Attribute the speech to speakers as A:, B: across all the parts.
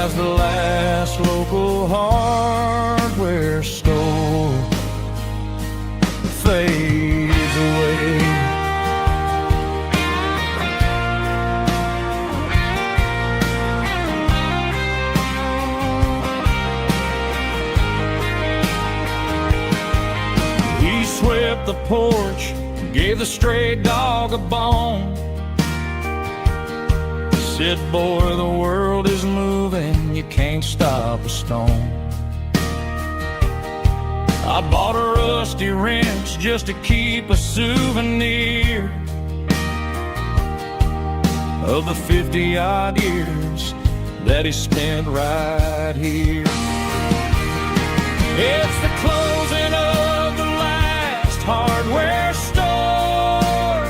A: as the last local hardware store fades away. He swept the porch, gave the stray dog a bone. Said, boy, the world is moving, you can't stop a stone. I bought a rusty wrench just to keep a souvenir of the 50-odd years that he spent right here. It's the closing of the last hardware store.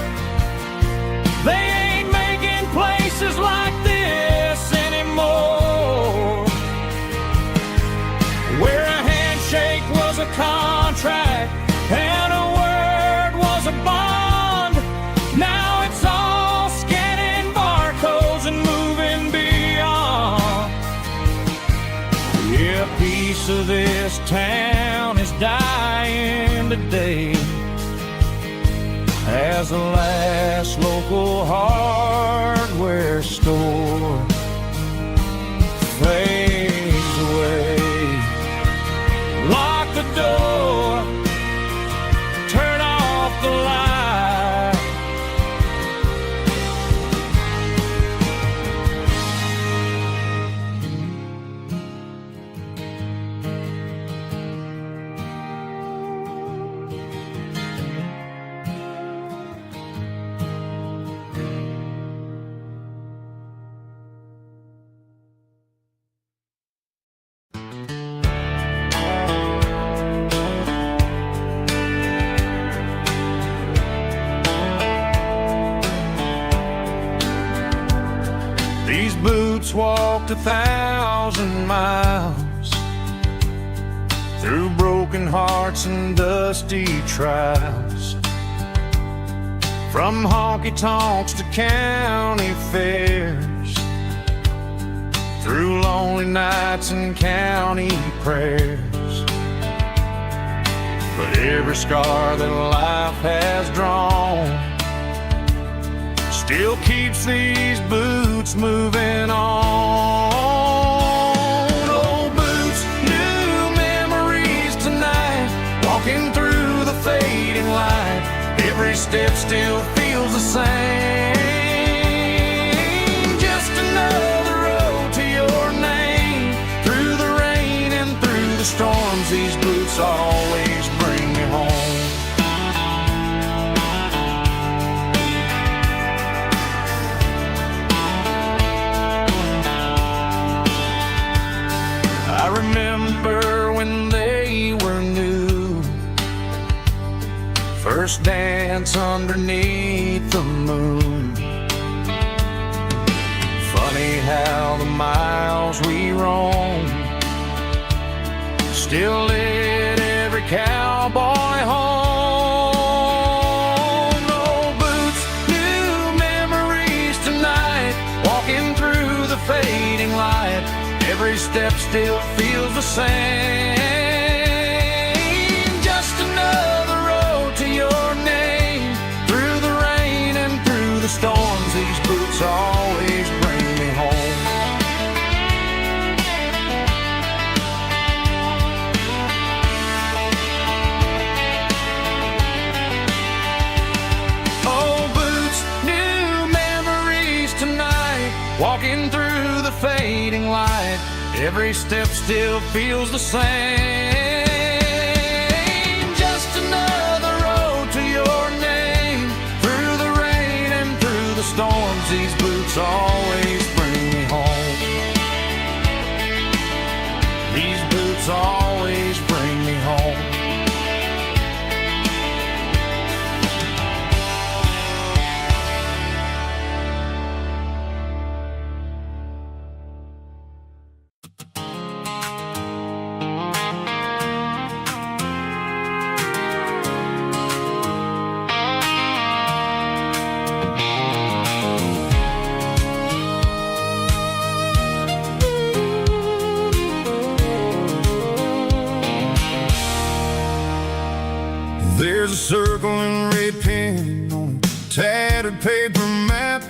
A: They ain't making places like this anymore, where a handshake was a contract and a word was a bond. Now it's all scanning barcodes and moving beyond. Yeah, a piece of this town is dying today as the last local hardware store fades away. Lock the door, turn off the light. These boots walked 1,000 miles through broken hearts and dusty trials, from honky-tonks to county fairs, through lonely nights and county prayers. But every scar that life has drawn still keeps these boots moving on. Old boots, new memories tonight, walking through the fading light. Every step still feels the same. Just another road to your name. Through the rain and through the storms, these boots always bring me home. I remember when they were new, first dance underneath the moon. Funny how the miles we roamed still lit every cowboy home. Old boots, new memories tonight, walking through the fading light. Every step still feels the same. Just another road to your name. Through the rain and through the storms, these boots always bring me home. Old boots, new memories tonight, walking through the fading light. Every step still feels the same. Just another road to your name. Through the rain and through the storms, these boots always bring me home. These boots always bring me home. circling red pen on a tattered paper map,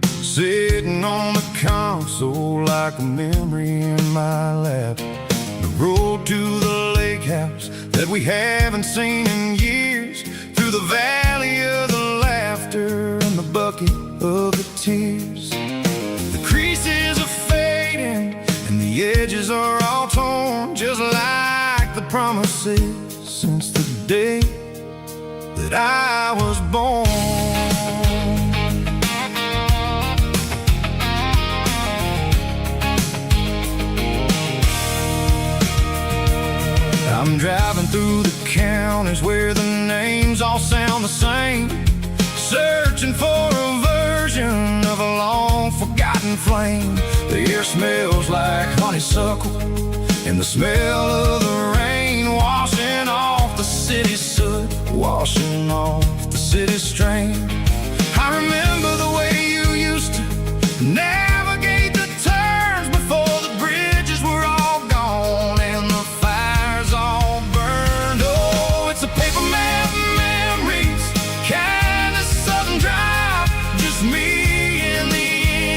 A: sitting on the console like a memory in my lap. The road to the lake house that we haven't seen in years, through the valley of the laughter and the bucket of the tears. The creases are fading and the edges are all torn, just like the promises since the day that I was born. I'm driving through the counties where the names all sound the same, searching for a version of a long-forgotten flame. The air smells like honeysuckle, and the smell of the rain washing off the city's soot, washing off the city's strain. I remember the way you used to navigate the turns before the bridges were all gone and the fires all burned. Oh, it's a paper map memories, kind of southern drive, just me and the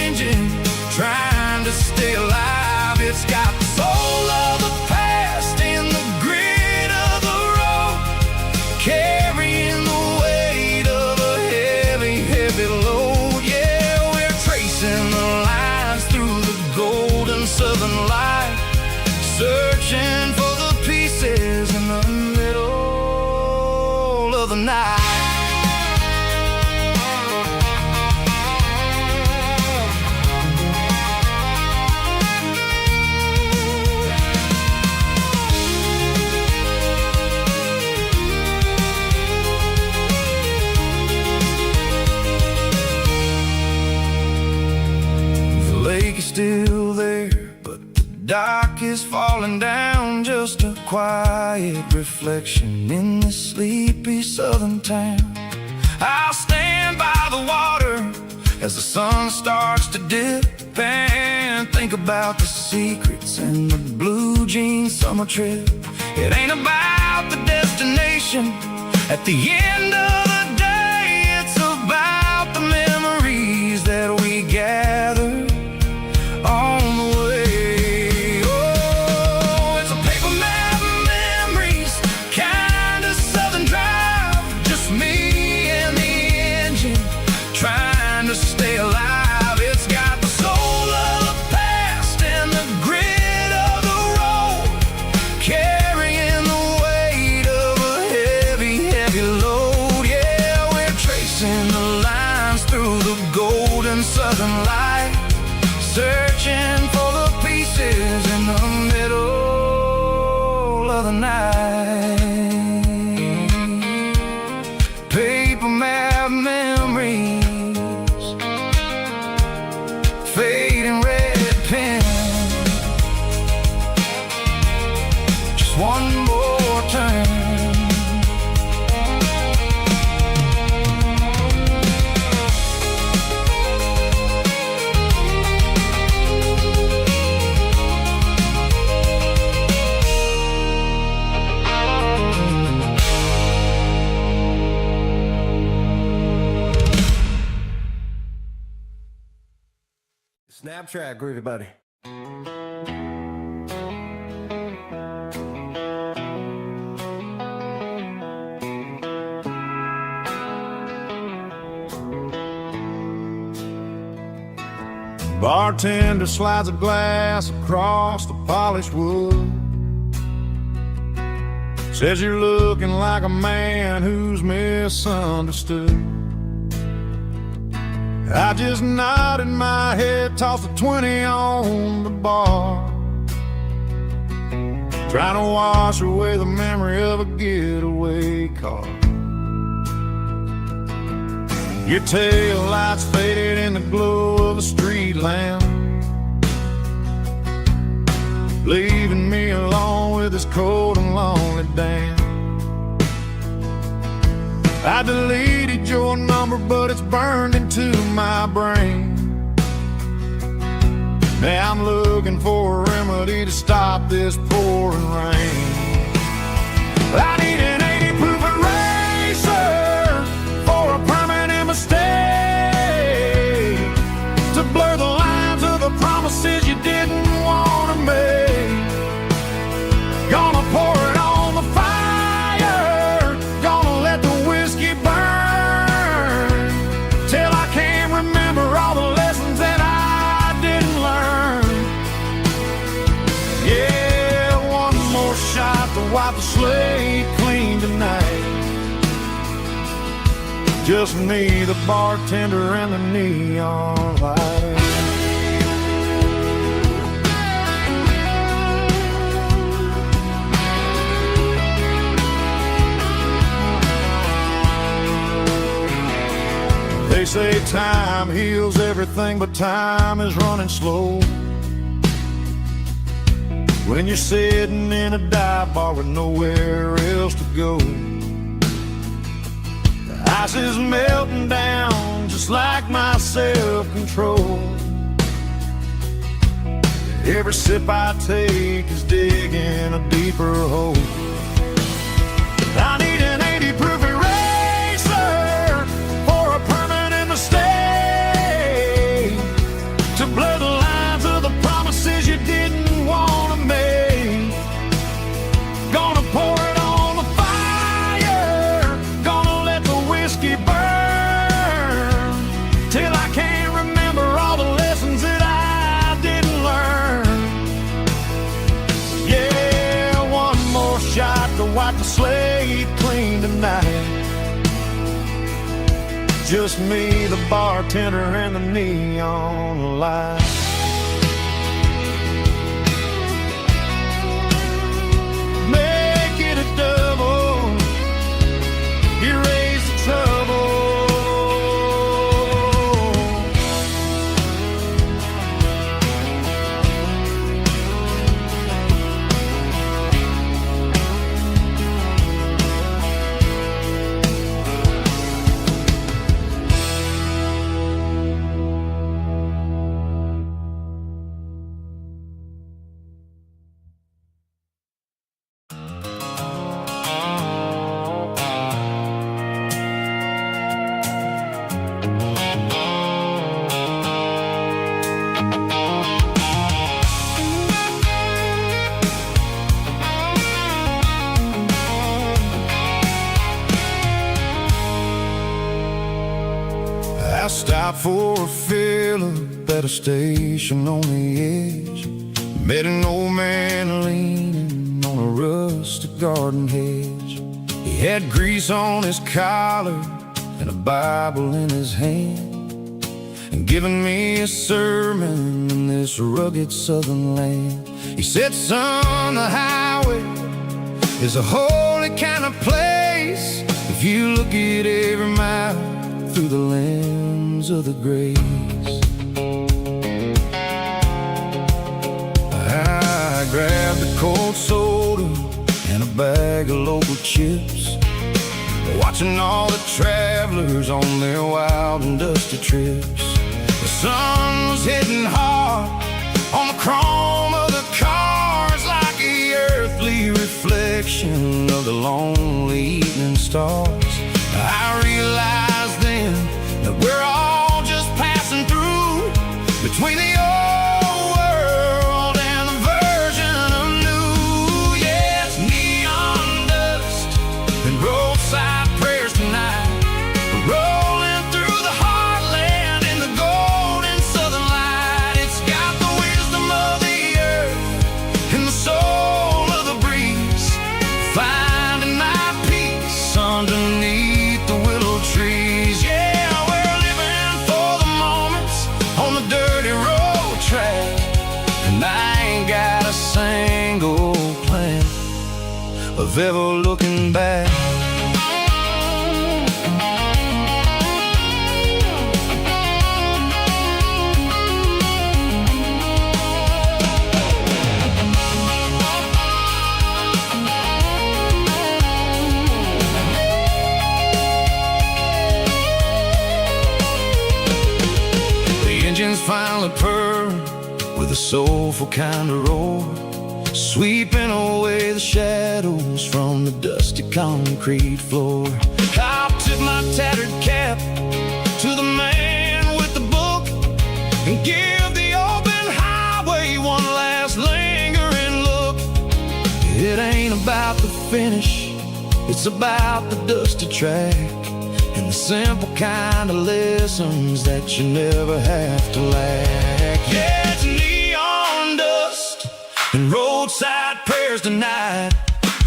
A: engine trying to stay alive. It's got the soul of the past and the grit of the road, carrying the weight of a heavy, heavy load. Yeah, we're tracing the lines through the golden southern light, searching for the pieces in the middle of the night. Still there, but the dock is falling down, just a quiet reflection in this sleepy southern town. I'll stand by the water as the sun starts to dip and think about the secrets and the blue jean summer trip. It ain't about the destination at the end of the day, it's about the memories that we gather on the way. Oh, it's a paper map memories, kind of southern drive, just me and the engine trying to stay alive. It's got the soul of the past and the grit of the road, carrying the weight of a heavy, heavy load. Yeah, we're tracing the lines through the golden southern light, searching for the pieces in the middle of the night. Paper map memories, fading red pen, just one more turn.
B: Snap track, groovy buddy.
A: Bartender slides a glass across the polished wood, says you're looking like a man who's misunderstood. I just nodded my head, tossed a 20 on the bar, trying to wash away the memory of a getaway car. Your tail lights faded in the glow of a street lamp, leaving me alone with this cold and lonely damn. I deleted your number, but it's burned into my brain. Now I'm looking for a remedy to stop this pouring rain. I need an 80 proof erase Yeah, one more shot to wipe the slate clean tonight. Just me, the bartender, and the neon light. They say time heals everything, but time is running slow. When you're sitting in a dive bar with nowhere else to go, the ice is melting down just like my self-control. Every sip I take is digging a deeper hole. I need an 80 proof eraser for a permanent mistake, to blur the lines of the promises you didn't want to make. Gonna pour it on the fire, gonna let the whiskey burn, till I can't remember all the lessons that I didn't learn. Yeah, one more shot to wipe the slate clean tonight. Just me, the bartender, and the neon light. Make it a double, erase the trouble. I stopped for a fill-up at a station on the edge. Met an old man leaning on a rustic garden hedge. He had grease on his collar and a Bible in his hand, and giving me a sermon in this rugged southern land. He said, son, the highway is a holy kind of place if you look at every mile through the lens of the grace. I grabbed a cold soda and a bag of local chips, watching all the travelers on their wild and dusty trips. The sun was hitting hard on the chrome of the cars, like the earthly reflection of the lonely evening stars. I realized then that we're all just passing through between the old world and the version of new. Yeah, it's neon dust and roadside prayers tonight, rolling through the heartland in the golden southern light. It's got the wisdom of the earth and the soul of the breeze, finding my peace underneath the willow trees. Yeah, we're living for the moments on the dirty road track, and I ain't got a single plan of ever looking back. Engines finally purring with a soulful kind of roar, sweeping away the shadows from the dusty concrete floor. I'll tip my tattered cap to the man with the book and give the open highway one last lingering look. It ain't about the finish, it's about the dusty track, and the simple kind of lessons that you never have to lack. Yeah, it's neon dust and roadside prayers tonight,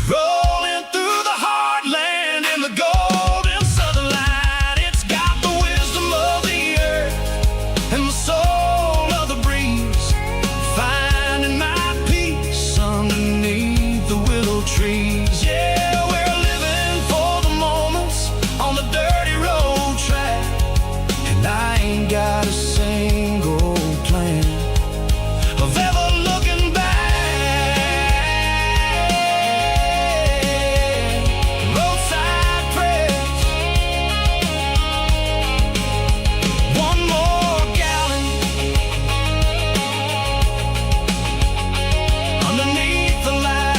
A: rolling through the heartland in the golden southern light. It's got the wisdom of the earth and the soul of the breeze, finding my peace underneath the willow trees. Yeah, we're living for the moments on the dirty road track, and I ain't got a single plan of ever looking back. Roadside prayers, one more gallon underneath the light.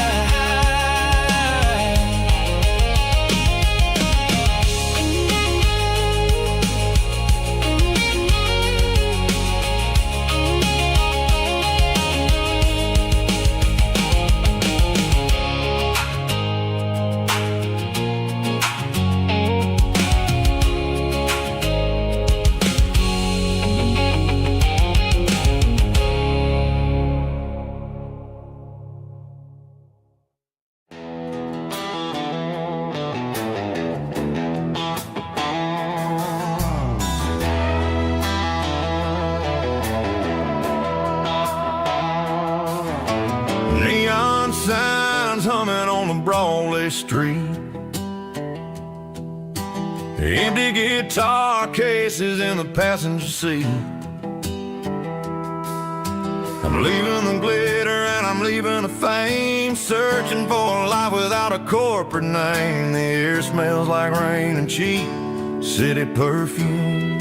A: Neon signs humming on the Broadway street, empty guitar cases in the passenger seat. I'm leaving the glitter and I'm leaving the fame, searching for a life without a corporate name. The air smells like rain and cheap city perfume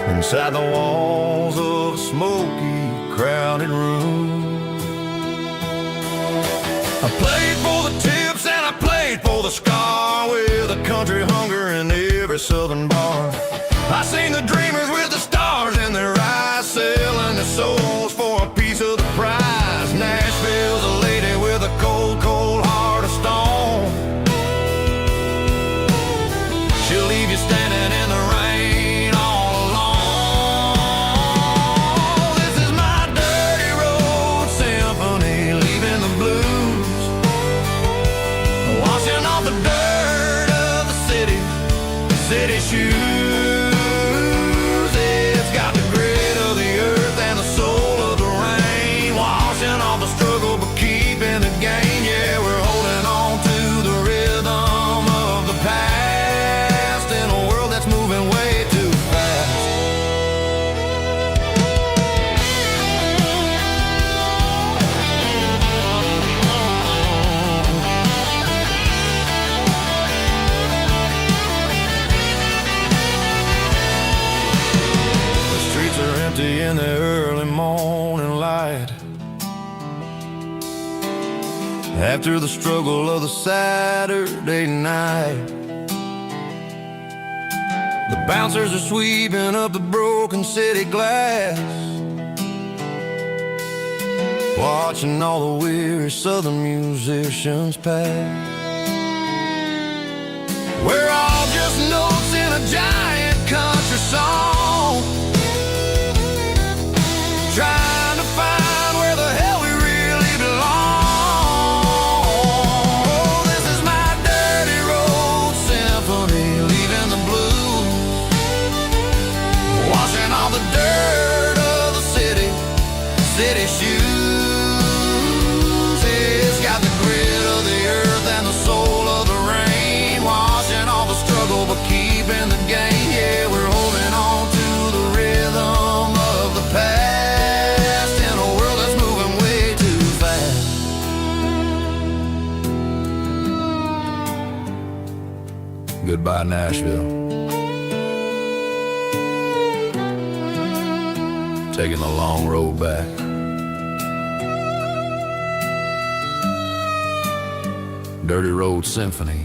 A: inside the walls of a smoky, crowded room. I played for the tips and I played for the scar, with a country hunger in every southern bar. I seen the dreamers with the stars in their eyes, selling their souls for a piece of the prize. Nashville's a lady with a cold, cold heart of stone. She'll leave you standing in the rain all alone. This is my dirty road symphony, leaving the blues, washing off the dirt of the city shoes. It's got the grit of the earth and the soul of the rain, washing off the struggle but keeping the gain. Yeah, we're holding on to the rhythm of the past in a world that's moving way too fast. In the early morning light, after the struggle of the Saturday night, the bouncers are sweeping up the broken city glass, watching all the weary southern musicians pass. We're all just notes in a giant country song, trying to find where the hell we really belong. Oh, this is my dirty road symphony, leaving the blues, washing all the dirt of the city shoes. It's got the grit of the earth and the soul of the rain, washing all the struggle but keeping the gain. Yeah, we're holding on to the rhythm of the past. Goodbye, Nashville. Taking the long road back. Dirty Road Symphony.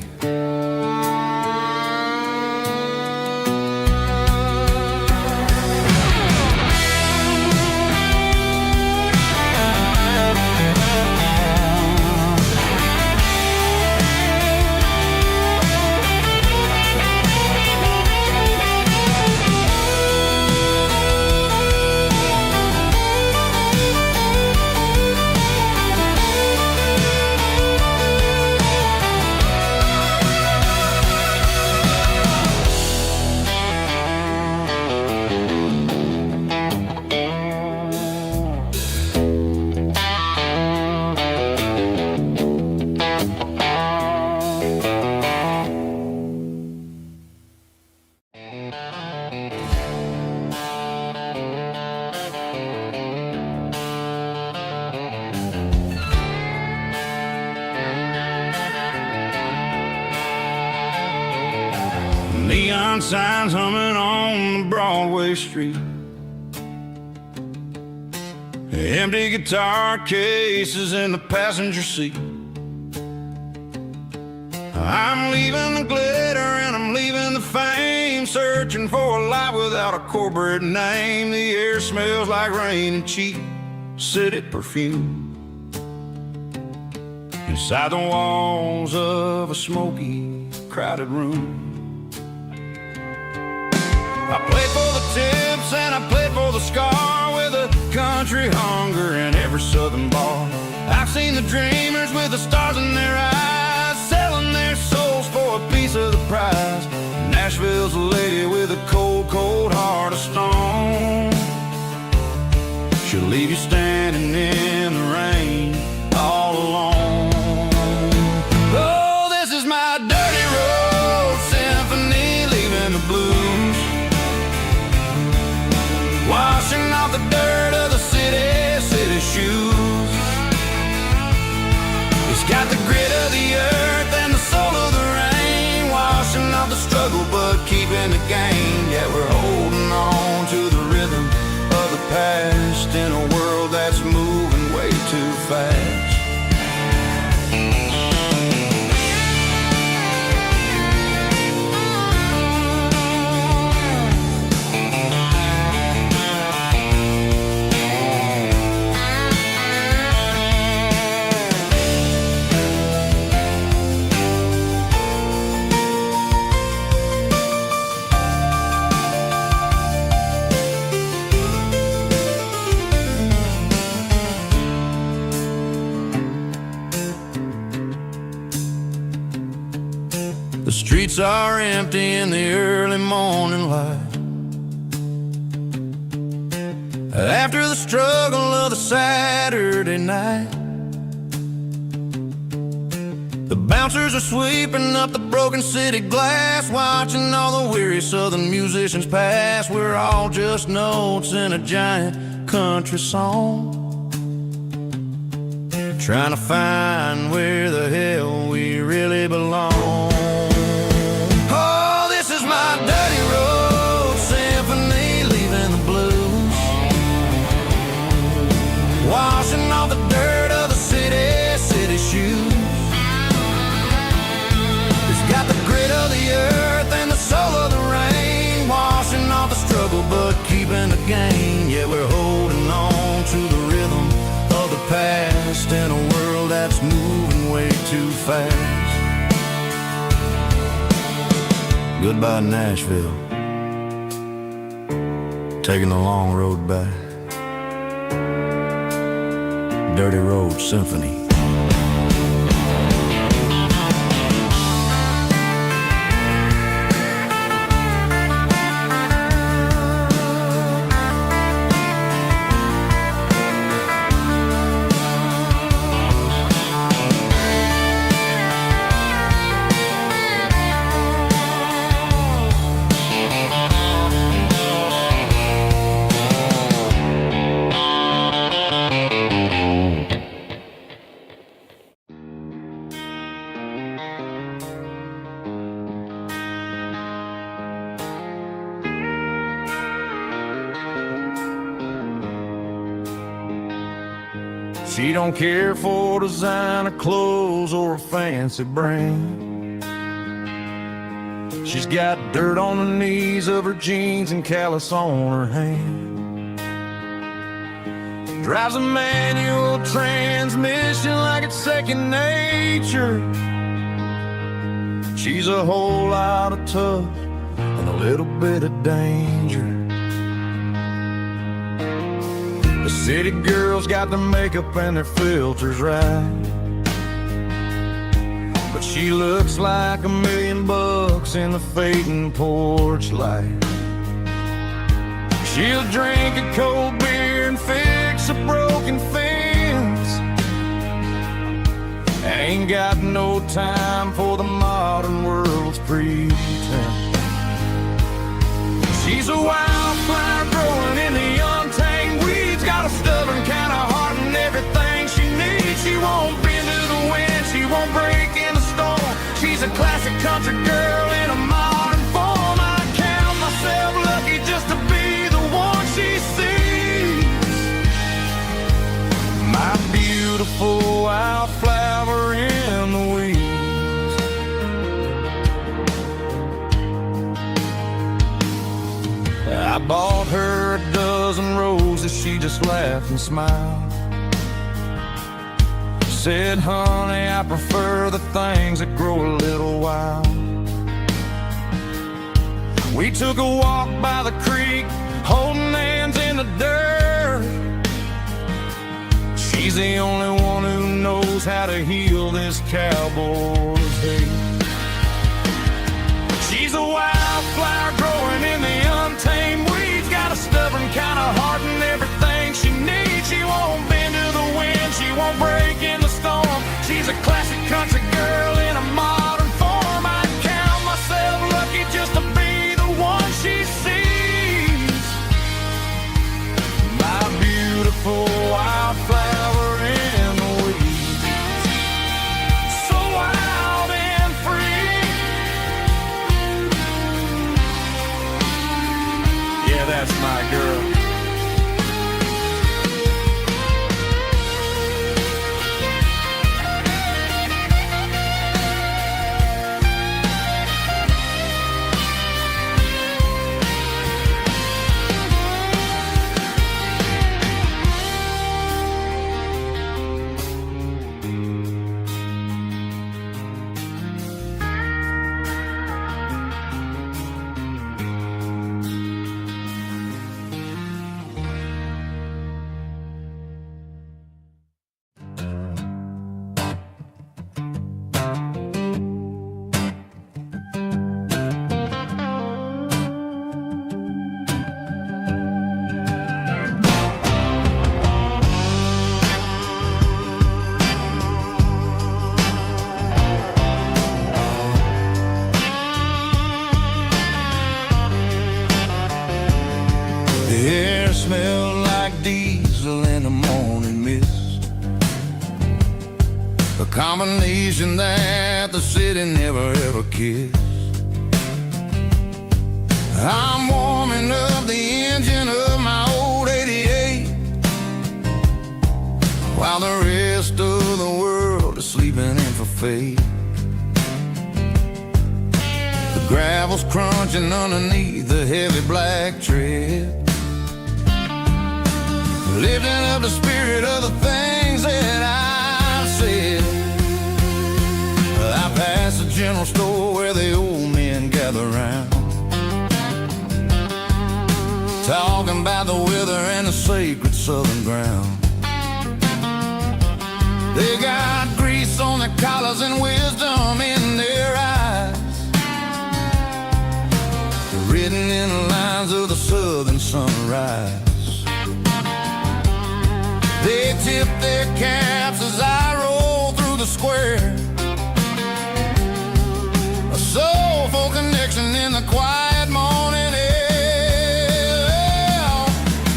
C: Neon signs humming on the Broadway street. Empty guitar cases in the passenger seat. I'm leaving the glitter and I'm leaving the fame, searching for a life without a corporate name. The air smells like rain and cheap city perfume. Inside the walls of a smoky, crowded room. I played for the tips and I played for the scar, with a country hunger in every southern bar. I've seen the dreamers with the stars in their eyes, selling their souls for a piece of the prize. Nashville's a lady with a cold, cold heart of stone. She'll leave you standing in the rain all alone. Oh, this is my dirty road symphony, leaving the blues, washing off the dirt of the city shoes. It's got the grit of the earth and the soul of the rain, washing off the struggle but keeping the gain. Yeah, we're holding on to the rhythm of the past in a world that's moving way too fast. The streets are empty in the early morning light, after the struggle of the Saturday night. The bouncers are sweeping up the broken city glass, watching all the weary southern musicians pass. We're all just notes in a giant country song, trying to find where the hell we really belong. My dirty road symphony, leaving the blues, washing off the dirt of the city shoes. It's got the grit of the earth and the soul of the rain, washing off the struggle but keeping the gain. Yeah, we're holding on to the rhythm of the past in a world that's moving way too fast. Goodbye, Nashville, taking the long road back. Dirty Road Symphony. She don't care for designer clothes or a fancy brand. She's got dirt on the knees of her jeans and callus on her hand. Drives a manual transmission like it's second nature. She's a whole lot of tough and a little bit of danger. The city girls got their makeup and their filters right, but she looks like $1 million in the fading porch light. She'll drink a cold beer and fix a broken fence. Ain't got no time for the modern world's pretense. She's a wildflower growing in the untamed weeds, got a stubborn kind of heart and everything she needs. She won't bend to the wind, she won't break in the storm. She's a classic country girl in a modern form.
A: I bought her a dozen roses, she just laughed and smiled. Said, honey, I prefer the things that grow a little wild. We took a walk by the creek, holding hands in the dirt. She's the only one who knows how to heal this cowboy's hate. She's a wildflower growing in the untamed weeds, got a stubborn kind of heart and everything she needs. She won't bend to the wind, she won't break in the storm. She's a classic country girl in a modern form. I'd count myself lucky just to be the one she sees. My beautiful wildflower in the weeds, so wild and free. Yeah, that's my girl. The air smelled like diesel in the morning mist, a combination that the city never ever kissed. I'm warming up the engine of my old 88, while the rest of the world is sleeping in for fate. The gravel's crunching underneath the heavy black tread, lifting up the spirit of the things that I've said. I passed the general store where the old men gather round, talking about the weather and the sacred southern ground. They got grease on their collars and wisdom in their eyes, written in the lines of the southern sunrise. They tip their caps as I roll through the square, a soulful connection in the quiet morning air.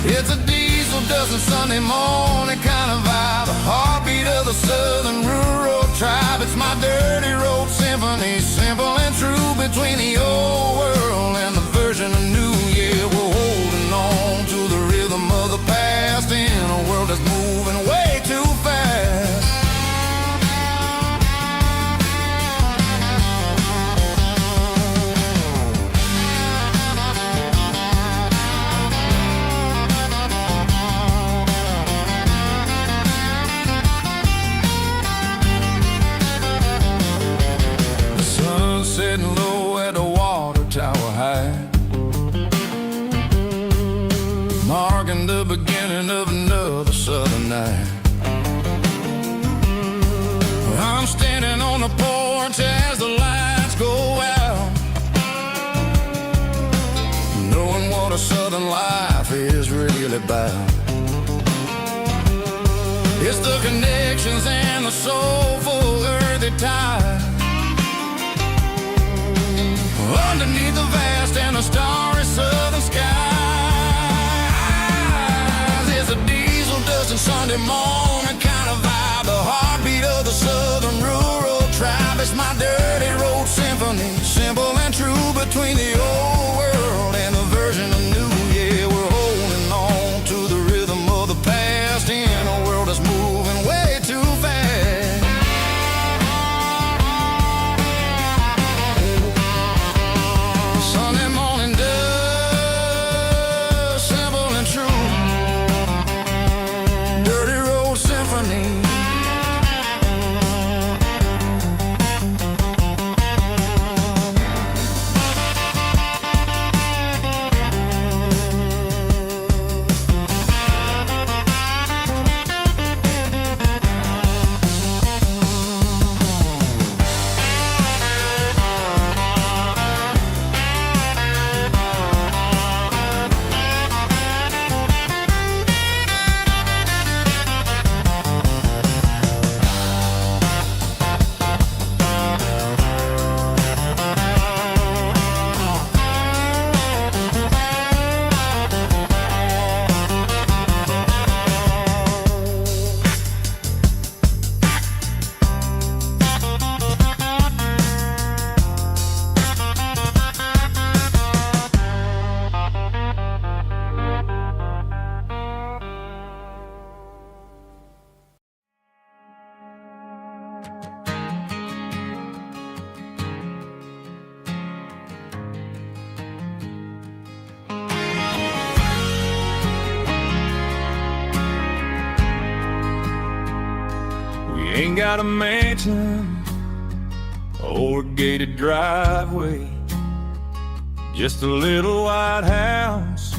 A: It's a diesel dusting Sunday morning kind of vibe, the heartbeat of the southern rural tribe. It's my dirty road symphony, simple and true, between the old world and the version of new. Yeah, we're holding on to the rhythm of the past in a world that's moving way too fast. The sun's setting low at the water tower high, marking the beginning of another southern night. I'm standing on the porch as the lights go out, knowing what a southern life is really about. It's the connections and the soulful earthy tie, underneath the vast and the starry southern skies. It's a diesel dusting Sunday morning kind of vibe, the heartbeat of the southern rural tribe. It's my dirty road symphony, simple and true, between the old world and the version of new. Yeah, we're holding on to the rhythm of the past in a world that's moving way too fast. Sunday morning dust ain't got a mansion or a gated driveway, just a little white house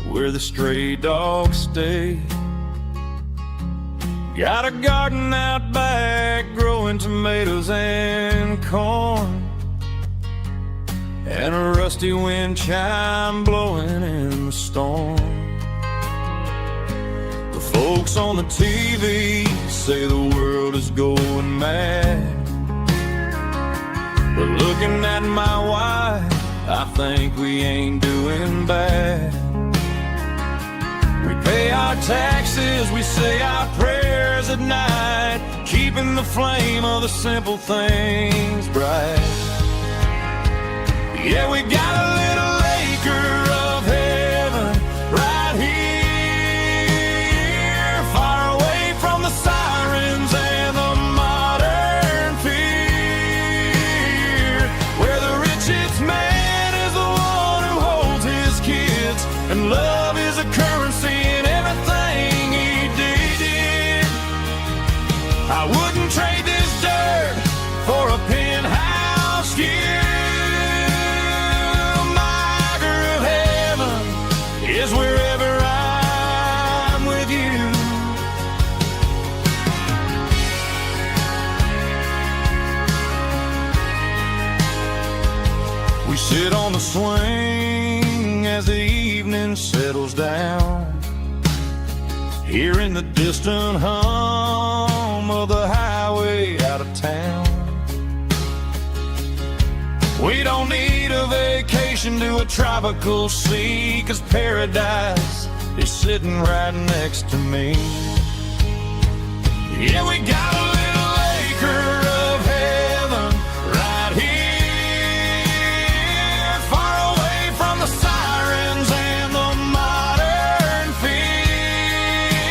A: where the stray dogs stay. Got a garden out back growing tomatoes and corn, and a rusty wind chime blowing in the storm. The folks on the TV say the world is going mad, but looking at my wife, I think we ain't doing bad. We pay our taxes, we say our prayers at night, keeping the flame of the simple things bright. Yeah, we got a little acre of heaven right here, far away from the sirens and the modern fear, where the richest man is the one who holds his kids, and love is a currency in everything he did. I wouldn't trade this dirt for a penthouse view. Is wherever I'm with you. We sit on the swing as the evening settles down, hearing the distant hum of the highway out of town. We don't need a vacation to a tropical sea, 'cause paradise is sitting right next to me. Yeah, we got a little acre of heaven right here, far away from the sirens and the modern fear,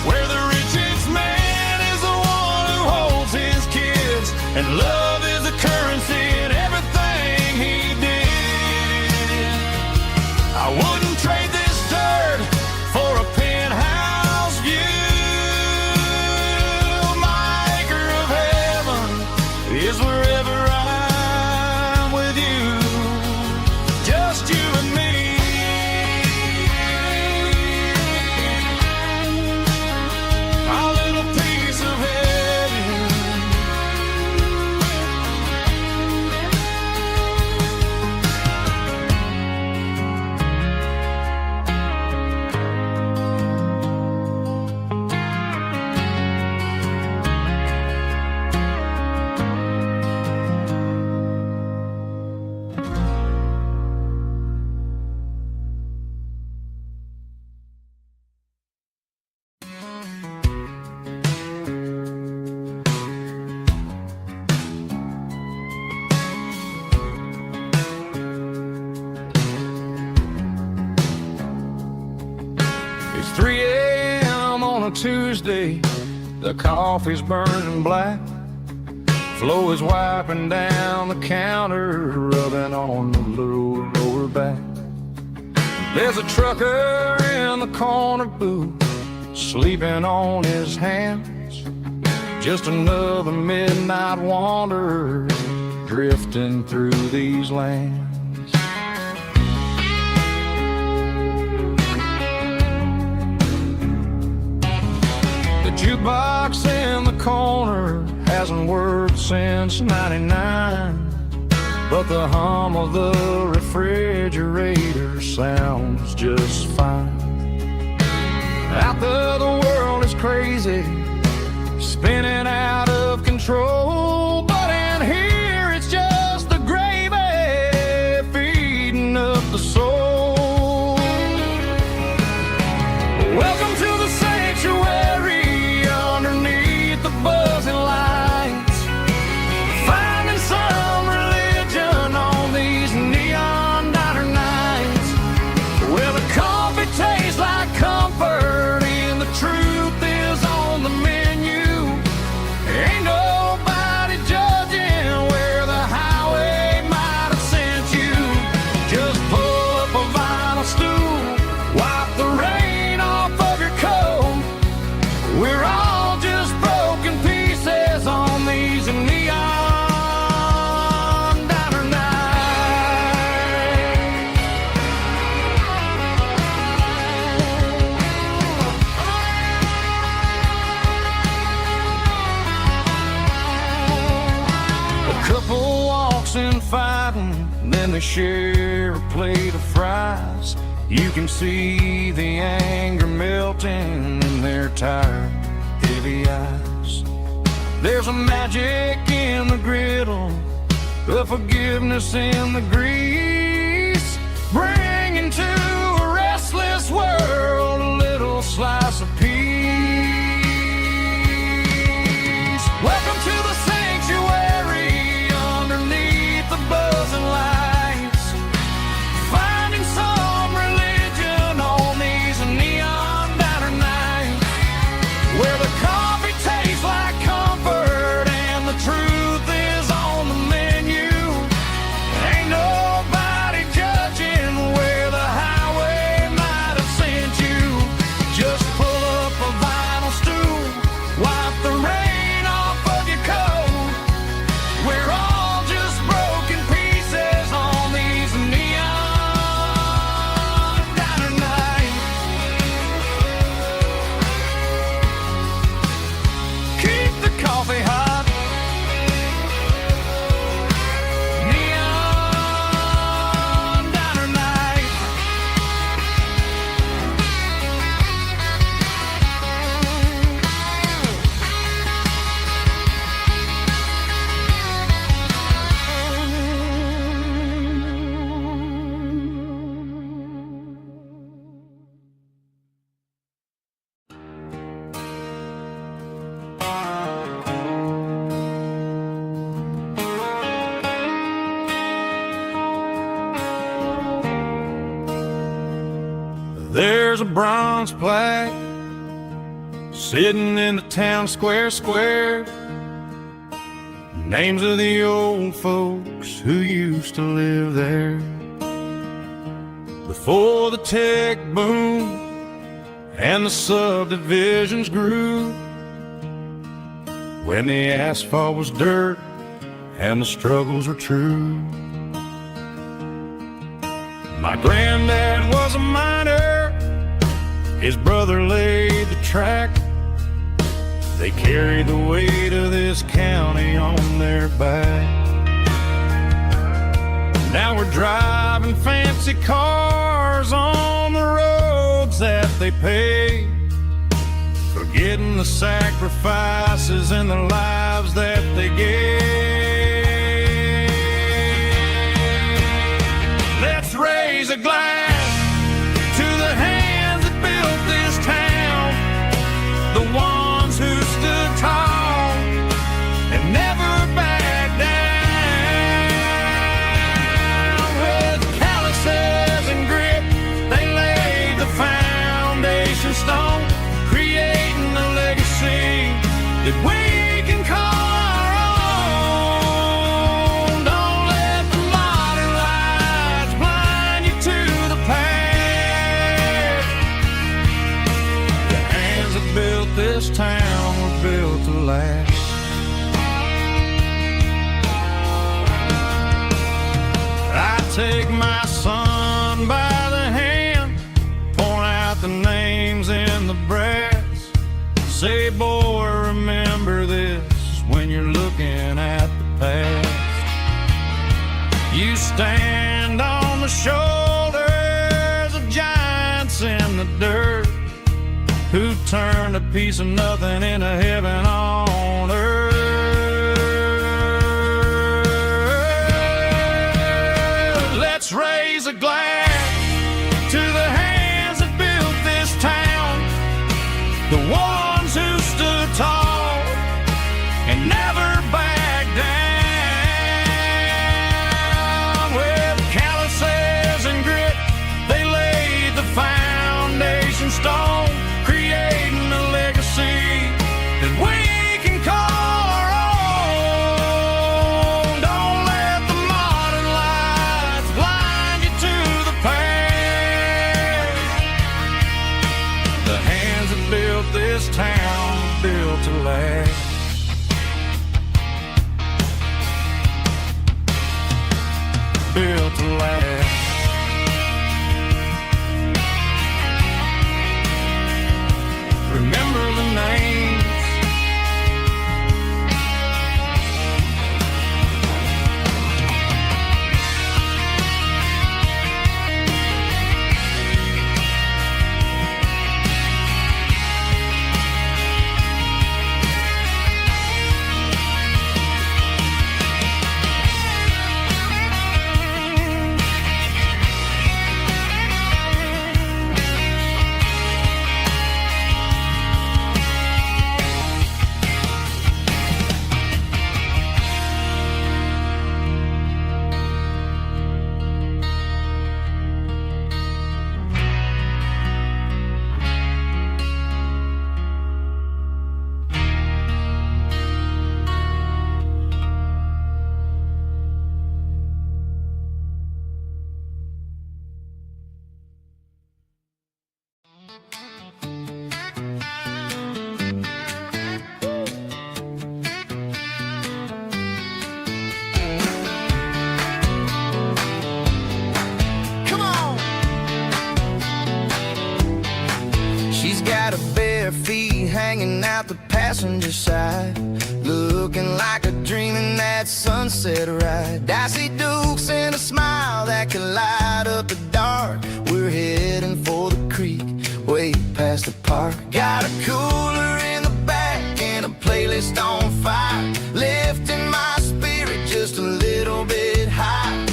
A: where the richest man is the one who holds his kids, and love is a currency in everything he did. I wouldn't trade this dirt for a penthouse view. My acre of heaven is wherever I'm with you, just you and me. Our little piece of heaven. It's 3 a.m. on a Tuesday, the coffee's burning black, Flo is wiping down the counter, rubbing on the little lower back. There's a trucker in the corner booth, sleeping on his hands, just another midnight wanderer drifting through these lands. The jukebox in the corner hasn't worked since '99, but the hum of the refrigerator sounds just fine. Out there the world is crazy, spinning out of control, but in here it's just the gravy feeding up the soul. Welcome to the sanctuary underneath the buzzing lights, finding some religion on these neon diner nights, where the coffee tastes like comfort and the truth is on the menu, when they share a plate of fries. You can see the anger melting in their tired, heavy eyes. There's a magic in the griddle, a forgiveness in the grease, bringing to a restless world a little slice of peace. Welcome to the sanctuary underneath the buzzing lights, finding some religion on these neon diner nights, where the coffee tastes like comfort and the truth is on the menu. Ain't nobody judging where the highway might have sent you. Just pull up a vinyl stool, wipe the rain off of your coat. We're all just broken pieces on these neon diner nights. Keep the coffee hot. Neon diner night. There's a bronze plaque sitting in the town square. Names of the old folks who used to live there before the tech boom and the subdivisions grew, when the asphalt was dirt and the struggles were true. My granddad was a miner, his brother laid the track. They carried the weight of this county on their back. Now we're driving fancy cars on the roads that they paved, forgetting the sacrifices and the lives that they gave. Let's raise a glass to the hands that built this town, the ones who stood tall and never backed down. With calluses and grit, they laid the foundation stone, creating a legacy that we can call our own. Don't let the modern lights blind you to the past. The hands that built this town were built to last. I take my son by the hand, point out the names in the brass. Say, boy, remember this when you're looking at the past. You stand on the shoulders of giants in the dirt, who turned a piece of nothing into heaven on earth. Let's raise a glass to the hands that built this town, the ones who stood tall and never backed down. With calluses and grit, they laid the foundation stone, creating a legacy that we can call our own. Don't let the modern lights blind you to the past. The hands that built this town built to last. Built to last. Remember the names.
C: out the passenger side, looking like a dream in that sunset ride. I see Dukes and a smile that can light up the dark. We're heading for the creek, way past the park. Got a cooler in the back and a playlist on fire, lifting my spirit just a little bit high.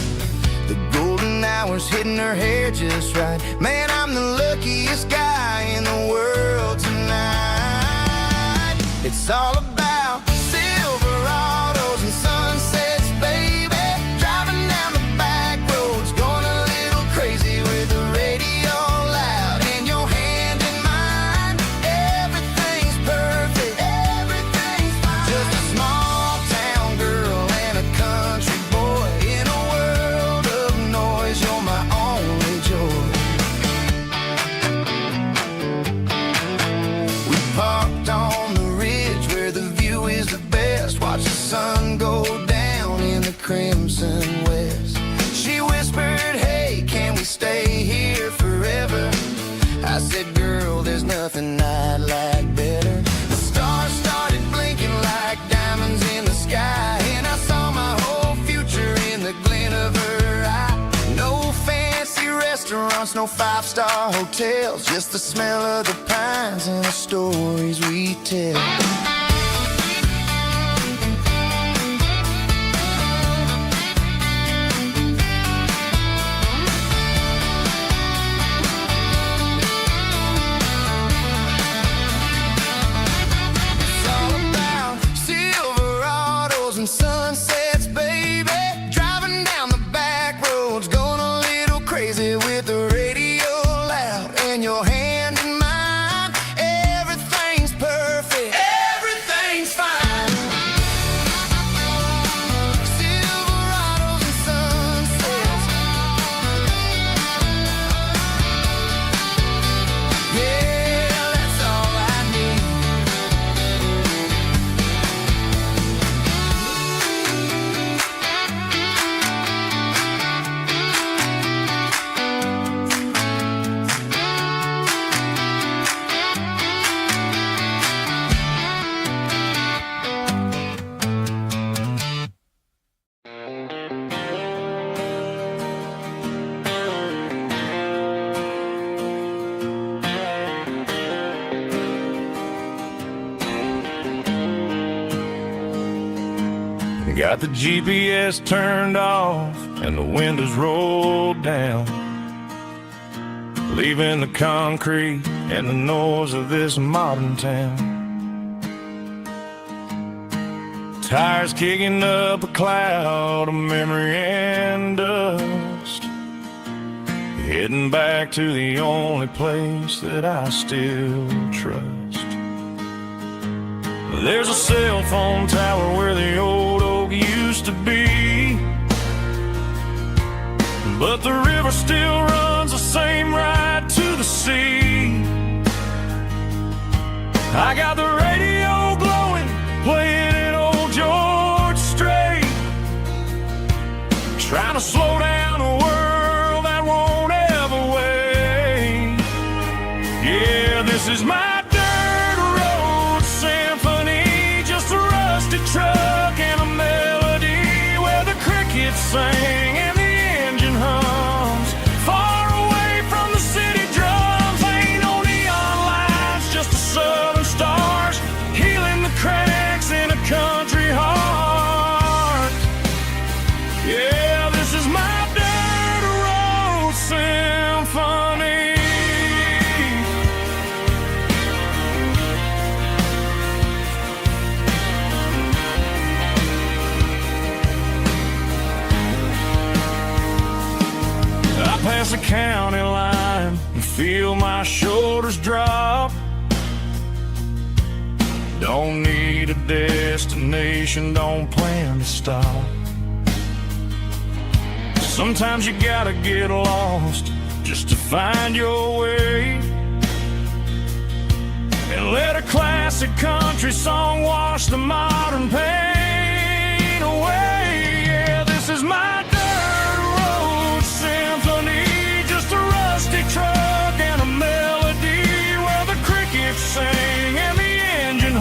C: The golden hours hitting her hair just right. Man, I'm the luckiest guy in the world tonight. It's all about Silverados and sunsets, baby. Driving down the back roads, going a little crazy with the radio loud and your hand in mine. Everything's perfect, everything's fine. Just a small town girl and a country boy in a world of noise. You're my only joy. We parked on the ridge where the view is the best. Watch the sun go down in the crimson west. She whispered, hey, can we stay here forever? I said, girl, there's nothing I'd like better. The stars started blinking like diamonds in the sky, and I saw my whole future in the glint of her eye. No fancy restaurants, no five-star hotels, just the smell of the pines and the stories we tell. It's all about Silverados and sunsets, baby. Driving down the back roads, going a little crazy with the radio loud and your hand in mine. Everything's perfect, everything's fine. Silverados and sunsets. Yeah, that's all I need.
A: Got the GPS turned off and the windows rolled down, leaving the concrete and the noise of this modern town. Tires kicking up a cloud of memory and dust, heading back to the only place that I still trust. There's a cell phone tower where the old oak used to be, but the river still runs the same right to the sea. I got the radio glowing, playing an old George Strait, trying to slow down a world that won't ever wait. Yeah, this is my dirt road symphony, just a rusty truck and a melody where the crickets sing and the engine hums. Far away from the city drums, ain't no neon lights, just the southern stars healing the cracks in a country heart. Yeah, this is my dirt road symphony. I pass the county line and feel my shoulders drop. Don't need a destination, don't plan to stop. Sometimes you gotta get lost just to find your way, and let a classic country song wash the modern pain away. Yeah, this is my dirt road symphony, just a rusty truck and a melody where the crickets sing and the engine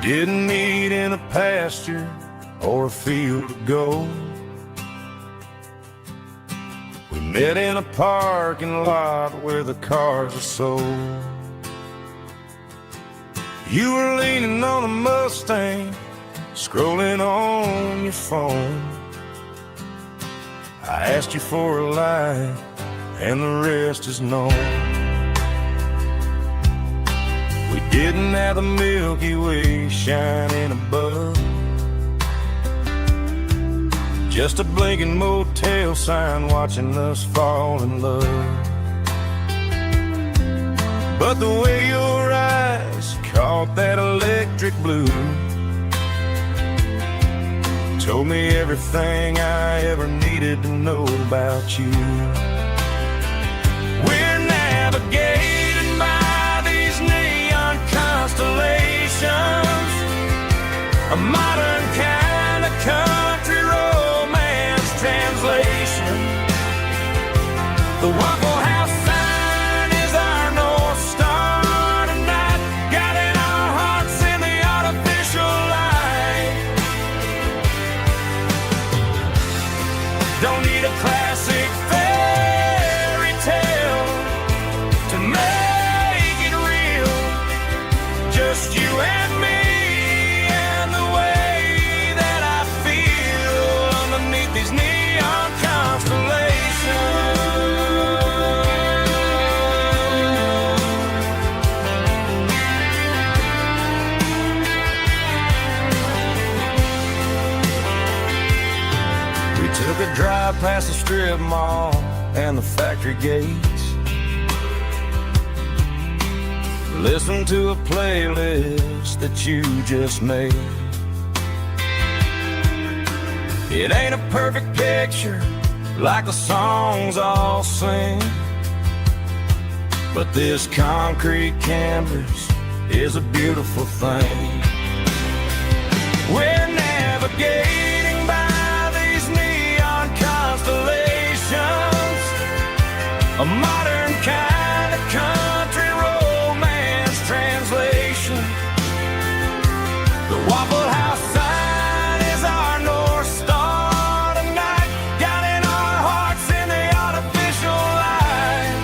A: didn't meet in a pasture or a field of gold. We met in a parking lot where the cars are sold. You were leaning on a Mustang, scrolling on your phone. I asked you for a light, and the rest is known. We didn't have the Milky Way shining above, just a blinking motel sign watching us fall in love. But the way your eyes caught that electric blue told me everything I ever needed to know about you. We're navigated by these neon constellations, a modern kind of country romance translation. The Waffle House sign is our North Star tonight, guiding our hearts in the artificial light. Don't need a classic fairy tale to make it real, just you and me and the way that I feel underneath these neon constellations. We took a drive past the strip mall and the factory gates, listened to a playlist that you just made. It ain't a perfect picture like the songs all sing, but this concrete canvas is a beautiful thing. We're navigating by these neon constellations, a modern kind of country romance translation. The Waffle House sign is our North Star tonight, guiding our hearts in the artificial light.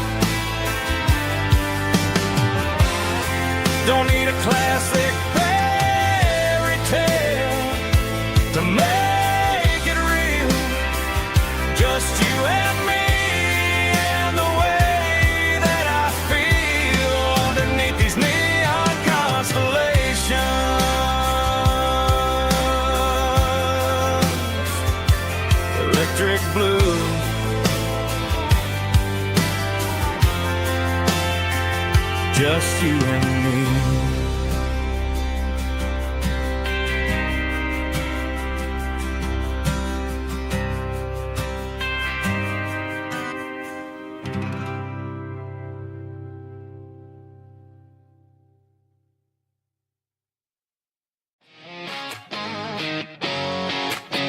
A: Don't need a classic fairy tale to make it real, just you and me and the way that I feel underneath these neon constellations. Electric blue, just you and me.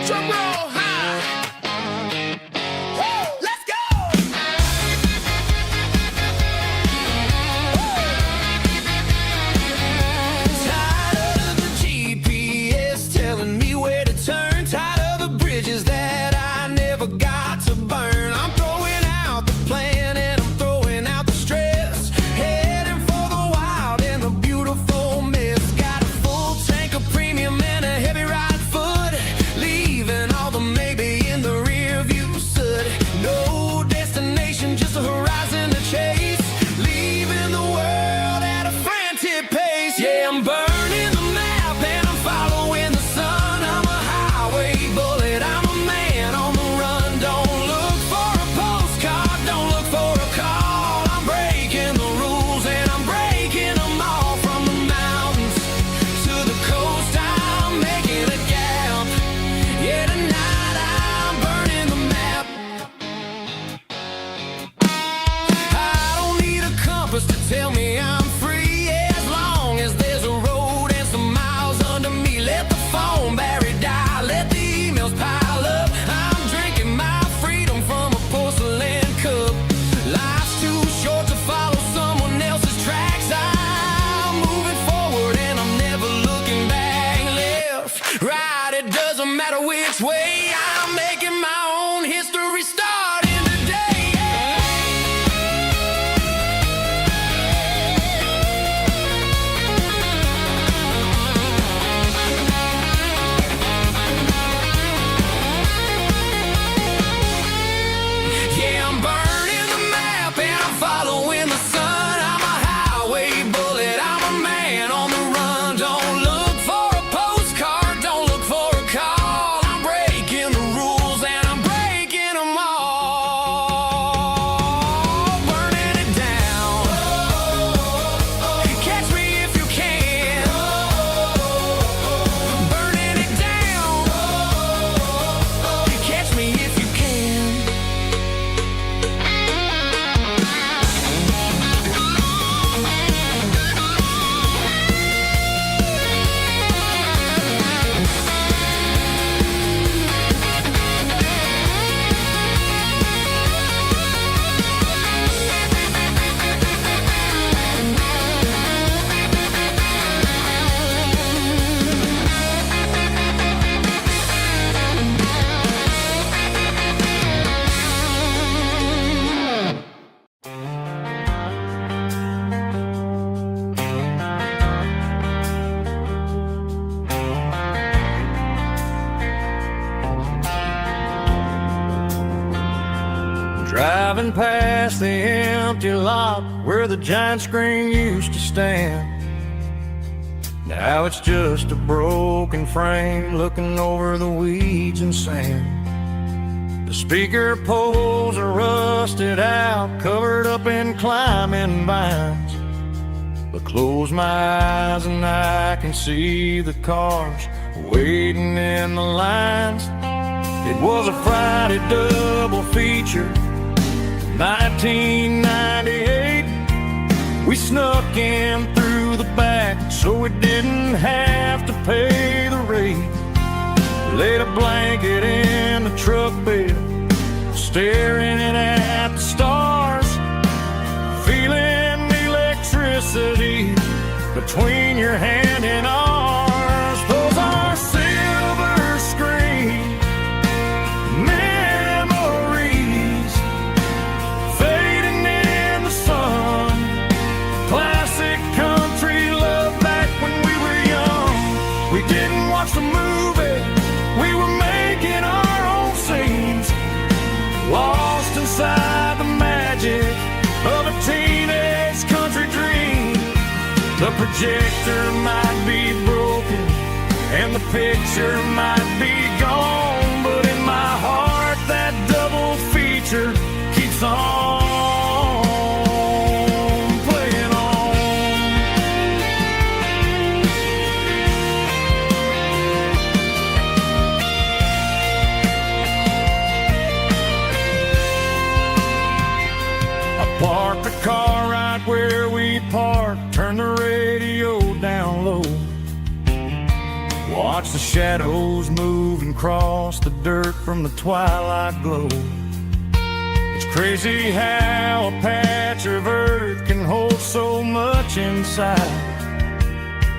A: Drum roll high. Woo, let's go. Tired of the GPS telling me where to turn, tired of the bridges that I never got to burn. I'm throwing out the plan and I'm throwing out the stress, heading for the wild and the beautiful mist. Got a full tank of premium and a heavy ride foot, leaving all this way. I'm making my own history starting today. Yeah, I'm burning the map and I'm following the sun. I'm a highway bullet, I'm a man on the run. Don't look for a postcard, don't look for a call. I'm breaking the rules and I'm breaking them all. Burning it down. Catch me if you can. Burning it down. Catch me if you can.
C: Driving past the empty lot where the giant screen used to stand. Now it's just a broken frame looking over the weeds and sand. The speaker poles are rusted out, covered up in climbing vines. But close my eyes and I can see the cars waiting in the lines. It was a Friday double feature, 1998. We snuck in through the back so we didn't have to pay the rate. Laid a blanket in the truck bed, staring at the stars, feeling the electricity between your hand and ours. Those are silver screen memories fading in the sun. Classic country love back when we were young. We didn't watch the movie, we were making our own scenes, lost inside the magic of a teenage country dream. The projector might be broken and the picture might be gone, but in my heart that double feature keeps on playing on. I parked the car right where we parked, turned the radio down low, watch the shadows move and cross the dirt from the twilight glow. It's crazy how a patch of earth can hold so much inside.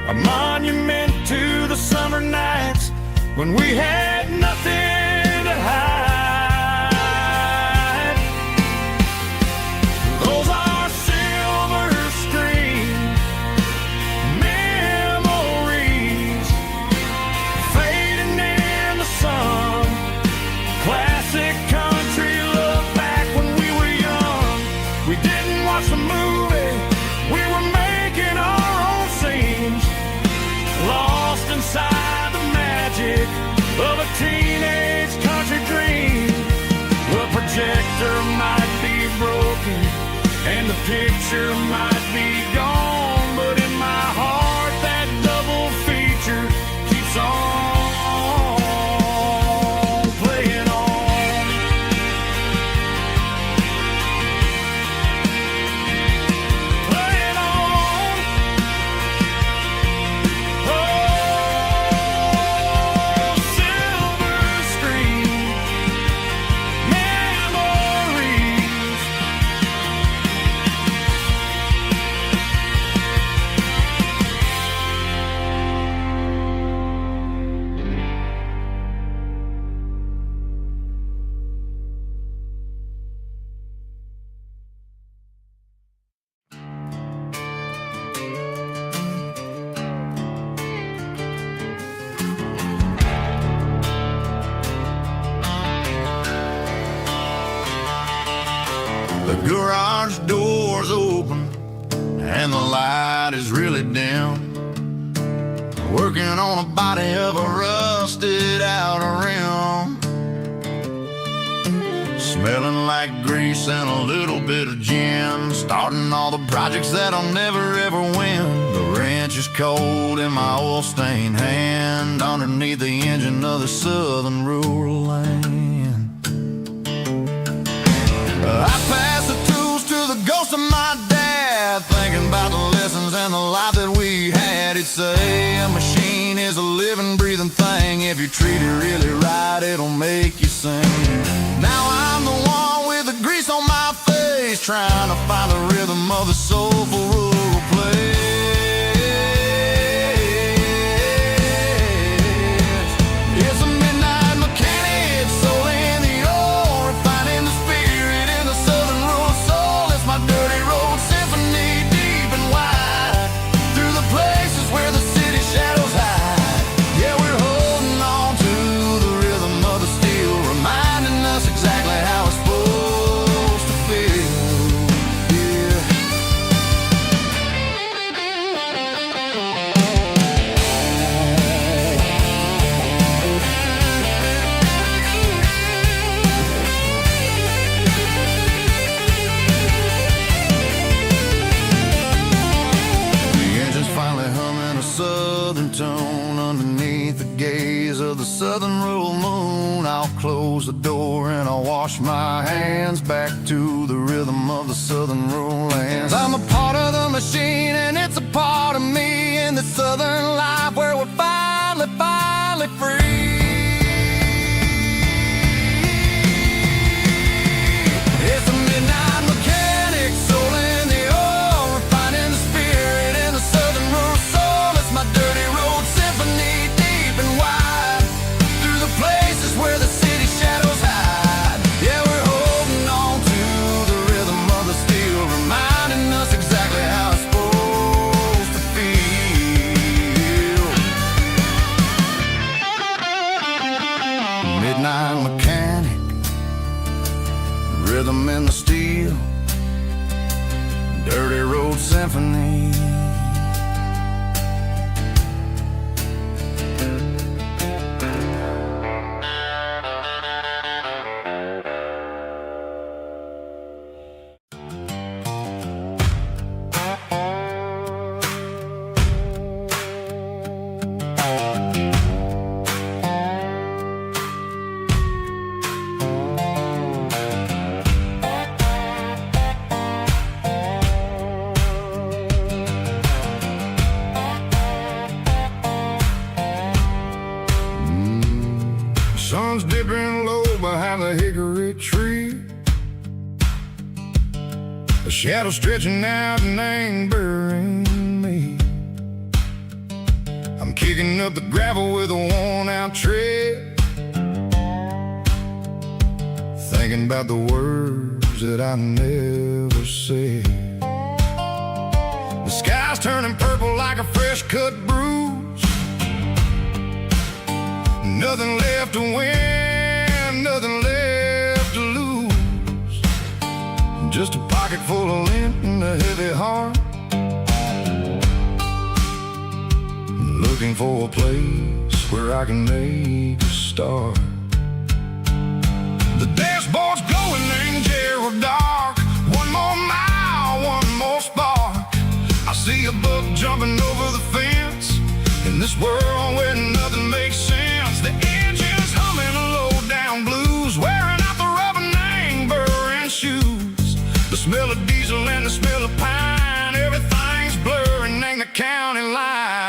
C: A monument to the summer nights when we had nothing to hide. Those are silver screen memories fading in the sun. Classic country love back when we were young. We didn't watch the movie, we were making our own scenes, lost inside the magic of a teenage country dream. The projector might be broken and the picture might be gone, but in my heart that double feature keeps on playing on. Playing on. Oh, silver screen memories Garage doors open and the light is really dim. Working on a body of a rusted out rim. Smelling like grease and a little bit of gin. Starting all the projects that'll never ever win. The wrench is cold in my oil-stained hand, underneath the engine of the southern rural land. I pass the tools to the ghost of my dad, thinking about the lessons and the life that we had. He'd say a machine is a living, breathing thing. If you treat it really right, it'll make you sing. Now I'm the one with the grease on my face, trying to find the rhythm of the soulful rural place. It's a midnight mechanic, soul in the ore, refining the spirit in the southern rural soul. It's my dirty road symphony, deep and wide, through the places where the city shadows hide. Yeah, we're holding on to the rhythm of the steel, reminding us exactly how it's supposed to feel. Yeah. The engine's finally humming a southern tune underneath the gaze of the southern rural moon. I'll close the door and I'll wash my hands, back to the rhythm of the southern rural lands. I'm a part of the machine and it's a part of me, in the southern life where we're finally free. It's a midnight mechanic, soul in the ore, refining the spirit in the southern rural soul. It's my dirty road symphony, deep and wide, through the places where the city shadows hide. Yeah, we're holding on to the rhythm of the steel, reminding us exactly how it's supposed to feel. Midnight mechanic, rhythm in the steel, dirty road symphony. Sun's dipping low behind the hickory tree, a shadow stretching out and angering me. I'm kicking up the gravel with a worn-out tread, thinking about the words that I never said. The sky's turning purple like a fresh-cut bruise. Nothing left to win, nothing left to lose. Just a pocket full of lint and a heavy heart, looking for a place where I can make a start. The dashboard's glowing in Gerald dark. One more mile, one more spark. I see a buck jumping over the fence, in this world where nothing makes sense. The engine's humming a low-down blues, wearing out the rubber name, burring shoes. The smell of diesel and the smell of pine, everything's blurring, ain't the county line.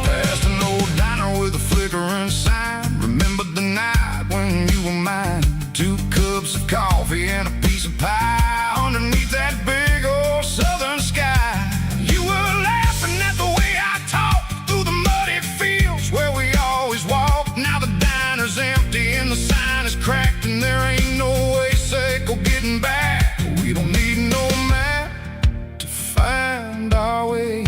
C: Past an old diner with a flickering sign, remembered the night when you were mine. 2 cups of coffee and a piece of pie underneath that big old southern sky. You were laughing at the way I talked through the muddy fields where we always walked. Now the diner's empty and the sign is cracked, and there ain't no way safe or getting back. We don't need no map to find our way.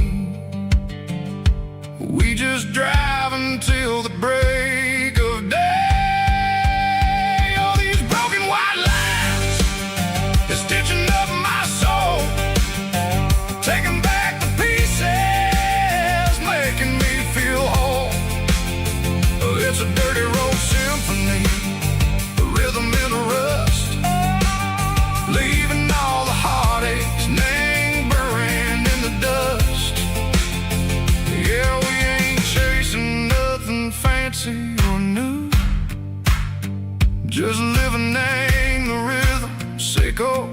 C: just living in the rhythm. Seco,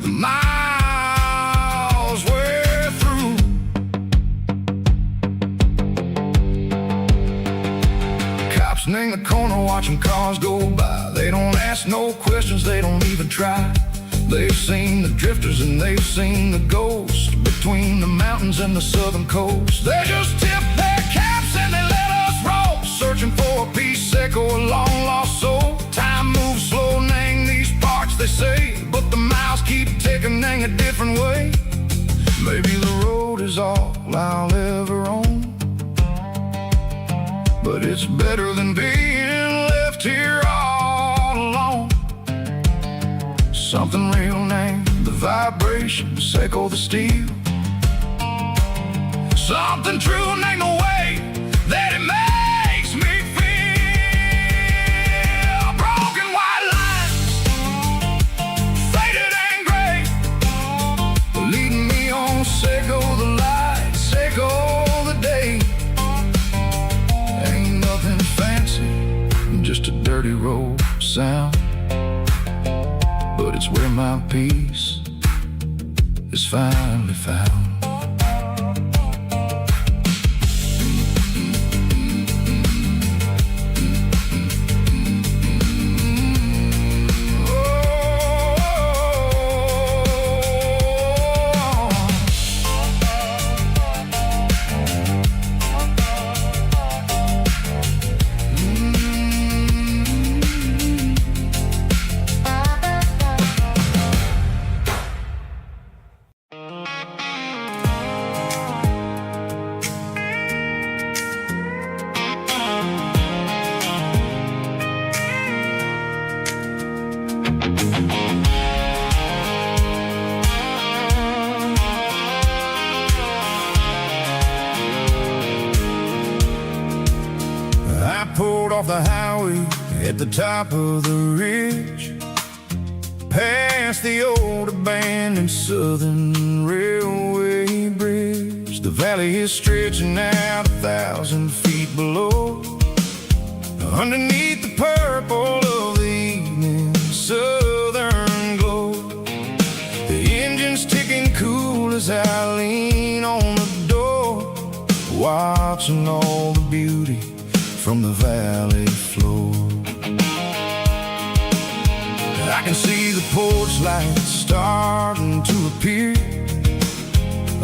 C: the miles we're through. Cops in the corner watching cars go by. They don't ask no questions, they don't even try. They've seen the drifters and they've seen the ghosts between the mountains and the southern coast. They just tip their caps and they let us roll, searching for a piece, Seco, a long lost soul. Time moves slow, Nang, these parts they say, but the miles keep ticking, Nang, a different way. Maybe the road is all I'll ever own, but it's better than being left here all alone. Something real, Nang, the vibration, Seco, the steel. Something true, Nang, the way that it makes me feel. Broken white lines, faded and gray, leading me on, Seco, the light, Seco, the day. Ain't nothing fancy, just a dirty road sound, but it's where my peace is finally found. I pulled off the highway at the top of the ridge, past the old abandoned Southern Railway bridge. The valley is stretching out 1,000 feet below, underneath the purple of the evening southern glow. The engine's ticking cool as I lean on the door, watching all the beauty from the valley floor. I can see the porch lights starting to appear,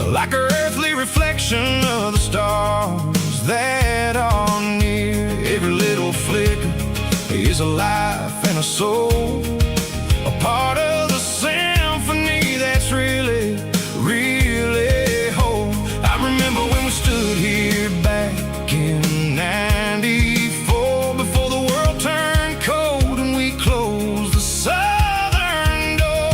C: like an earthly reflection of the stars that are near. Every little flicker is a life and a soul, a part of the symphony that's really, really whole. I remember when we stood here back in '94, before the world turned cold and we closed the southern door.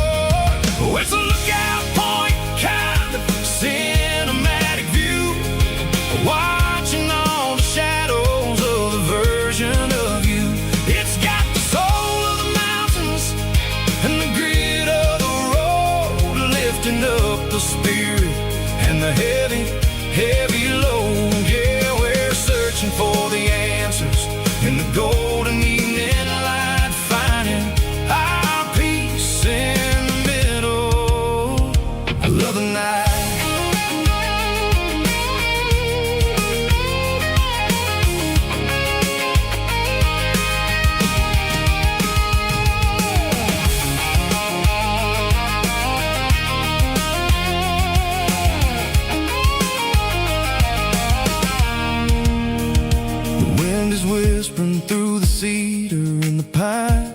C: Oh, it's a lookout point, kind of cinematic view, watching all the shadows of the version of you. It's got the soul of the mountains and the grit of the road, lifting up the spirit and the heavy, heavy load. Yeah, we're searching for the answers in the golden evening light, finding our peace in the middle of the night. The wind is whispering through the cedar and the pine,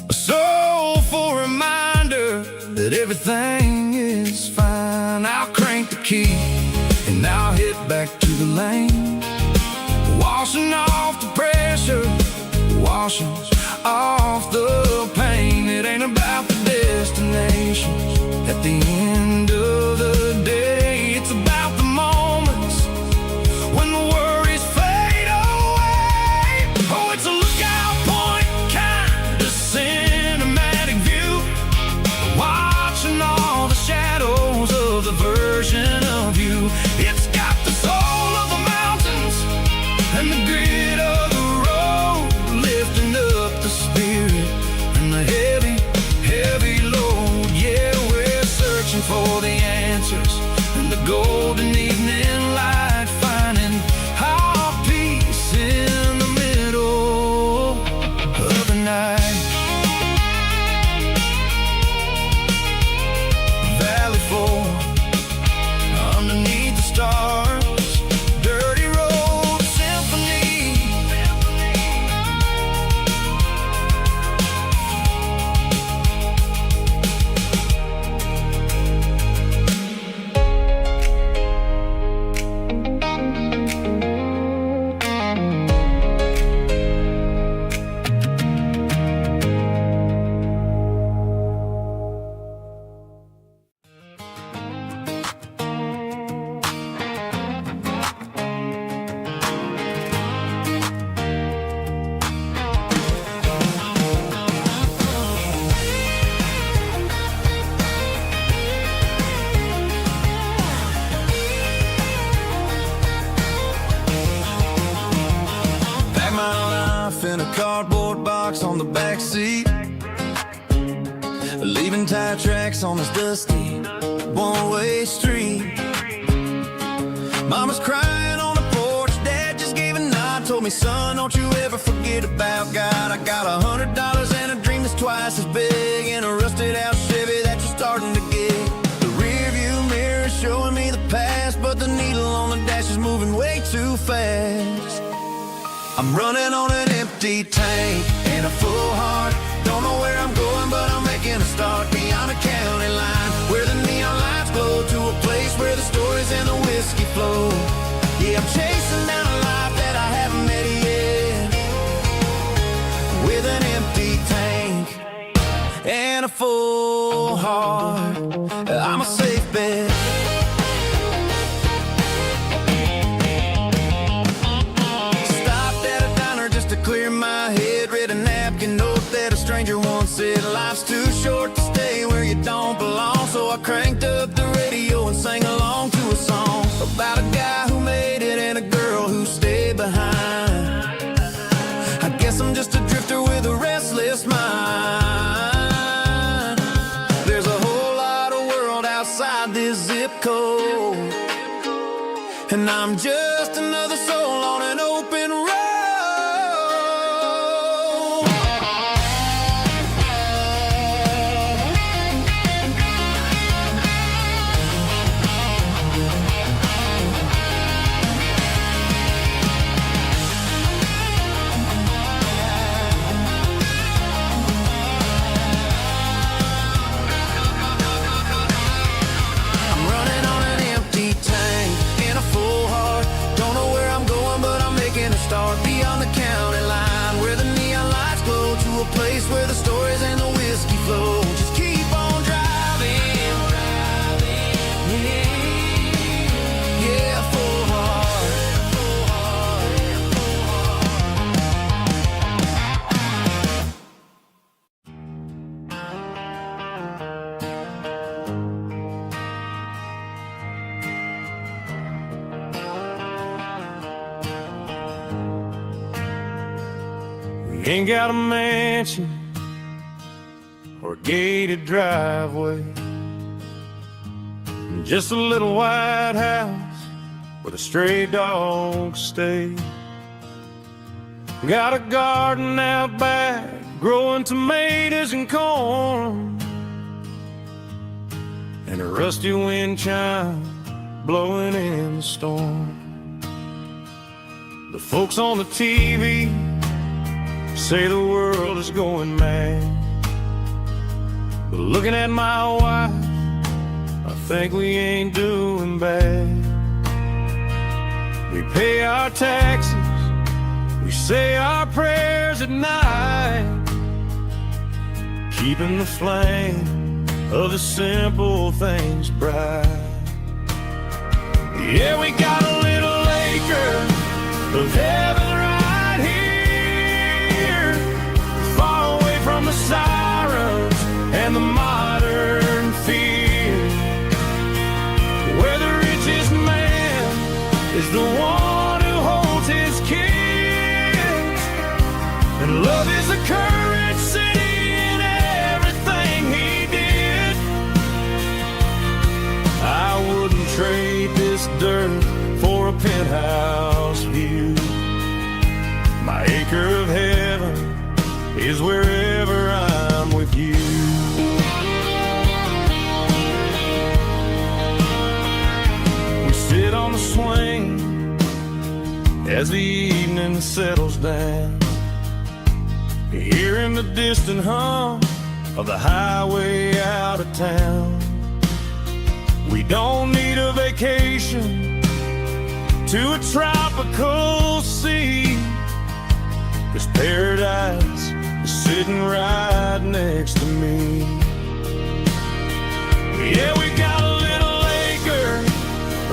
C: a soulful reminder that everything is fine. I'll crank the key and I'll hit back to the lane, washing off the pressure, washing off the pain. It ain't about the destinations at the end of the day, it's about the moments when the worries fade away. Oh, it's a lookout point, kind of cinematic view, watching all the shadows of the version of you. It's got the soul of the mountains and the grit of the road, lifting up the life in a cardboard box on the back seat, leaving tire tracks on this dusty one-way street. Mama's crying on the porch, Dad just gave a nod, told me, son, don't you ever forget about God. I got $100 and a dream that's twice as big, and a rusted out Chevy that you're starting to get. The rear view mirror is showing me the past, but the needle on the dash is moving way too fast. I'm running on an empty tank and a full heart. Don't know where I'm going, but I'm making a start beyond a county line, where the neon lights glow, to a place where the stories and the whiskey flow. Yeah, I'm chasing down a life that I haven't met yet, with an empty tank and a full heart. I'm a safe bet. Stopped at a diner just to clear my head, read a napkin note that a stranger once said, life's too short to stay where you don't belong. So I cranked up the radio and sang along to a song about a guy who made it and a girl who stayed behind. I guess I'm just a drifter with a restless mind. There's a whole lot of world outside this zip code, and I'm just another soul on an open road. Beyond the county line, where the neon lights glow, to a place where the stories and the whiskey flow. Just keep on driving, yeah, full heart.
A: Ain't got a mansion or a gated driveway, just a little white house where the stray dogs stay. Got a garden out back, growing tomatoes and corn, and a rusty wind chime blowing in the storm. The folks on the TV say the world is going mad, but looking at my wife, I think we ain't doing bad. We pay our taxes, we say our prayers at night, keeping the flame of the simple things bright. Yeah, we got a little acre of heaven right here, far away from the sirens and the modern fear, where the richest man is the one who holds his kids, and love is a currency in everything he did. I wouldn't trade this dirt for a penthouse view. My acre of heaven is wherever I'm with you. We sit on the swing as the evening settles down, hearing the distant hum of the highway out of town. We don't need a vacation to a tropical sea, 'cause paradise is sitting right next to me. Yeah, we got a little acre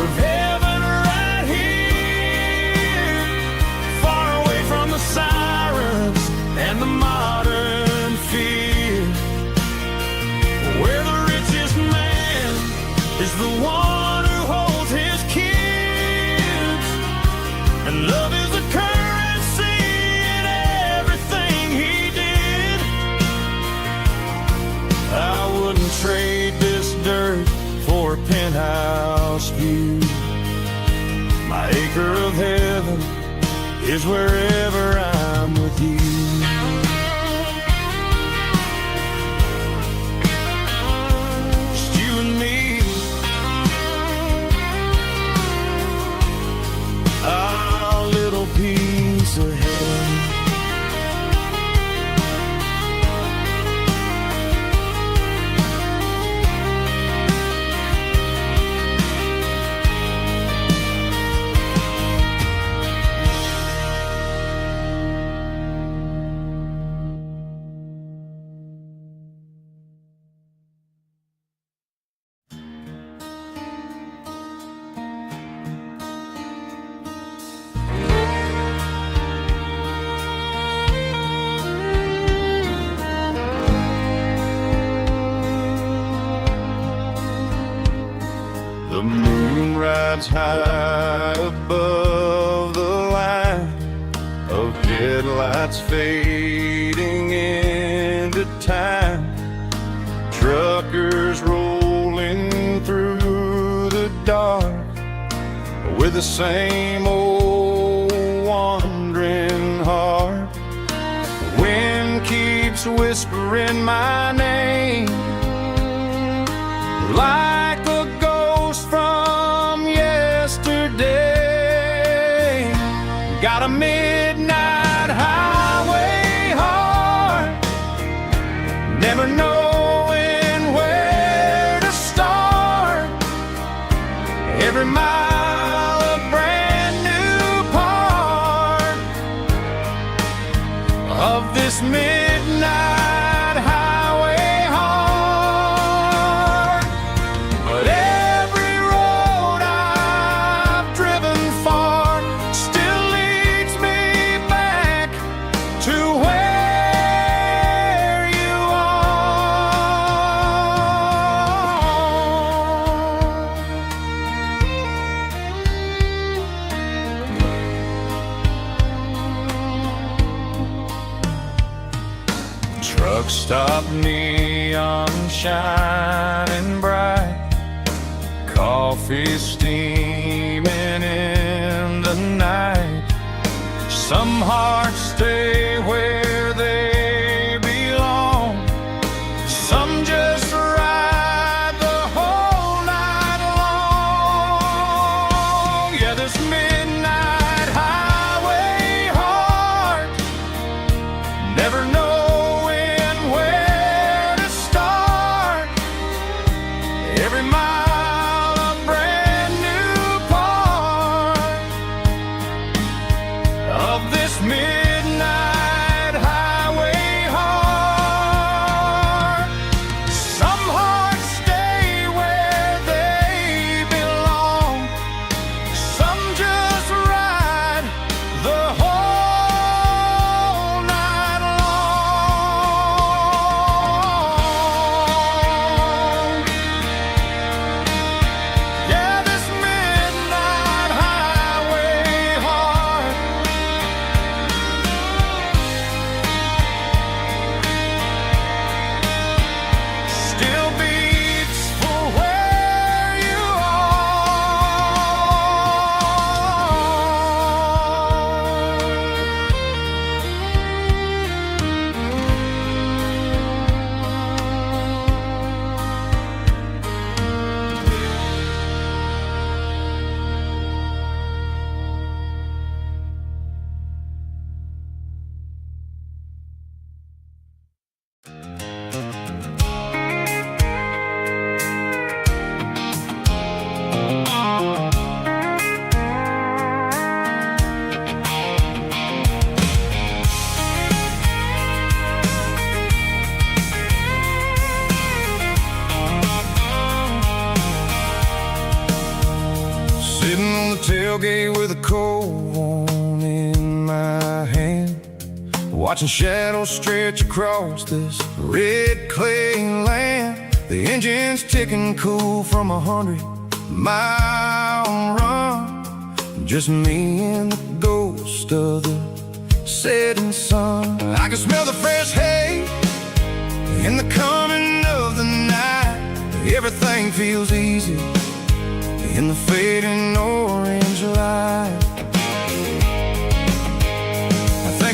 A: of heaven right here, far away from the sirens and the modern fear, where the richest man is the one who holds his kids, and love is a currency in
C: is wherever I'm with you. Just you and me, our little piece of heaven. The moon rides high above the line of headlights fading into time. Truckers rolling through the dark with the same old wandering heart. The wind keeps whispering my name like a ghost from yesterday. Got a midnight highway heart, never knowing where to start. Every mile a brand new part of this midnight highway heart. But every road I've driven far still leads me back to where you are. Truck stop, neon shining bright, coffee steaming in the night. Some hearts stay where they belong, some just ride the whole night long. Yeah, this midnight highway heart, never knowing where to start. Every mile a brand new part of this midnight highway heart. Some hearts stay where they belong, some just ride the whole night long. Yeah, this midnight highway heart still beats for where you sitting on the tailgate with a cold one in my hand, watching shadows stretch across this red clay land. The engine's ticking cool from 100-mile run. Just me and the ghost of the setting sun. I can smell the fresh hay in the coming of the night. Everything feels easy in the fading orange light.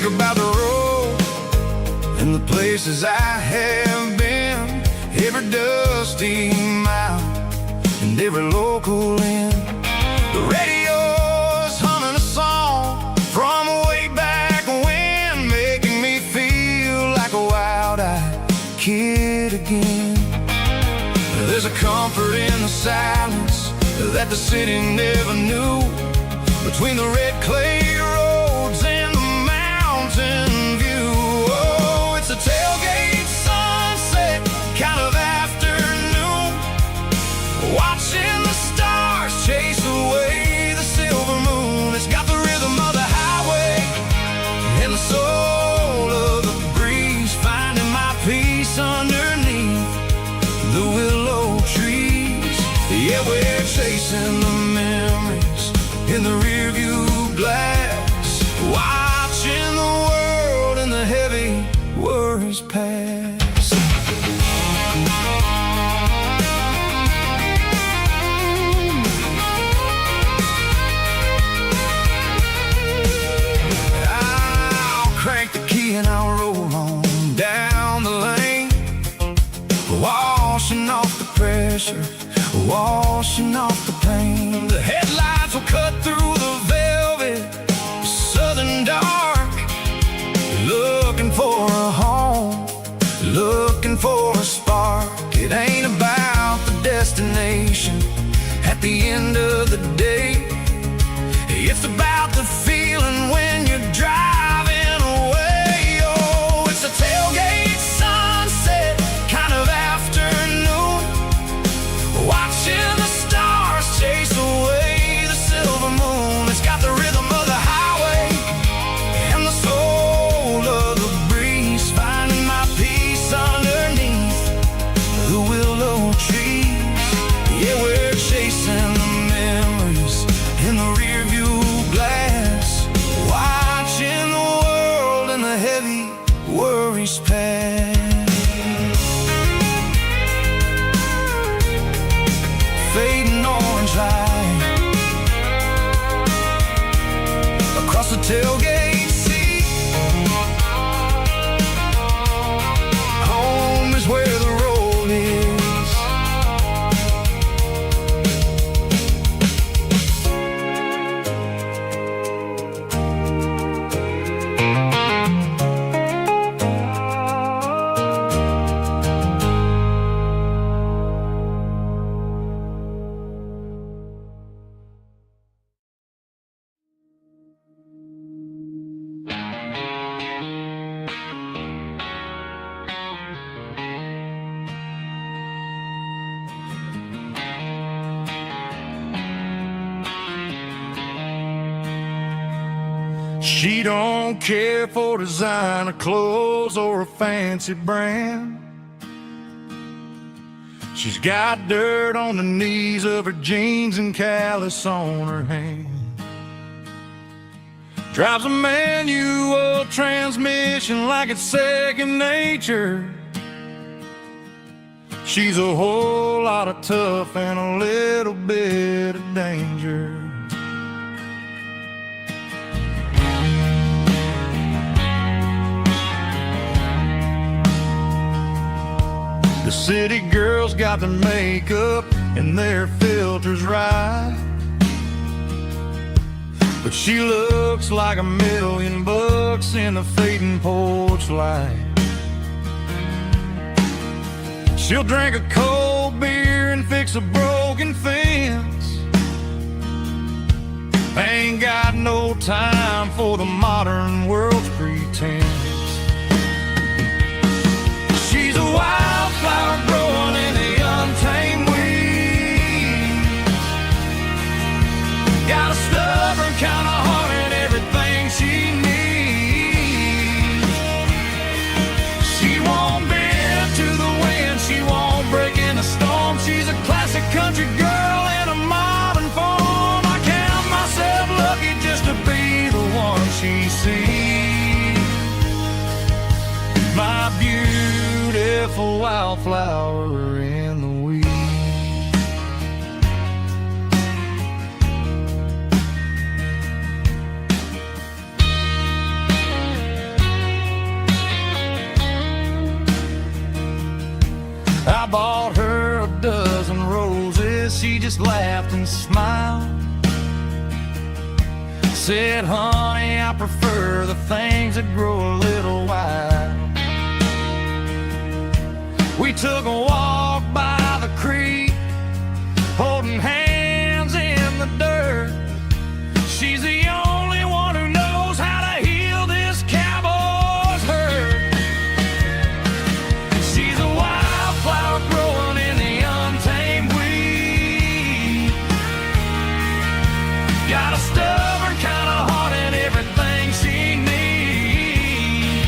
C: about the road and the places I have been, every dusty mile and every local inn. The radio's humming a song from way back when, making me feel like a wild-eyed kid again. There's a comfort in the silence that the city never knew, between the red clay roads and the mountain view. Oh, it's a tailgate sunset kind of afternoon, watching the stars chase away the silver moon. It's got the rhythm of the highway and the soul of the breeze, finding my peace underneath the willow trees. Yeah, we're chasing the memories in the rearview glass, watching the world and the heavy worries pass. I'll crank the key and I'll roll on down the lane, washing off the pressure, washing off the pain. The headlights will cut through the velvet southern dark, looking for a home, looking for a spark. It ain't about the destination at the end of the day, it's about the feeling when you're driving away. Oh, it's a tailgate sunset kind of afternoon, watching the stars chase away the silver moon. It's got the rhythm of the highway and the soul of the breeze, finding my peace underneath the willow trees. Yeah, we're chasing the memories in the rearview glass, watching the world and the heavy worries pass. Fading orange light across the tailgate seat. Home is where the road is. She don't care for designer clothes or a fancy brand. She's got dirt on the knees of her jeans and callus on her hand. Drives a manual transmission like it's second nature. She's a whole lot of tough and a little bit of danger. The city girls got their makeup and their filters right, but she looks like $1,000,000 in a fading porch light. She'll drink a cold beer and fix a broken fence. Ain't got no time for the modern world's pretense. She's a wildflower growing in the untamed weeds. Got a stubborn kind of heart and everything she needs. She won't bend to the wind, she won't break in a storm. She's a classic country girl in a modern form. I count myself lucky just to be the one she sees. My beautiful wildflower in the weeds.
A: I bought her a dozen roses. She just laughed and smiled. Said, honey, I prefer the things that grow a little wild. We took a walk by the creek, holding hands in the dirt. She's the only one who knows how to heal this cowboy's hurt. She's a wildflower growing in the untamed weed. Got a stubborn kind of heart and everything she needs.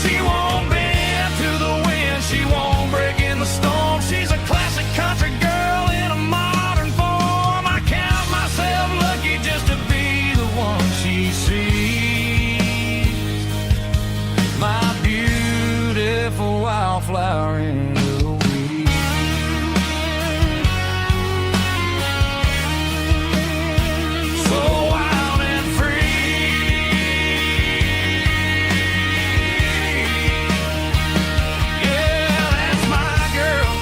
A: She won't bend to the wind, she won't break in the storm. She's a classic country girl in a modern form. I count myself lucky just to be the one she sees. My beautiful wildflower in the weed. So wild and free. Yeah, that's my girl.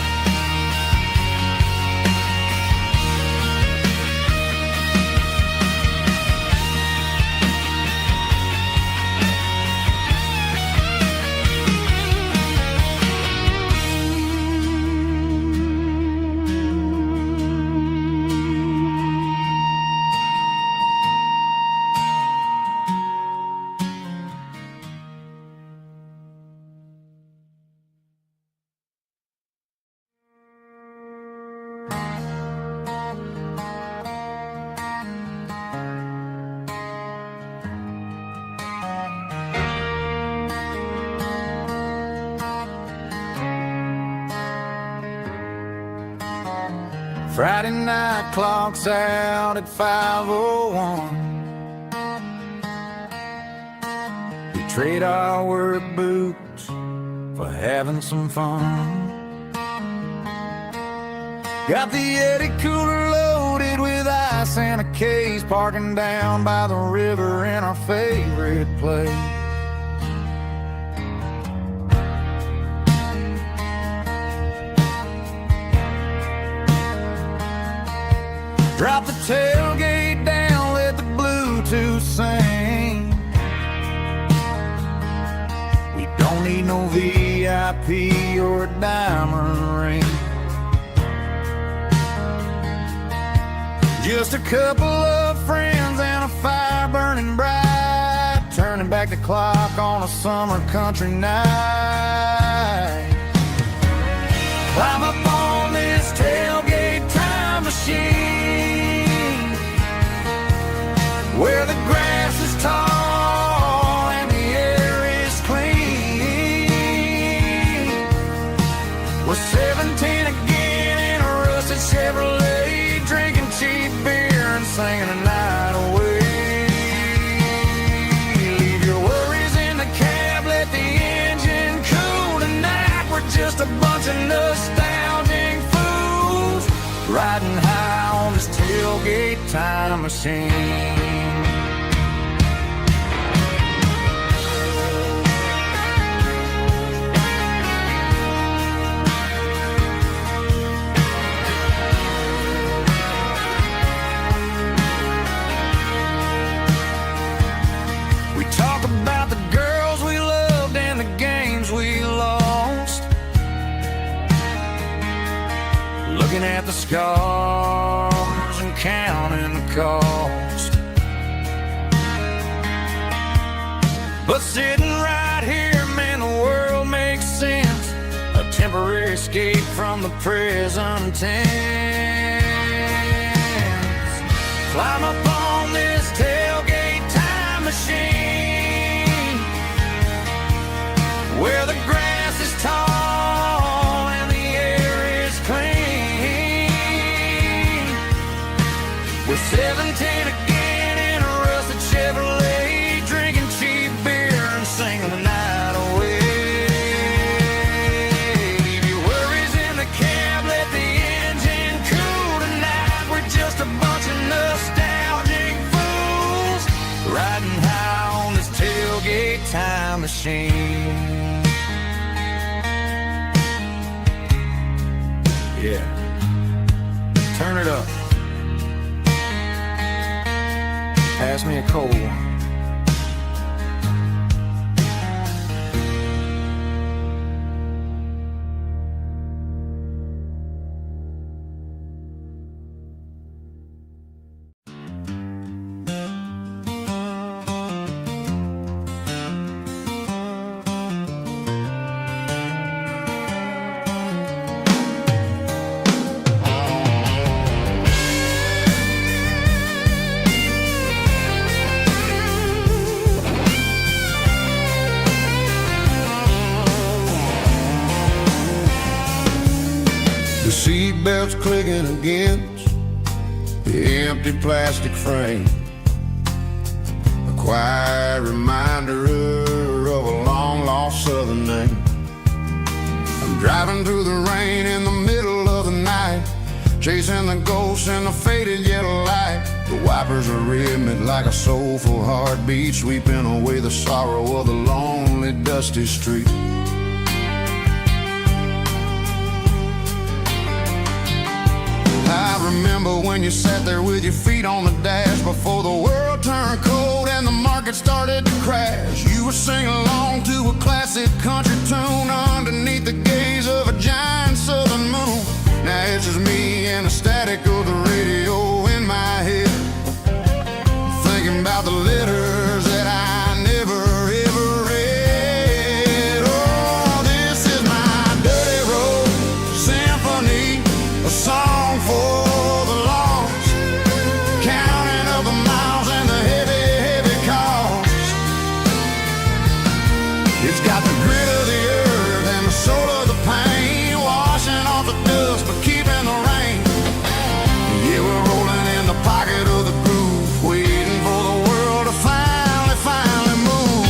A: Friday night clock's out at 5:01. We trade our work boots for having some fun. Got the Eddie cooler loaded with ice and a case, parking down by the river in our favorite place. Drop the tailgate down, let the Bluetooth sing. We don't need no VIP or a diamond ring. Just a couple of friends and a fire burning bright, turning back the clock on a summer country night. Climb up on this tailgate time machine, where the grass is tall and the air is clean. We're 17 again in a rusted Chevrolet, drinking cheap beer and singing the night away. Leave your worries in the cab, let the engine cool tonight. We're just a bunch of nostalgic fools riding high on this tailgate time machine. We talk about the girls we loved and the games we lost, looking at the scars and counting the cost. But sitting right here, man, the world makes sense. A temporary escape from the present tense. Climb up on this tailgate time machine, where the grass is tall and the air is clean. We're 17 again in a rusted Chevrolet, drinking cheap beer and singing the night away. Leave your worries in the cab, let the engine cool tonight. We're just a bunch of nostalgic fools riding high on this tailgate time machine. Yeah. Turn it up. Pass me a cold one.
C: The seatbelt's clicking against the empty plastic frame, a quiet reminder of a long-lost southern name. I'm driving through the rain in the middle of the night, chasing the ghosts in the faded yellow light. The wipers are rhythmic like a soulful heartbeat, sweeping away the sorrow of the lonely, dusty street. I remember when you sat there with your feet on the dash before the world turned cold and the market started to crash. You were singing along to a classic country tune underneath the gaze of a giant southern moon. Now it's just me and the static of the radio in my head, thinking about the letters that I never ever read. Oh, this is my dirty road symphony, a song for the lost, counting up the miles and the heavy, heavy cost. It's got the grit of the earth and the soul of the pain, washing off the dust but keeping the rain. Yeah, we're rolling in the pocket of the groove, waiting for the world to finally move.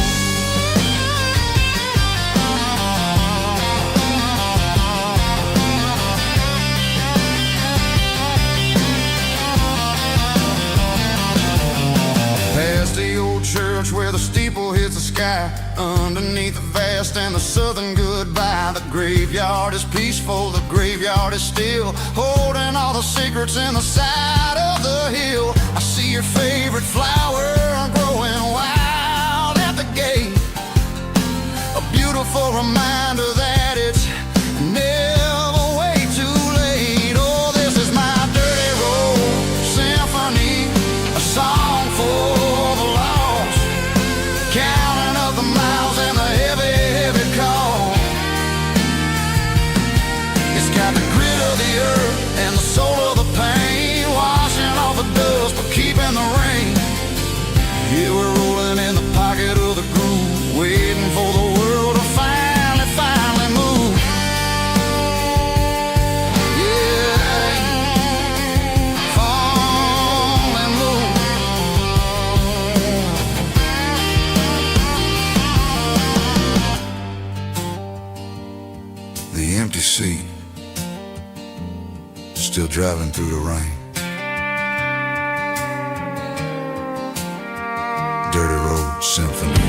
C: Past the old church where the steeple hits the sky, underneath the vast and the southern goodbye. The graveyard is peaceful, the graveyard is still, holding all the secrets in the side of the hill. I see your favorite flower growing wild at the gate, a beautiful reminder that it's never way too late. Oh, this is my dirty road symphony, a song for the lost, counting up the miles and the heavy, heavy call. It's got the grit of the earth and the soul of the pain, washing off the dust but keeping the rain. Yeah, we're rolling in the pocket of the groove, waiting for the world to finally move. Yeah, finally move. The empty seat, still driving through the rain. Dirty road symphony.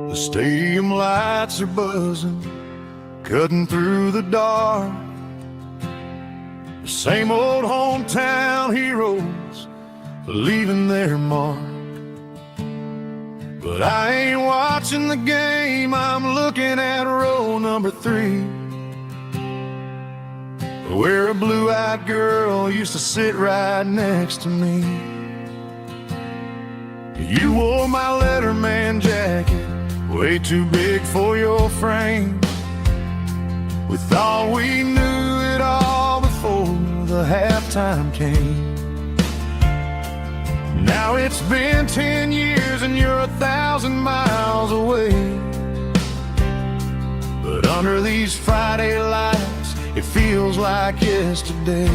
A: The stadium lights are buzzing, cutting through the dark. The same old hometown heroes leaving their mark. But I ain't watching the game, I'm looking at row number 3, where a blue-eyed girl used to sit right next to me. You wore my Letterman jacket, way too big for your frame. We thought we knew it all before the halftime came. Now it's been 10 years and you're 1,000 miles away. But under these Friday lights, it feels like yesterday.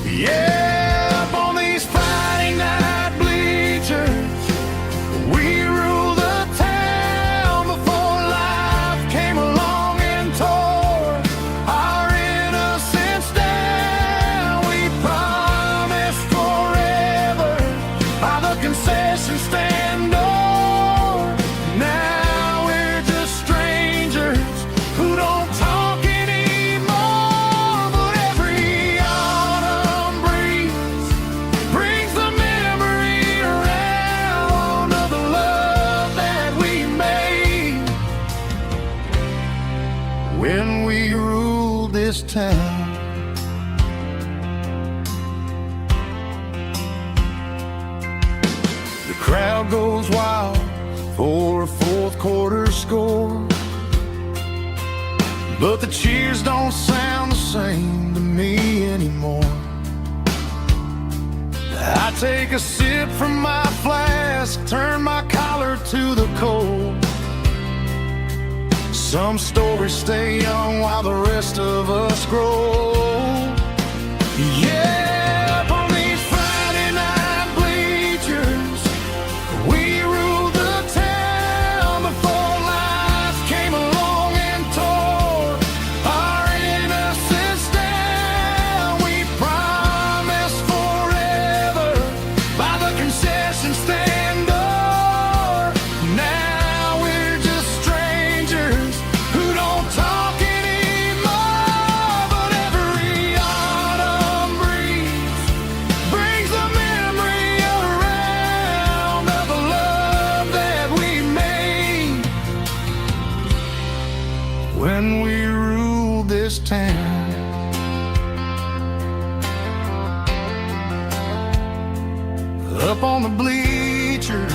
A: Yeah, up on these Friday night bleachers, we rule the town before life came along and tore our innocence down. We promised forever by the concession stand door. Now we're just strangers who don't talk anymore. But every autumn breeze brings the memory around of the love that we made when we ruled this town. The crowd goes wild for a fourth quarter score, but the cheers don't sound the same to me anymore. I take a sip from my flask, turn my collar to the cold. Some stories stay young while the rest of us grow. Yeah, up on these Friday night bleachers, we ruled the town before life came along and tore our innocence down. We promised forever by the concession stand door. Now we're just strangers who don't talk anymore. But every autumn breeze brings the memory around of the love that we made when we ruled this town. Up on the bleachers,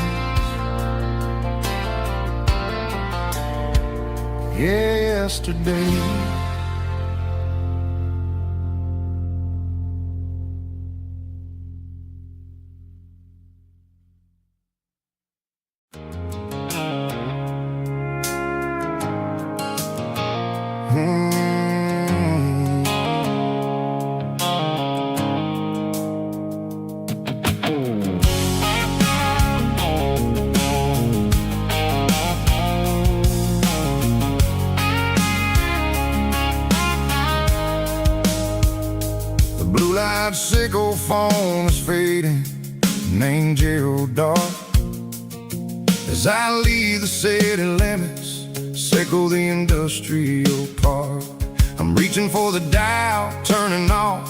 A: yesterday. The blue-light sickle phone is fading, named Gerald Dark. As I leave the city limits, sickle the industrial park. I'm reaching for the dial, turning off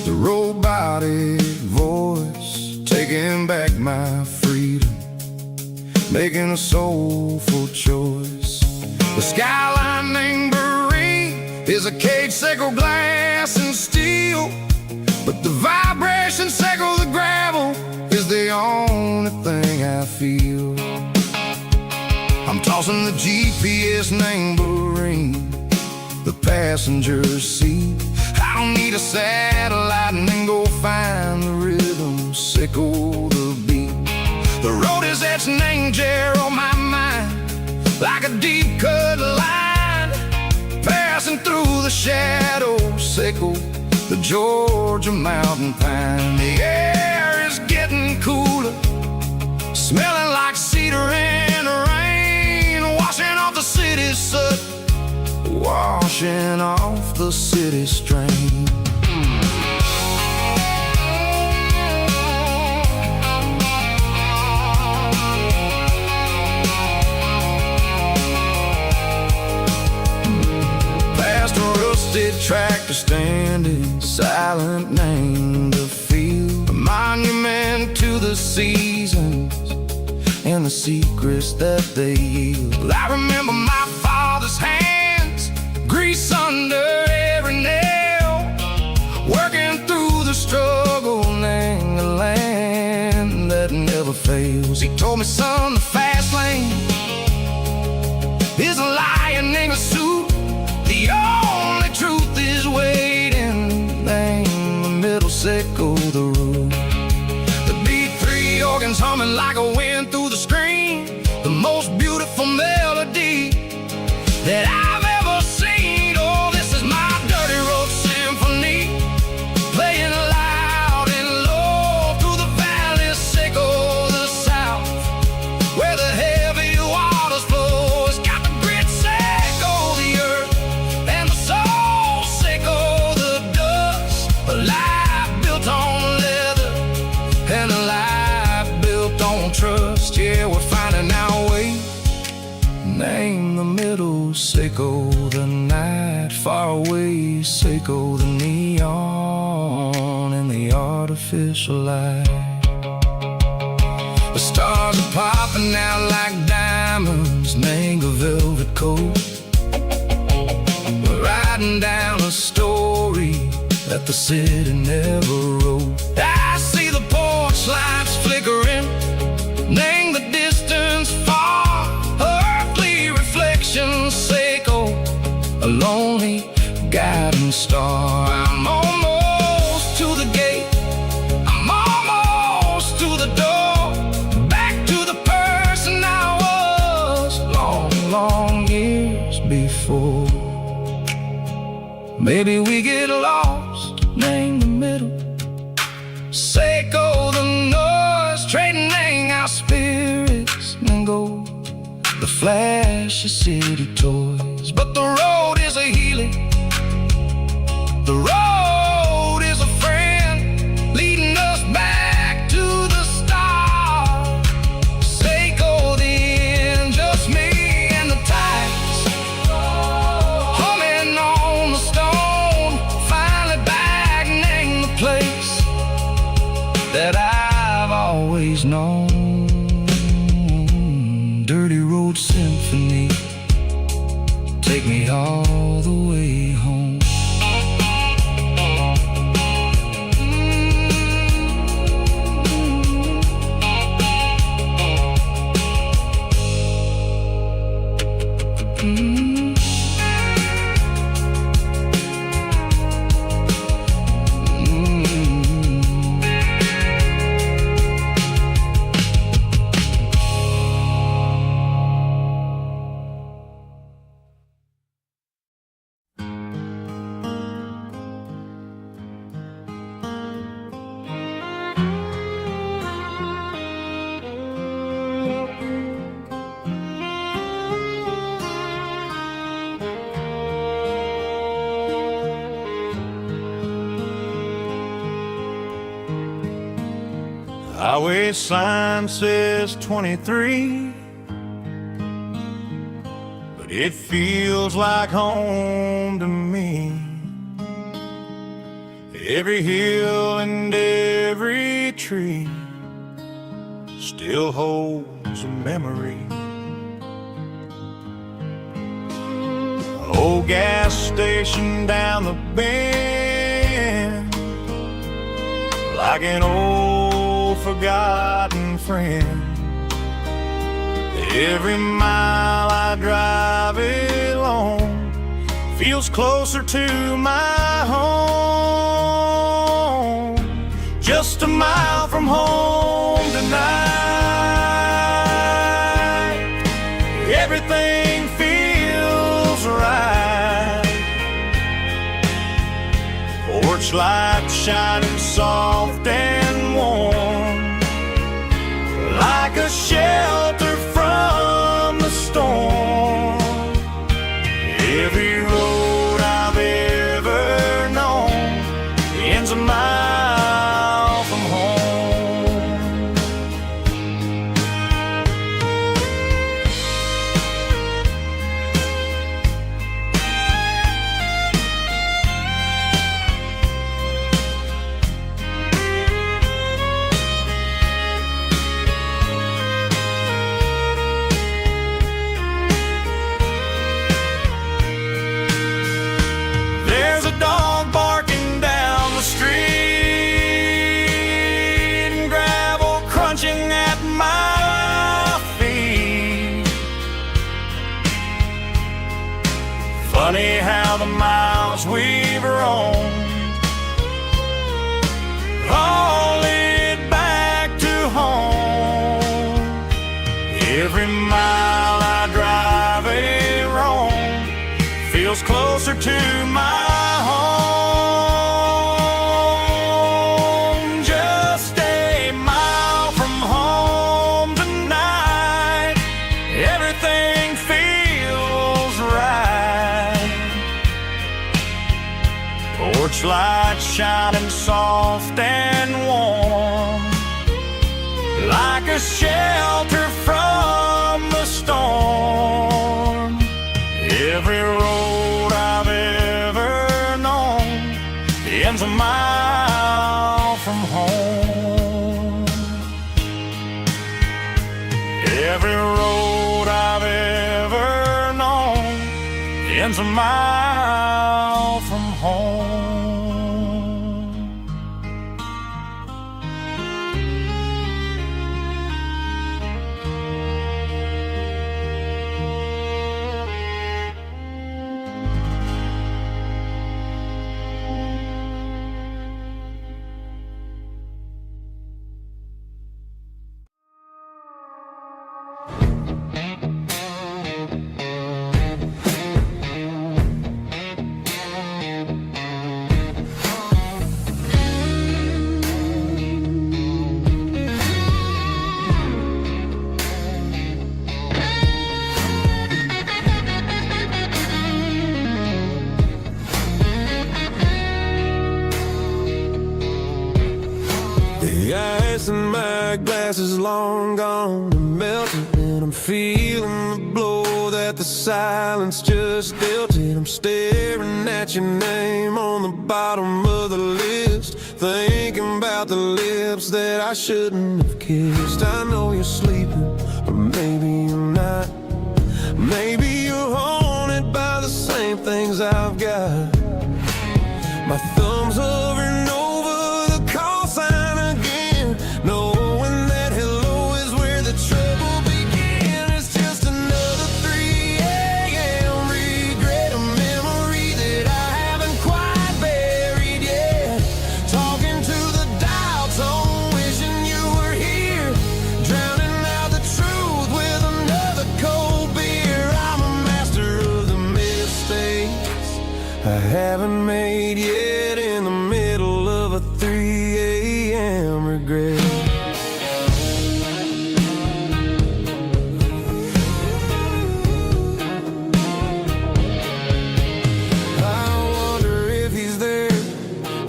A: the robotic voice, taking back my freedom, making a soulful choice. The skyline named Marine is a cage, sickle glass and steel, but the vibration sickle the gravel is the only thing I feel. I'm tossing the GPS named Marine, the passenger seat. I don't need a satellite and then go find the rhythm, sickle the beat. The road is etched named Gerald on my mind, like a deep cut line, passing through the shadows, sickle the Georgia mountain pine. The air is getting cooler, smelling like cedar in the rain, washing off the city's soot, washing off the city strain. Past a rusted tractor standing silent, named the field, a monument to the seasons and and the secrets that they yield. I remember my father's hands, grease under every nail, working through the struggle, laying the land that never fails. He told me, son, the fast lane is a lion in a suit. The only truth is waiting. Name the middle, sickle the root. The B3 organs humming like a wind through the screen. The most beautiful melody that I've ever seen. Oh, this is my dirty road symphony, playing loud and low through the valleys, sickle the south, where the heavy waters flow. It's got the grit, sickle the earth, and the soul, sickle the dust. A life built on leather, and a life built on trust. Yeah, we're finding our way. Name the middle, sickle the night, far away, sickle the neon and the artificial light. The stars are popping out like diamonds, mango velvet coat. We're riding down a story that the city never wrote. I see the porch lights flickering, name the distance far, earthly reflections, sickle a lonely guiding star. I'm almost to the gate, I'm almost to the door, back to the person I was long, long years before. Maybe we get lost, name the middle, sickle the noise, trading our spirits and gold, the flash of city toys. But the road is a healing, the road is a friend, leading us back to the start. Sickle the end, just me and the tides, humming on the stone, finally back, name the place that I've always known. Dirty road symphony, take me all the way home.
C: Highway sign says 23, but it feels like home to me. Every hill and every tree still holds a memory. Old gas station down the bend, like an old forgotten friend. Every mile I drive it alone feels closer to my home. Just a mile from home tonight, everything feels right. Porch light shining soft and warm, like a shelter from the storm. Every road I've ever known ends a mile from home. Every mile I drive a roam feels closer to my home. Just a mile from home tonight, everything feels right. Porch light shining soft and warm, like a shelter from the storm. Every road I've ever known ends a mile from home. Every road I've ever known ends a mile from home.
A: The ice in my glass is long gone and melted, and I'm feeling the blow that the silence just dealt it. I'm staring at your name on the bottom of the list, thinking about the lips that I shouldn't have kissed. I know you're sleeping, but maybe you're not. Maybe you're haunted by the same things I've got. My thumb's hovering over the call sign again, knowing that hello is where the trouble began. It's just another 3 a.m. regret, a memory that I haven't quite buried yet. Talking to the dial tone, wishing you were here, drowning out the truth with another cold beer. I'm a master of the mistakes I haven't made yet, in the middle of a 3 a.m. regret. I wonder if he's there,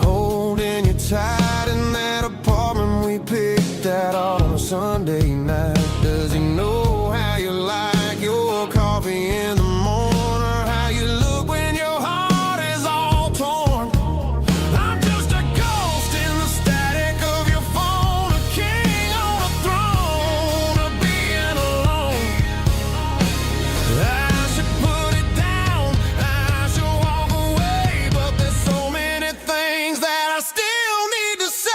A: holding you tight in that apartment we picked out on a Sunday night. Does he know how you like your coffee in the morning, or how you look when your heart is all torn? I'm just a ghost in the static of your phone, a king on a throne of being alone. I should put it down, I should walk away, but there's so many things that I still need to say.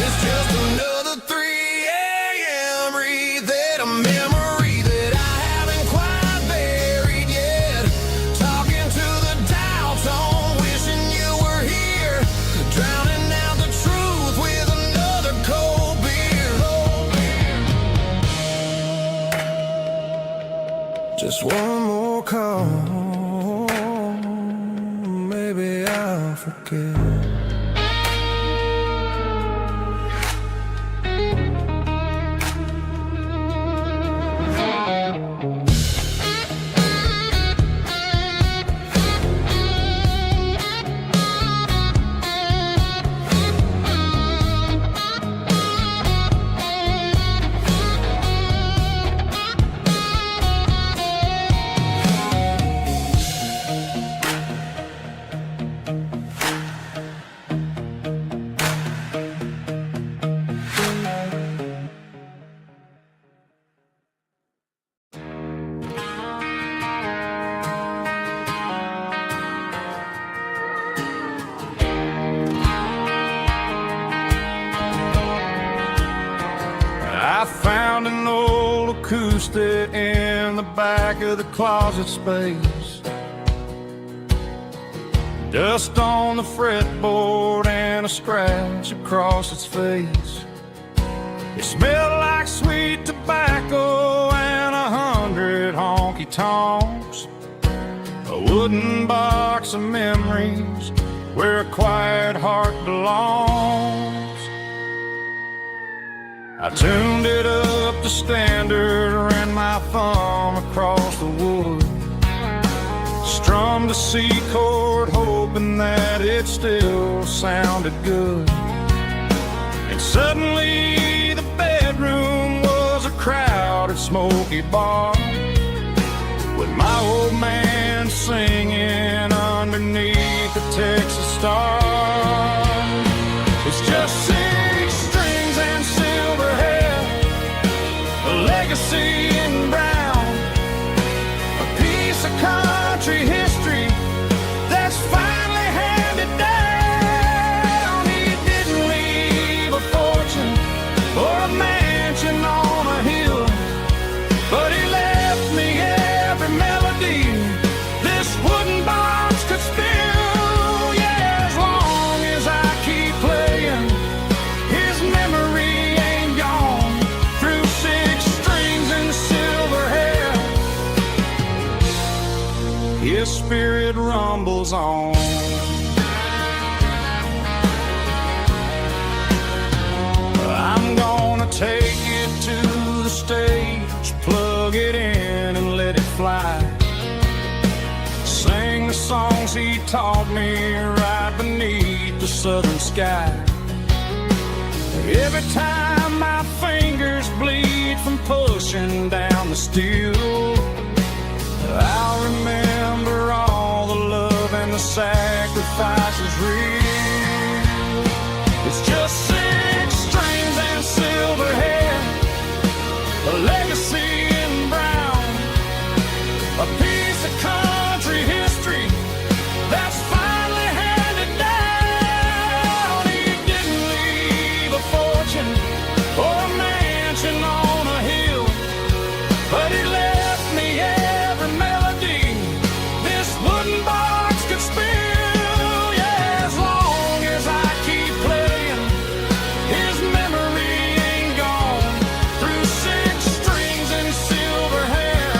A: It's just another 3 a.m. read, a memory that I haven't quite buried yet. Talking to the dial tone, wishing you were here, drowning out the truth with another cold beer. Just one more call, maybe I'll forget.
C: acoustic in the back of the closet space. Dust on the fretboard and a scratch across its face. It smelled like sweet tobacco and 100 honky-tonks. A wooden box of memories where a quiet heart belongs. I tuned it up to standard, ran my thumb across the wood, strummed a C chord hoping that it still sounded good. And suddenly the bedroom was a crowded smoky bar, with my old man singing underneath the Texas stars. It's just 6 strings and silver hair, a legacy in brown, a piece of country history that's finally handed down. He didn't leave a fortune or a mansion on a hill, but he left me every melody this wooden box could spill. Yeah, as long as I keep playing, his memory ain't gone. Through 6 strings and silver hair, his spirit rumbles on. I'm gonna take it to the stage, plug it in and let it fly. Sing the songs he taught me right beneath the southern sky. Every time my fingers bleed from pushing down the steel, I'll remember all the love and the sacrifices real. It's just 6 strings and silver hair, a legacy in brown, a piece of country history that's finally handed down. He didn't leave a fortune or a mansion on a hill, but he left me every melody this wooden box could spill. Yeah, as long as I keep playing, his memory ain't gone. Through 6 strings and silver hair,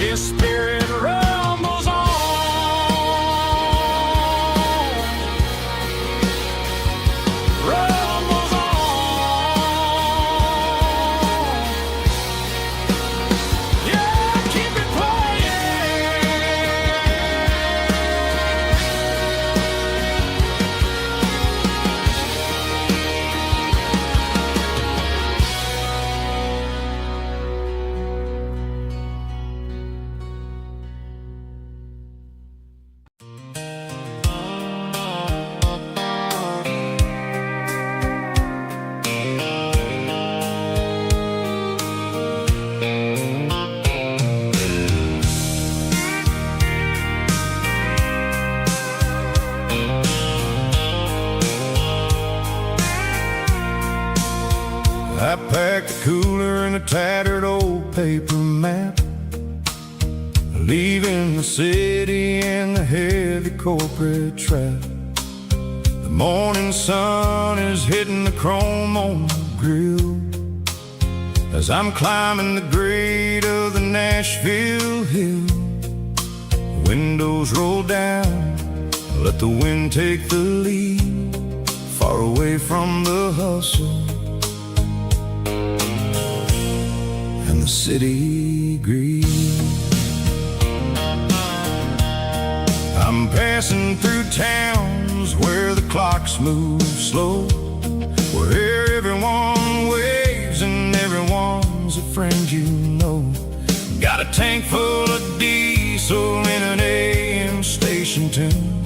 C: his spirit rumbles on. Rumbles on. Yeah, keep it playing. I packed a cooler and a tattered old paper map, leaving the city in the heavy corporate trap. The morning sun is hitting the chrome on the grill as I'm climbing the grade of the Nashville hill. The windows roll down, let the wind take the lead, far away from the hustle and the city greed. I'm passing through towns where the clocks move slow, where everyone waves and everyone's a friend you know. Got a tank full of diesel in an AM station tune,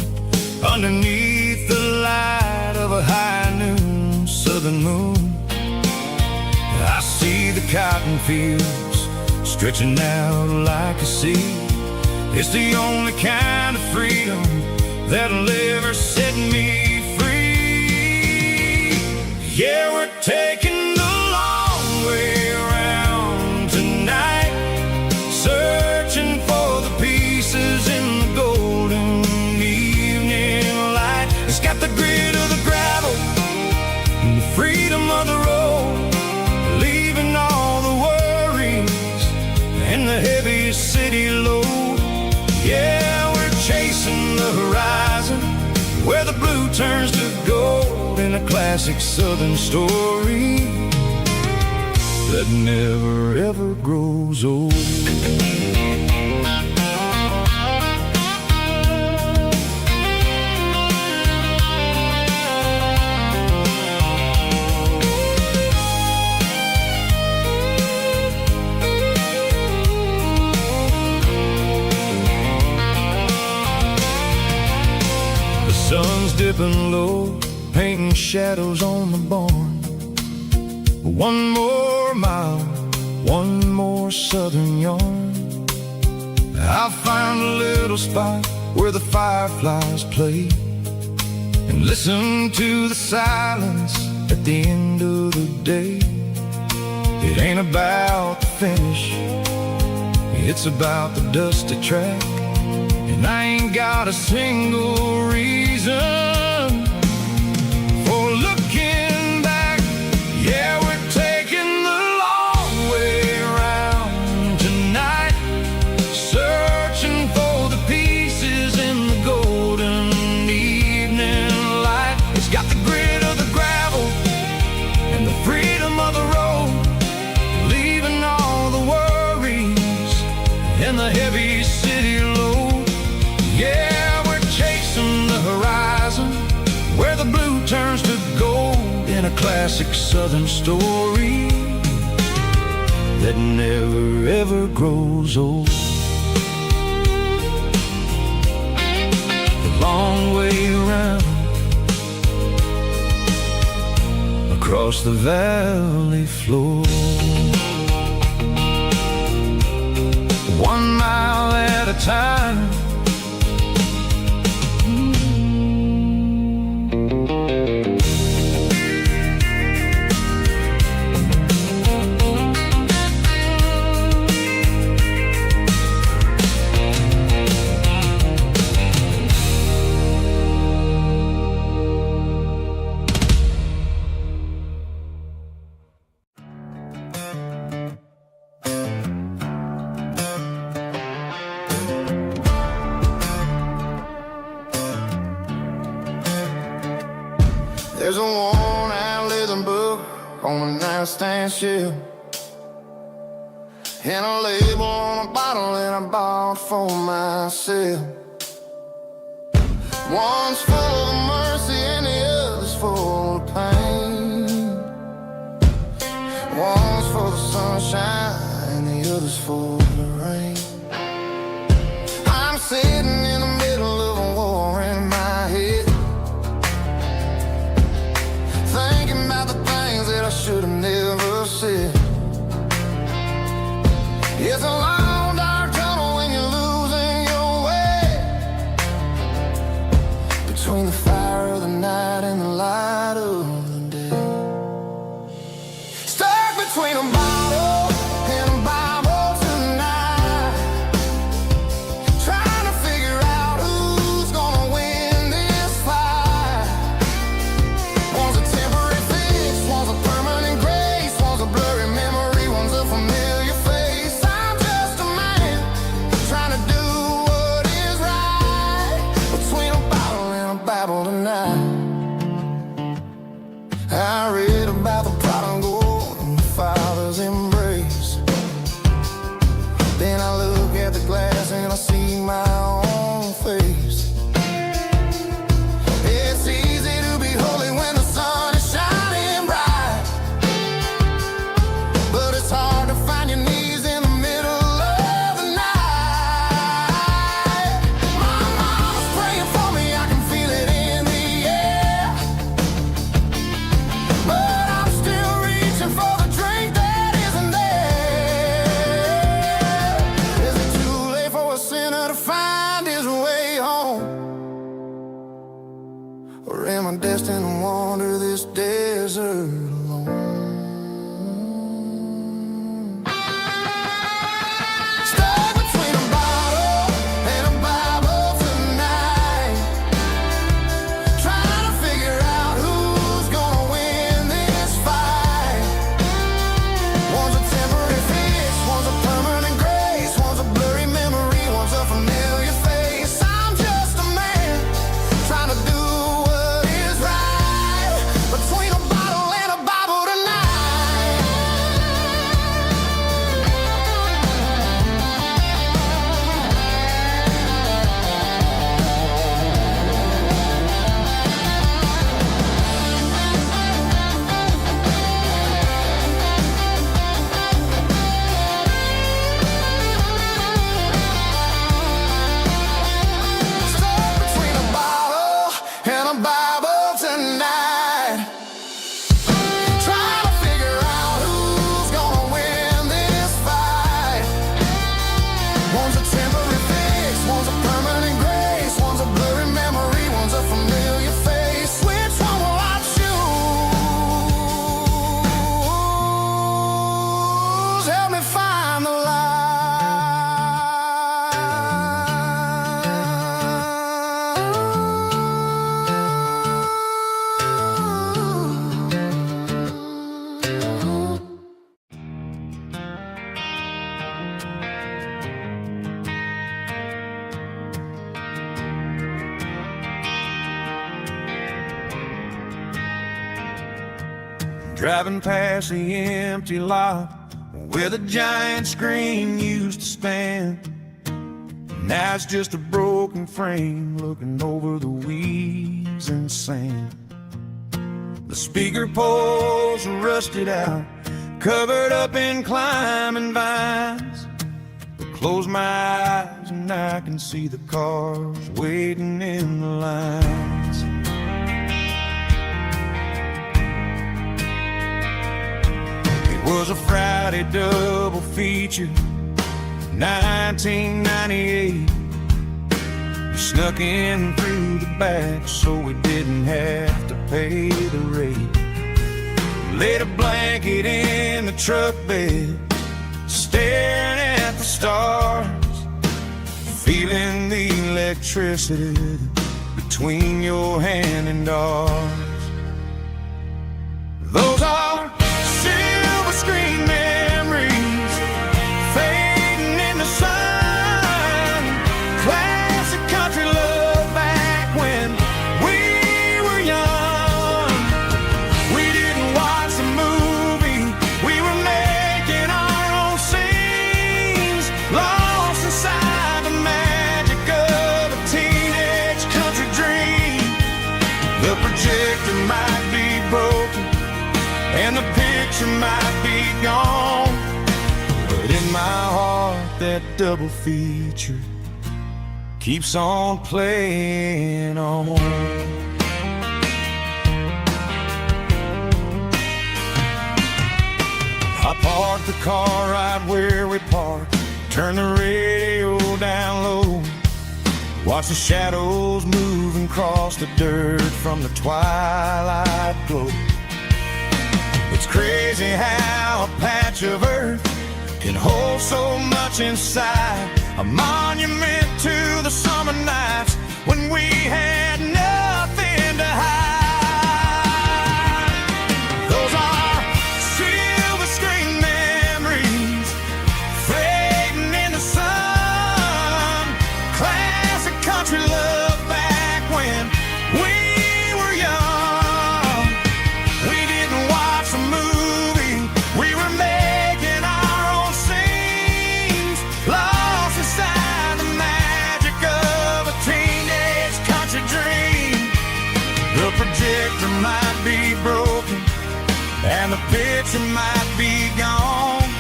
C: underneath the light of a high noon southern moon. I see the cotton fields stretching out like a sea. It's the only kind of freedom that'll ever set me free. Yeah, we're taking the long way the horizon, where the blue turns to gold, in a classic southern story that never ever grows old. Sun's dipping low, painting shadows on the barn. One more mile, one more southern yarn. I'll find a little spot where the fireflies play, and listen to the silence at the end of the day. It ain't about the finish, it's about the dusty track. And I ain't got a single reason for looking back. Yeah, we're taking the long way around tonight, searching for the pieces in the golden evening light. It's got the grit of the gravel and the freedom of the road, leaving all the worries and the heavy city load. Yeah, we're chasing the horizon, where the blue turns to gold, in a classic southern story that never ever grows old. The long way around, across the valley floor, 1 mile at a time. There's a worn-out leather book on a nightstand shelf, and a label on a bottle that I bought for myself. One's full of mercy and the other's full of pain. One's for the sunshine and the other's for the rain. I'm sitting in the middle of a war in my head, thinking about the things that I should have never said. It's a long dark tunnel when you're losing your way, between the fire of the night and the light of the day. Stuck between a bottle and a Bible tonight, trying to figure out who's gonna win this fight. One's a temporary fix, one's a permanent grace, one's a blurry memory, one's a familiar face. I'm just a man trying to do what is right, between a bottle and a Bible tonight. I read about the prodigal and the father's embrace. Then I look at the glass and I see my own face. It's easy to be holy when the sun is shining bright, but it's hard to find your knees in the middle of the night. My mama's praying for me, I can feel it in the air, but I'm still reaching for the drink that isn't there. Is it too late for a sinner to find his way home? Or am I destined to wander this desert alone? Stuck between a bottle and a Bible tonight, trying to figure out who's gonna win this fight. One's a temporary fix, one's a permanent grace, one's a blurry memory, one's a familiar face. I'm just a man
A: driving past the empty lot where the giant screen used to stand. Now it's just a broken frame looking over the weeds and sand. The speaker poles are rusted out, covered up in climbing vines. But close my eyes and I can see the cars waiting in the lines. It was a Friday double feature, 1998. We snuck in through the back so we didn't have to pay the rate. Laid a blanket in the truck bed, staring at the stars, feeling the electricity between your hand and ours. Those are silver screen memories fading in the sun. Classic country love back when we were young. We didn't watch the movie, we were making our own scenes, lost inside the magic of a teenage country dream. The projector might be broken and the picture might be gone, but in my heart that double feature keeps on playing on. I parked the car right where we parked, turned the radio down low, watch the shadows move and cross the dirt from the twilight glow. It's crazy how a patch of earth can hold so much inside, a monument to the summer nights when we had nothing to hide. Those are silver screen memories fading in the sun. Classic country love back when we were young. We didn't watch a movie, we were making our own scenes, lost inside the magic of a teenage country dream. The projector might be broken and the picture might be gone,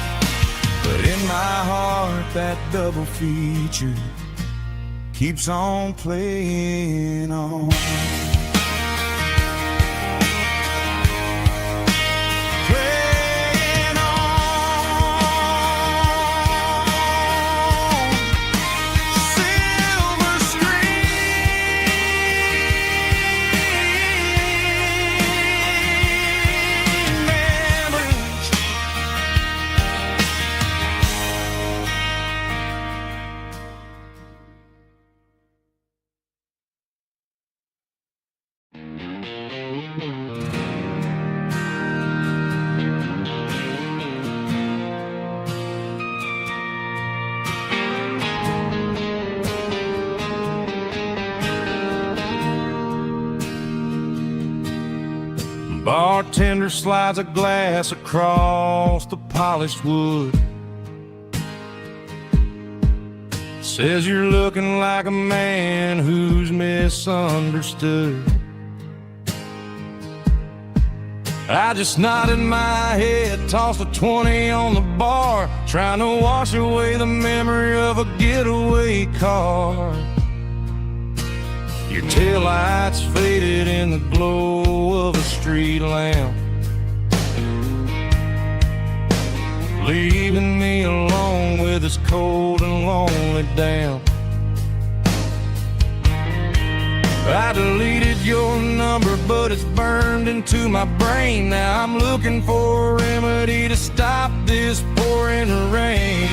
A: but in my heart that double feature keeps on playing on. Playing on. Silver screen memories. Bartender slides a glass across the polished wood, says you're looking like a man who's misunderstood. I just nodded my head, tossed a 20 on the bar, trying to wash away the memory of a getaway car. Your taillights faded in the glow of a street lamp, leaving me alone with this cold and lonely damp. I deleted your number, but it's burned into my brain. Now I'm looking for a remedy to stop this pouring rain.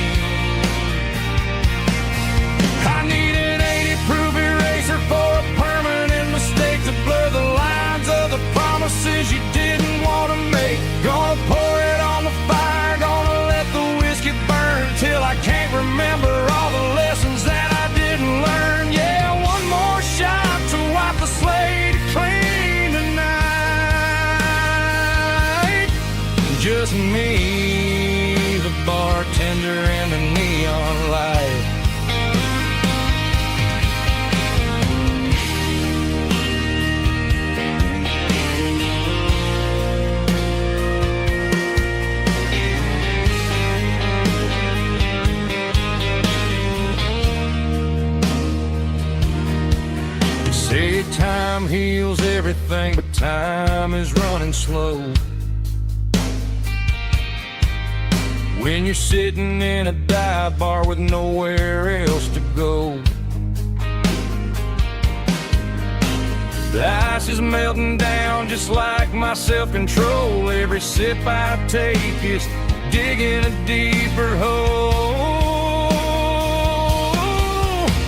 A: I need an 80-proof eraser for a permanent mistake to blur the lines of the promises you didn't want to make. Gonna pour it on the fire, gonna let the whiskey burn till I can't remember all the lessons that I didn't learn. Yeah, one more shot to wipe the slate clean tonight. say time heals everything, but time is running slow. When you're sitting in a dive bar with nowhere else to go, the ice is melting down just like my self-control. Every sip I take is digging a deeper hole.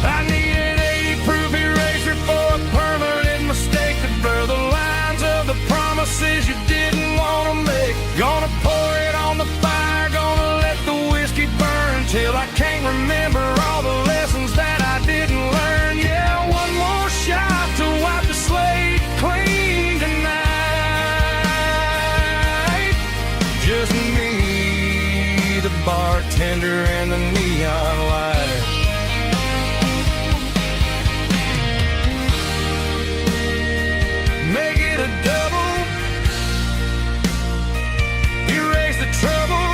A: I need an 80-proof eraser for a permanent mistake to blur the lines of the promises you didn't want to make. Gonna pour it on the fire, gonna let the whiskey burn till I can't remember all the lessons that I didn't learn. Yeah, one more shot to wipe the slate clean tonight. Just me, the bartender, and the neon light. Make it a double, erase the trouble.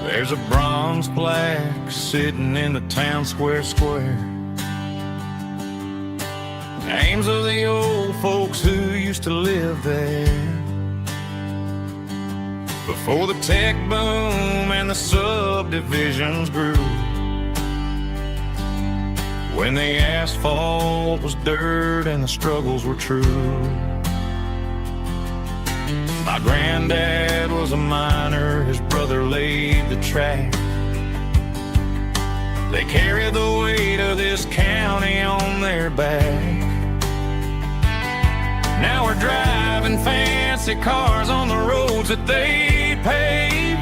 A: There's a bronze plaque sitting in the town square. Names of the old folks who used to live there before the tech boom and the subdivisions grew, when the asphalt was dirt and the struggles were true. My granddad was a miner, his brother laid the track. They carried the weight of this county on their back. Now we're driving fancy cars on the roads that they paved,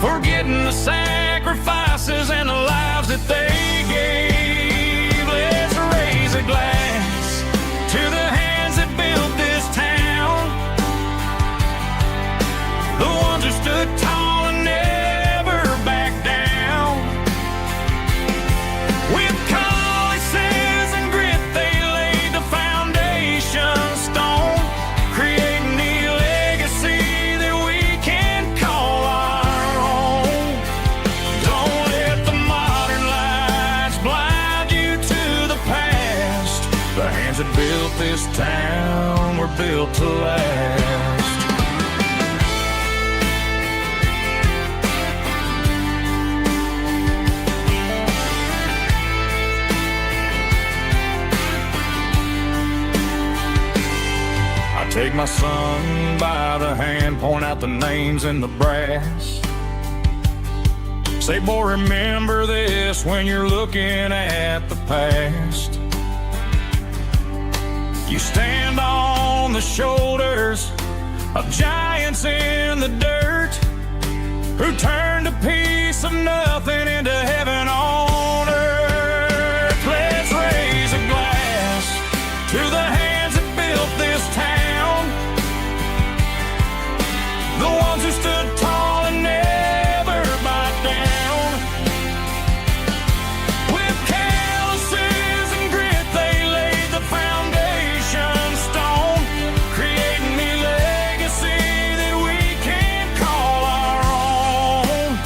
A: forgetting the sacrifices and the lives that they gave. Let's raise a glass to the hands that built this town, the ones who stood tall and never backed down. With calluses and grit, they laid the foundation stone, creating the legacy that we can call our own. Don't let the modern lights blind you to the past. The hands that built this town were built to last. Take my son by the hand, point out the names in the brass. Say, boy, remember this when you're looking at the past. You stand on the shoulders of giants in the dirt, who turned a piece of nothing into heaven on earth. Let's raise a glass to the hands that built this town, the ones who stood tall and never backed down. With calluses and grit, they laid the foundation stone, creating the legacy that we can call our own.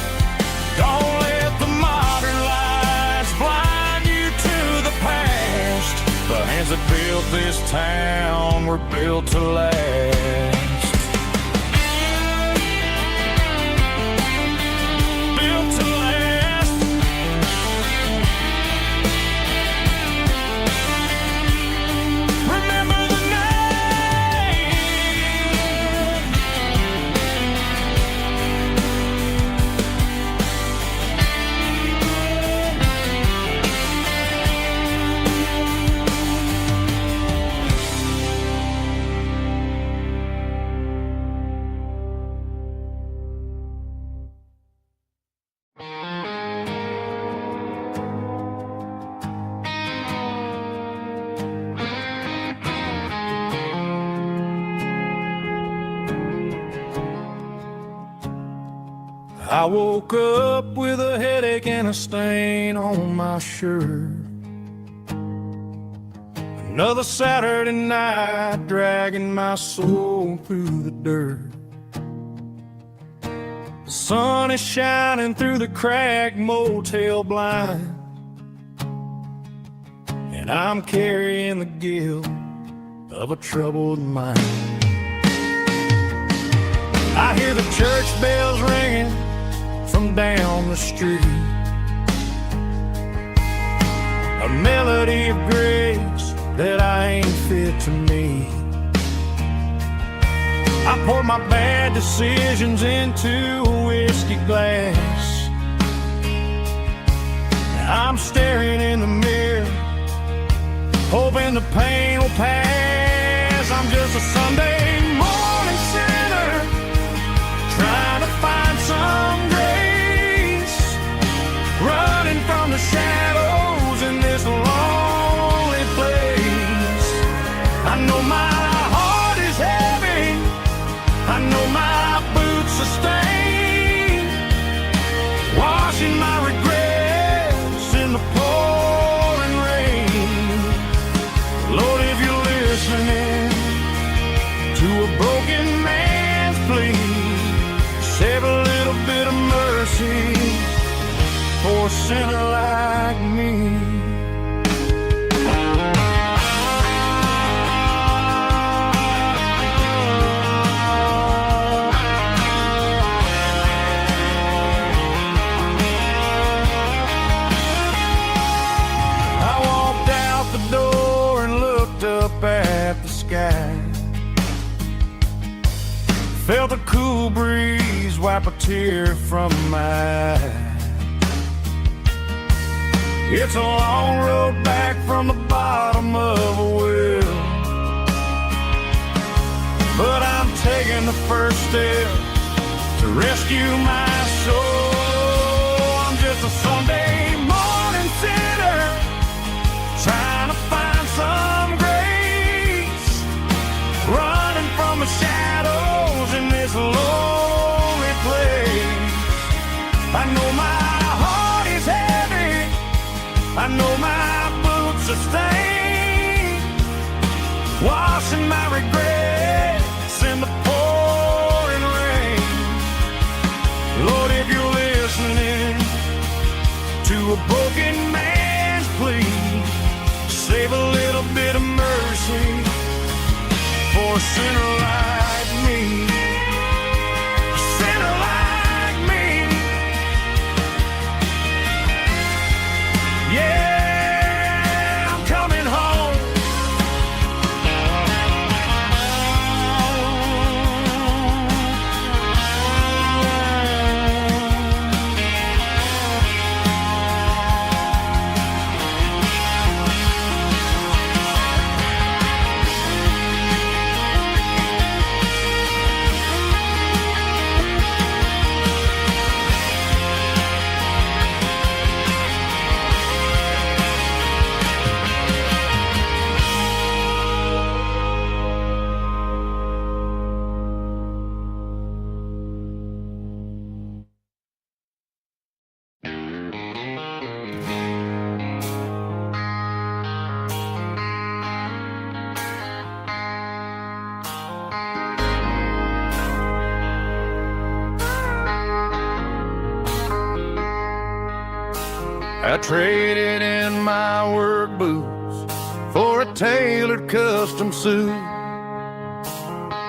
A: Don't let the modern lights blind you to the past. The hands that built this town were built to last. I woke up with a headache and a stain on my shirt. Another Saturday night dragging my soul through the dirt. The sun is shining through the cracked motel blind, and I'm carrying the guilt of a troubled mind. I hear the church bells ringing from down the street, a melody of grace that I ain't fit to meet. I pour my bad decisions into a whiskey glass. I'm staring in the mirror, hoping the pain will pass. I'm just a Sunday morning sinner, trying to find some grace, running from the shadows in this lonely place. I know my heart is heavy, I know my boots are stained, washing my regrets in the pouring rain. Lord, if you're listening to a broken man's plea, save a little bit of mercy for a sinner like me. I walked out the door and looked up at the sky, felt a cool breeze wipe a tear from my eye. It's a long road back from the bottom of a well, but I'm taking the first step to rescue my soul. I'm just a Sunday morning sinner, trying to find some grace, running from the shadows in this lonely place. I know my heart is heavy, I know my boots are stained, washing my regrets in the pouring rain. Lord, if you're listening to a broken man's plea, save a little bit of mercy for a sinner like me. A sinner like me. Yeah, I'm coming home. I traded in my work boots for a tailored custom suit,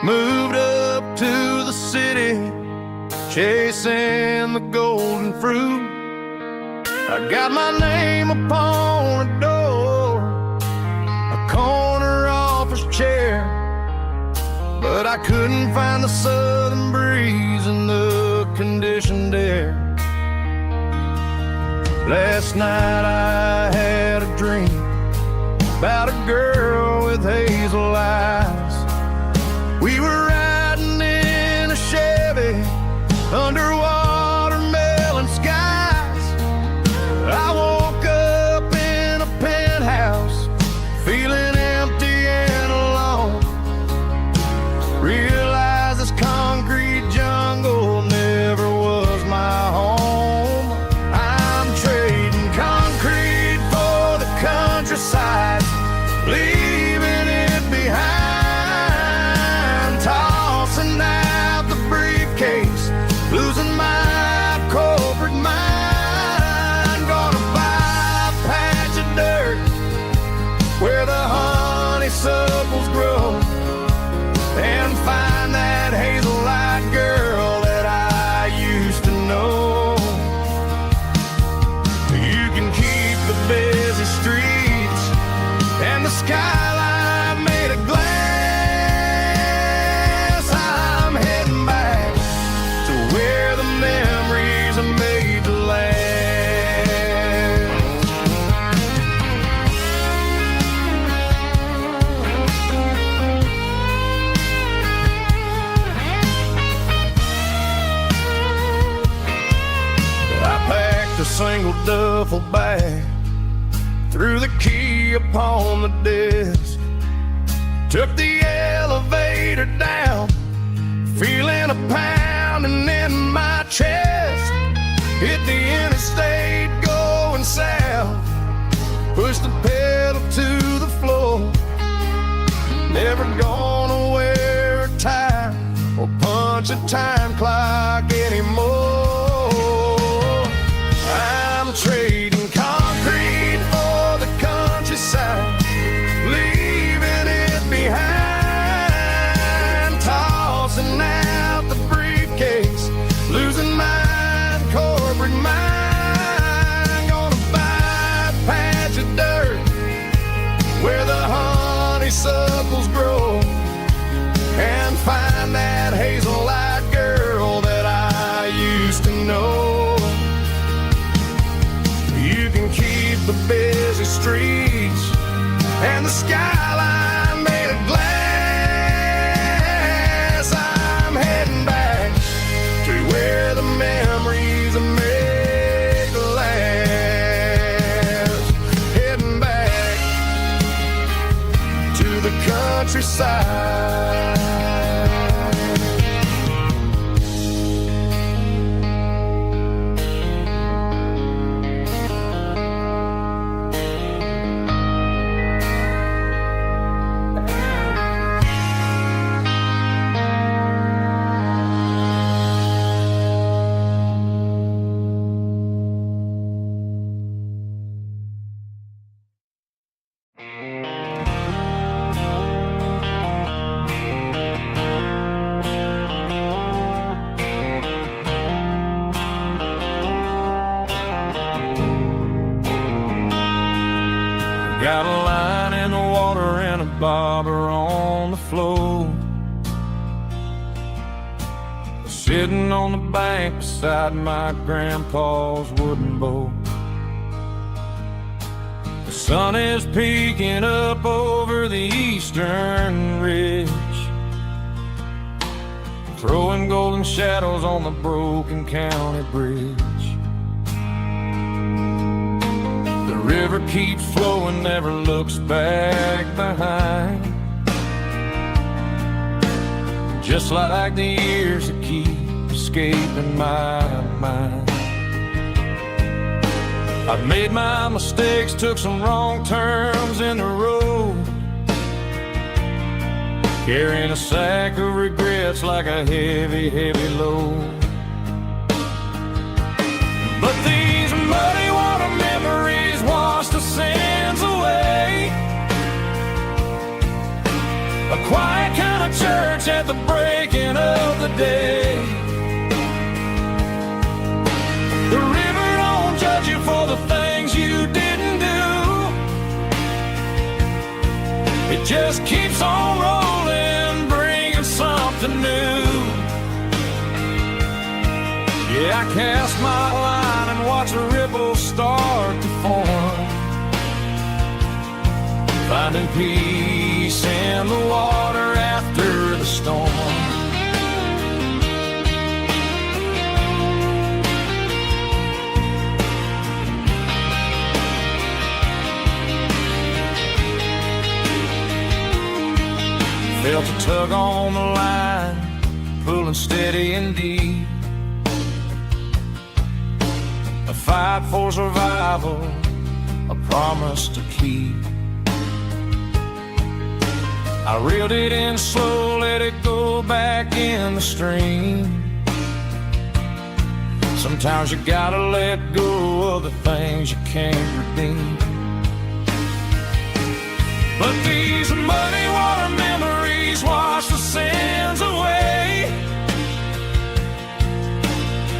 A: moved up to the city, chasing the golden fruit. I got my name upon a door, a corner office chair, but I couldn't find the southern breeze in the conditioned air. Last night I had a dream about a girl with hazel eyes. We were riding in a Chevy under watermelon skies. I woke up in a penthouse feeling empty and alone. Realized this concrete jungle never was my old duffel bag, threw the key upon the desk, took the elevator down, feeling a pounding in my chest. Hit the interstate going south, pushed the pedal to the floor. Never gonna wear a tie or punch a time clock anymore. I'm trading concrete for the countryside, leaving it behind, tossing out the briefcase, losing my corporate mind. Gonna buy a patch of dirt where the honeysuckles grow, and find that hazel-eyed girl that I used to know. You can keep the busy streets and the skyline made of glass. I'm heading back to where the memories are made to last. Heading back to the countryside. Got a line in the water and a bobber on the floor, sitting on the bank beside my grandpa's wooden boat. The sun is peeking up over the eastern ridge, throwing golden shadows on the broken county bridge. The river keeps flowing, never looks back behind, just like the years that keep escaping my mind. I've made my mistakes, took some wrong turns in the road, carrying a sack of regrets like a heavy, heavy load. But these muddy water memories wash the sins away. A quiet kind of church at the breaking of the day. The river don't judge you for the things you didn't do. It just keeps on rolling, bringing something new. Yeah, I cast my line and watch the ripples start to form, finding peace in the water after the storm. Felt a tug on the line, pulling steady and deep. A fight for survival, a promise to keep. I reeled it in slow, let it go back in the stream. Sometimes you gotta let go of the things you can't redeem. But these muddy water memories wash the sins away.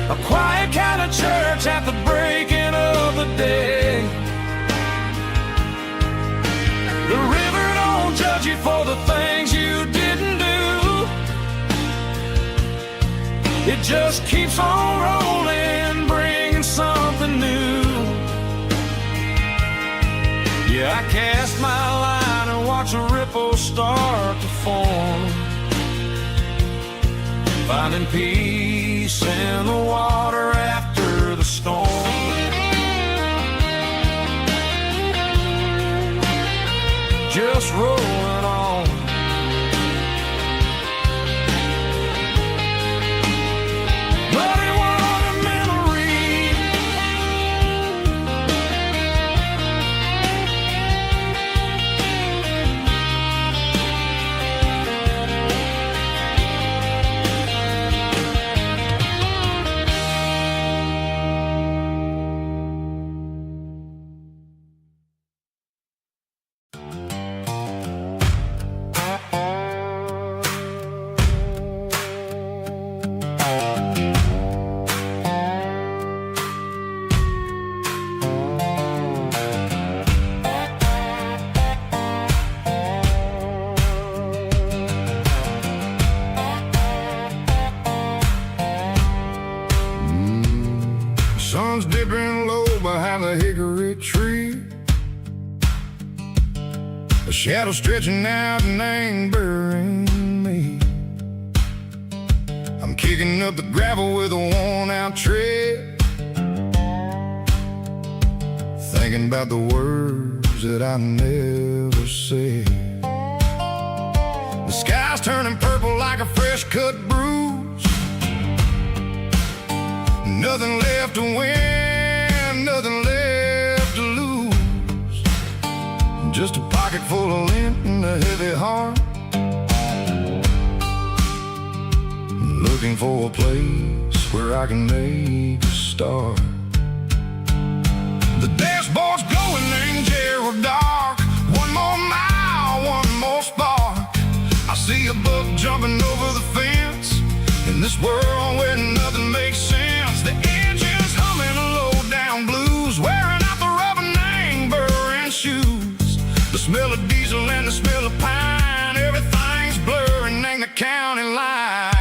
A: A quiet kind of church at the breaking of the day. The river don't judge you for the things you didn't do. It just keeps on rolling, bringing something new. Yeah, I cast my line and watch the ripples start to form, finding peace in the water after the storm.
C: sun's dipping low behind the hickory tree. A shadow stretching out and ain't burying me. I'm kicking up the gravel with a worn-out tread, thinking about the words that I never said. The sky's turning purple like a fresh-cut bruise. Nothing left to win, nothing left to lose. Just a pocket full of lint and a heavy heart, looking for a place where I can make a start. The dashboard's glowing in Gerald dark. One more mile, one more spark. I see a buck jumping over the fence in this world where nothing makes sense. The engine's humming a low-down blues, wearing out the rubber-name burring shoes. The smell of diesel and the smell of pine, everything's blurring, ain't the county line.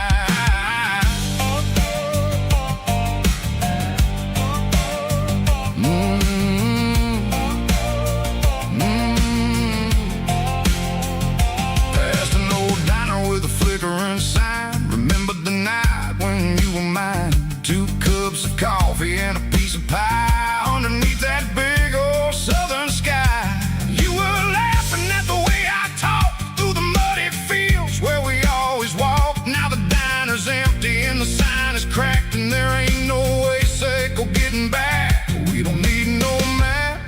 C: Remember the night when you were mine? 2 cups of coffee and a piece of pie underneath that big old southern sky. You were laughing at the way I talked through the muddy fields where we always walked. Now the diner's empty and the sign is cracked, and there ain't no way safe or getting back. We don't need no map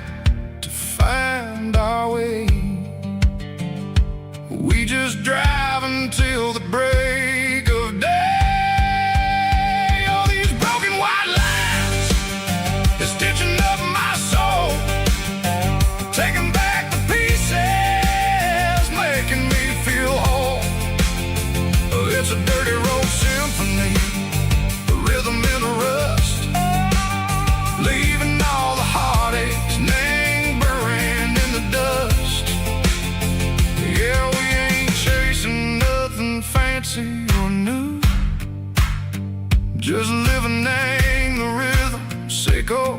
C: to find our way. We just drive until the break of day. All these broken white lines is stitching up my soul, taking back the pieces, making me feel whole. It's a dirty road symphony, a rhythm in the rust, leaving all the heartaches, name burning in the dust. Yeah, we ain't chasing nothing fancy or new, just living in the rhythm, sicko,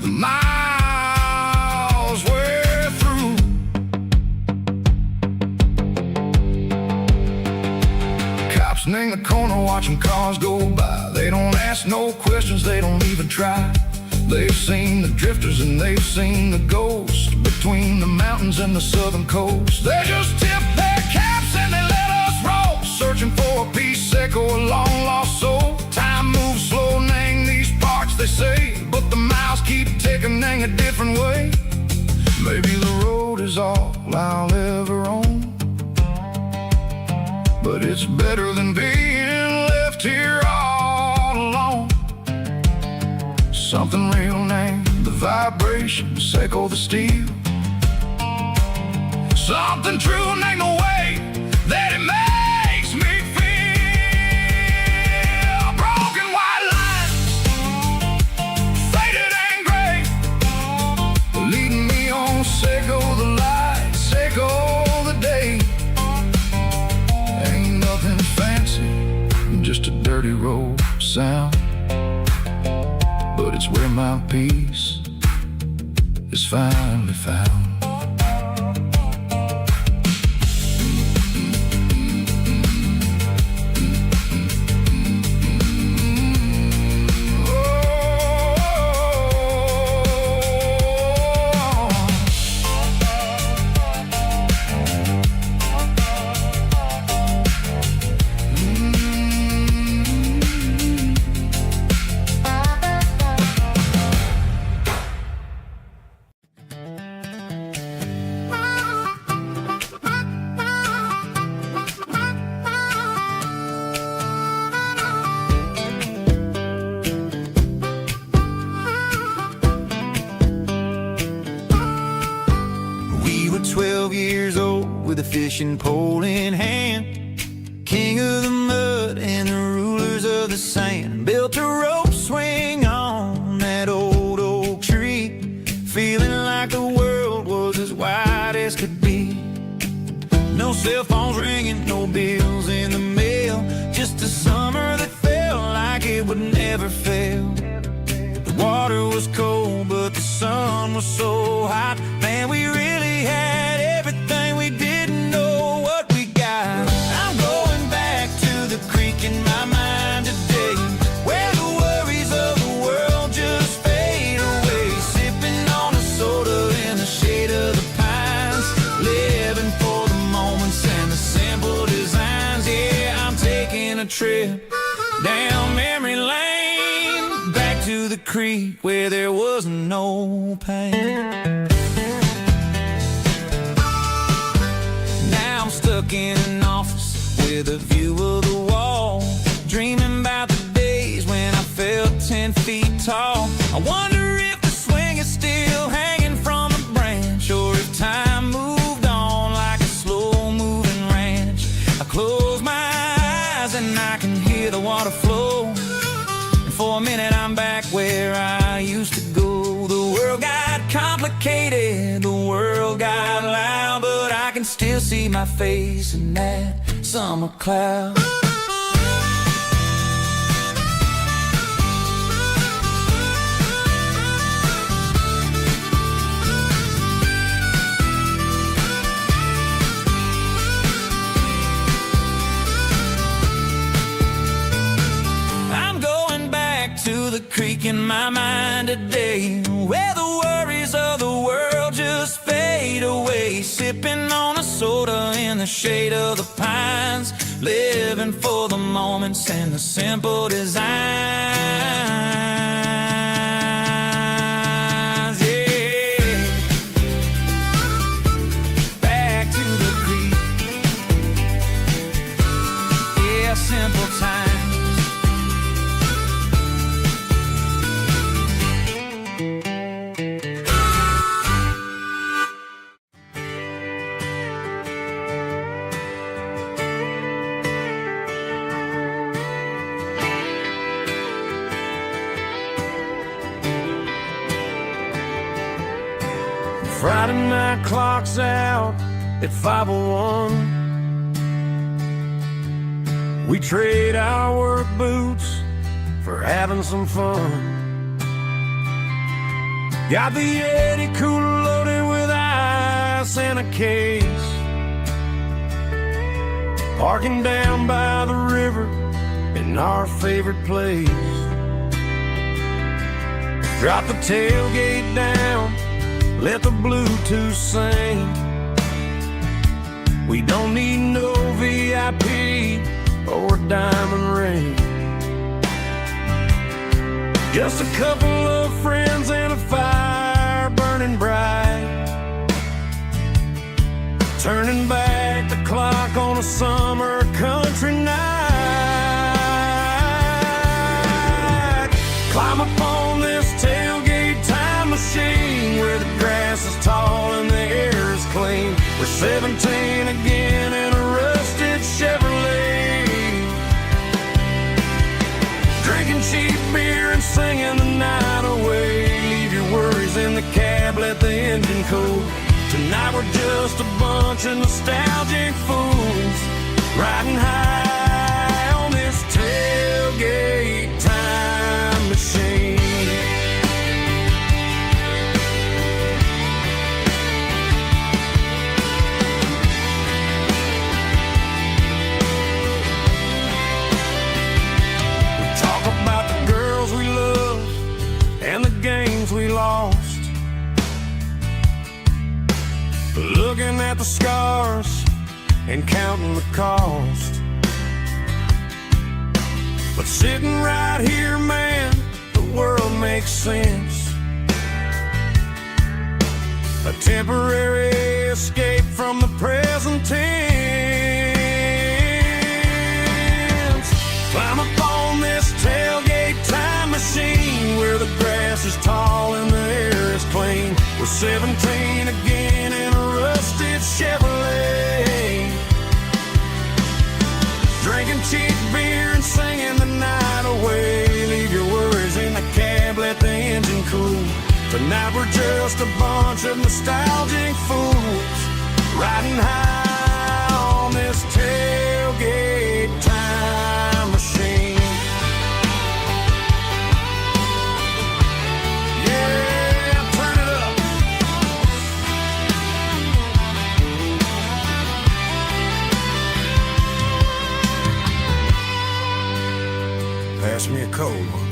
C: the miles we're through. Cops in the corner watching cars go by. They don't ask no questions, they don't even try. They've seen the drifters and they've seen the ghosts between the mountains and the southern coast. They just tip their caps and they let us roll, searching for a piece echo, a long lost soul. Time moves slow, nang these parts they say, but the miles keep ticking, nang a different way. Maybe the road is all I'll ever own, but it's better than being left here all alone. Something real named the vibrations echo the steel. Something true named the way that it makes me feel. Broken white lines, faded and gray, leading me on, sicko the light, sicko the day. Ain't nothing fancy, just a dirty road sound, but it's where my peace is finally found. We were 12 years old with a fishing pole in hand, king of the mud and the rulers of the sand. Built a rope swing on that old oak tree, feeling like the world was as wide as could be. No cell phones ringing, no bills in the mail, just a summer that felt like it would never fail. The water water was cold, but the sun was so hot. Man, we really had everything, we didn't know what we got. I'm going back to the creek in my mind today, where the worries of the world just fade away. Sipping on a soda in the shade of the pines, living for the moments and the simple designs. Yeah, I'm taking a trip down memory lane, back to the creek where there was no pain. Now I'm stuck in an office with a view of the wall, dreaming about the days when I felt 10 feet tall. I wonder if the swing is still hanging from a branch, or if time moved on like a slow-moving ranch. I close my eyes and I can hear the water flow, and for a minute I'm back where I used to go. The world got complicated, the world got loud, but I can still see my face in that summer cloud. To the creek in my mind today, where the worries of the world just fade away. Sipping on a soda in the shade of the pines, living for the moments and the simple designs. Yeah, back to the creek. Yeah, simple times.
A: Friday night clock's out at 5:01. We trade our work boots for having some fun. Got the Yeti cooler loaded with ice and a case, parking down by the river in our favorite place. Drop the tailgate down, let the Bluetooth sing. We don't need no VIP or a diamond ring. Just a couple of friends and a fire burning bright, turning back the clock on a summer country night. Climb up on this tailgate time machine, where the grass is tall and the air is clean. We're 17 again in a rusted Chevrolet, drinking cheap beer and singing the night away. Leave your worries in the cab, let the engine cool. Tonight we're just a bunch of nostalgic fools, riding high on this tailgate time machine. And the games we lost, looking at the scars and counting the cost. But sitting right here, man, the world makes sense. A temporary escape from the present tense. Climb up on this tailgate time machine, where the grass is tall and the air is clean. We're 17 again in a rusted Chevrolet, drinking cheap beer and singing the night away. Leave your worries in the cab, let the engine cool. Tonight we're just a bunch of nostalgic fools, riding high on this tailgate time machine.
B: Pass me a cold one.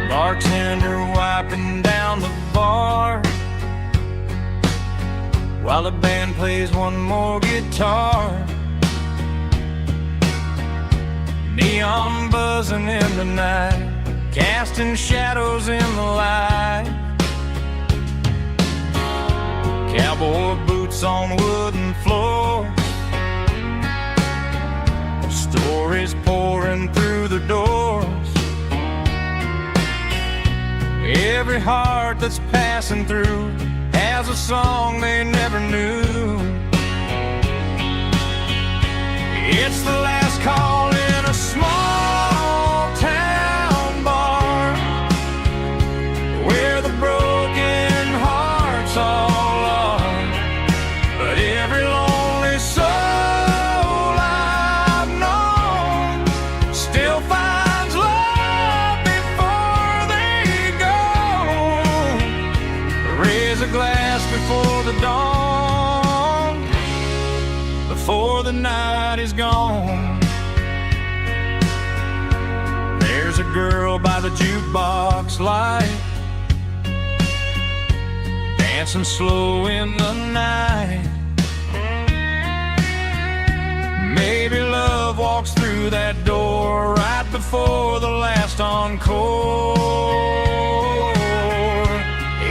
C: Bartender wiping down the bar while the band plays one more guitar. Neon buzzing in the night, casting shadows in the light. Cowboy boots on wooden floors, stories pouring through the doors. Every heart that's passing through has a song they never knew. It's the last call in a small town bar where the broken hearts all are. But every lonely soul I've known still finds love before they go. Raise a glass before the dawn, before the night is gone. There's a girl by the jukebox light, dancing slow in the night. Maybe love walks through that door right before the last encore.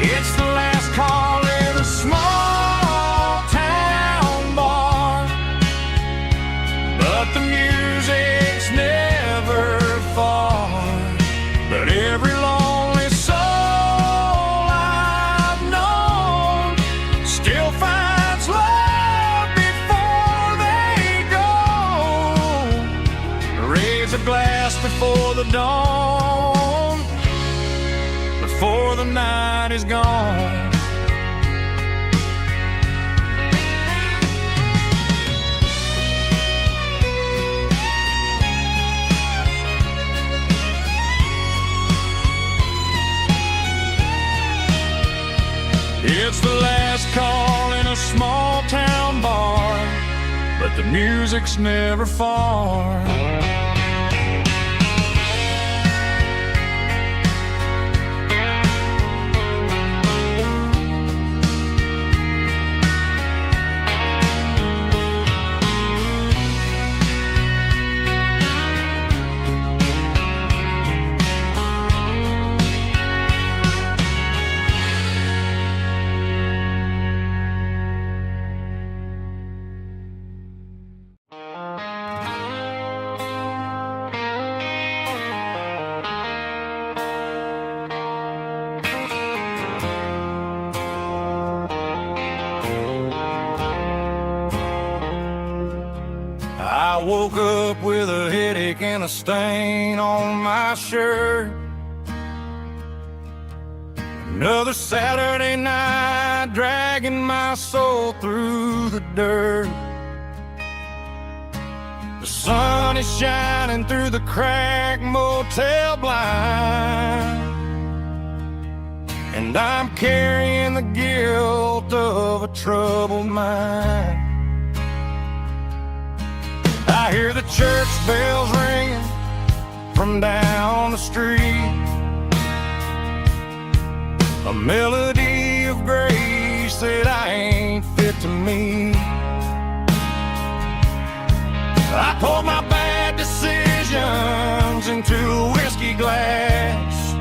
C: It's the last call in a small town bar, but the music's never far. But every lonely soul I've known still finds love before they go. Raise a glass before the dawn, before the night is gone. It's the last call in a small town bar, but the music's never far. I woke up with a headache and a stain on my shirt. Another Saturday night dragging my soul through the dirt. The sun is shining through the cracked motel blind, and I'm carrying the guilt of a troubled mind. I hear the church bells ringing from down the street, a melody of grace that I ain't fit to meet. I poured my bad decisions into a whiskey glass.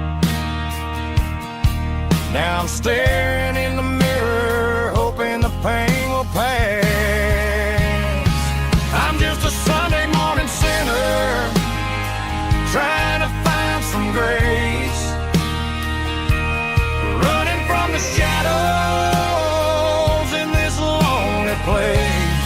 C: Now I'm staring in the mirror, hoping the pain will pass. I'm just a Sunday morning sinner, trying to find some grace, running from the shadows in this lonely place.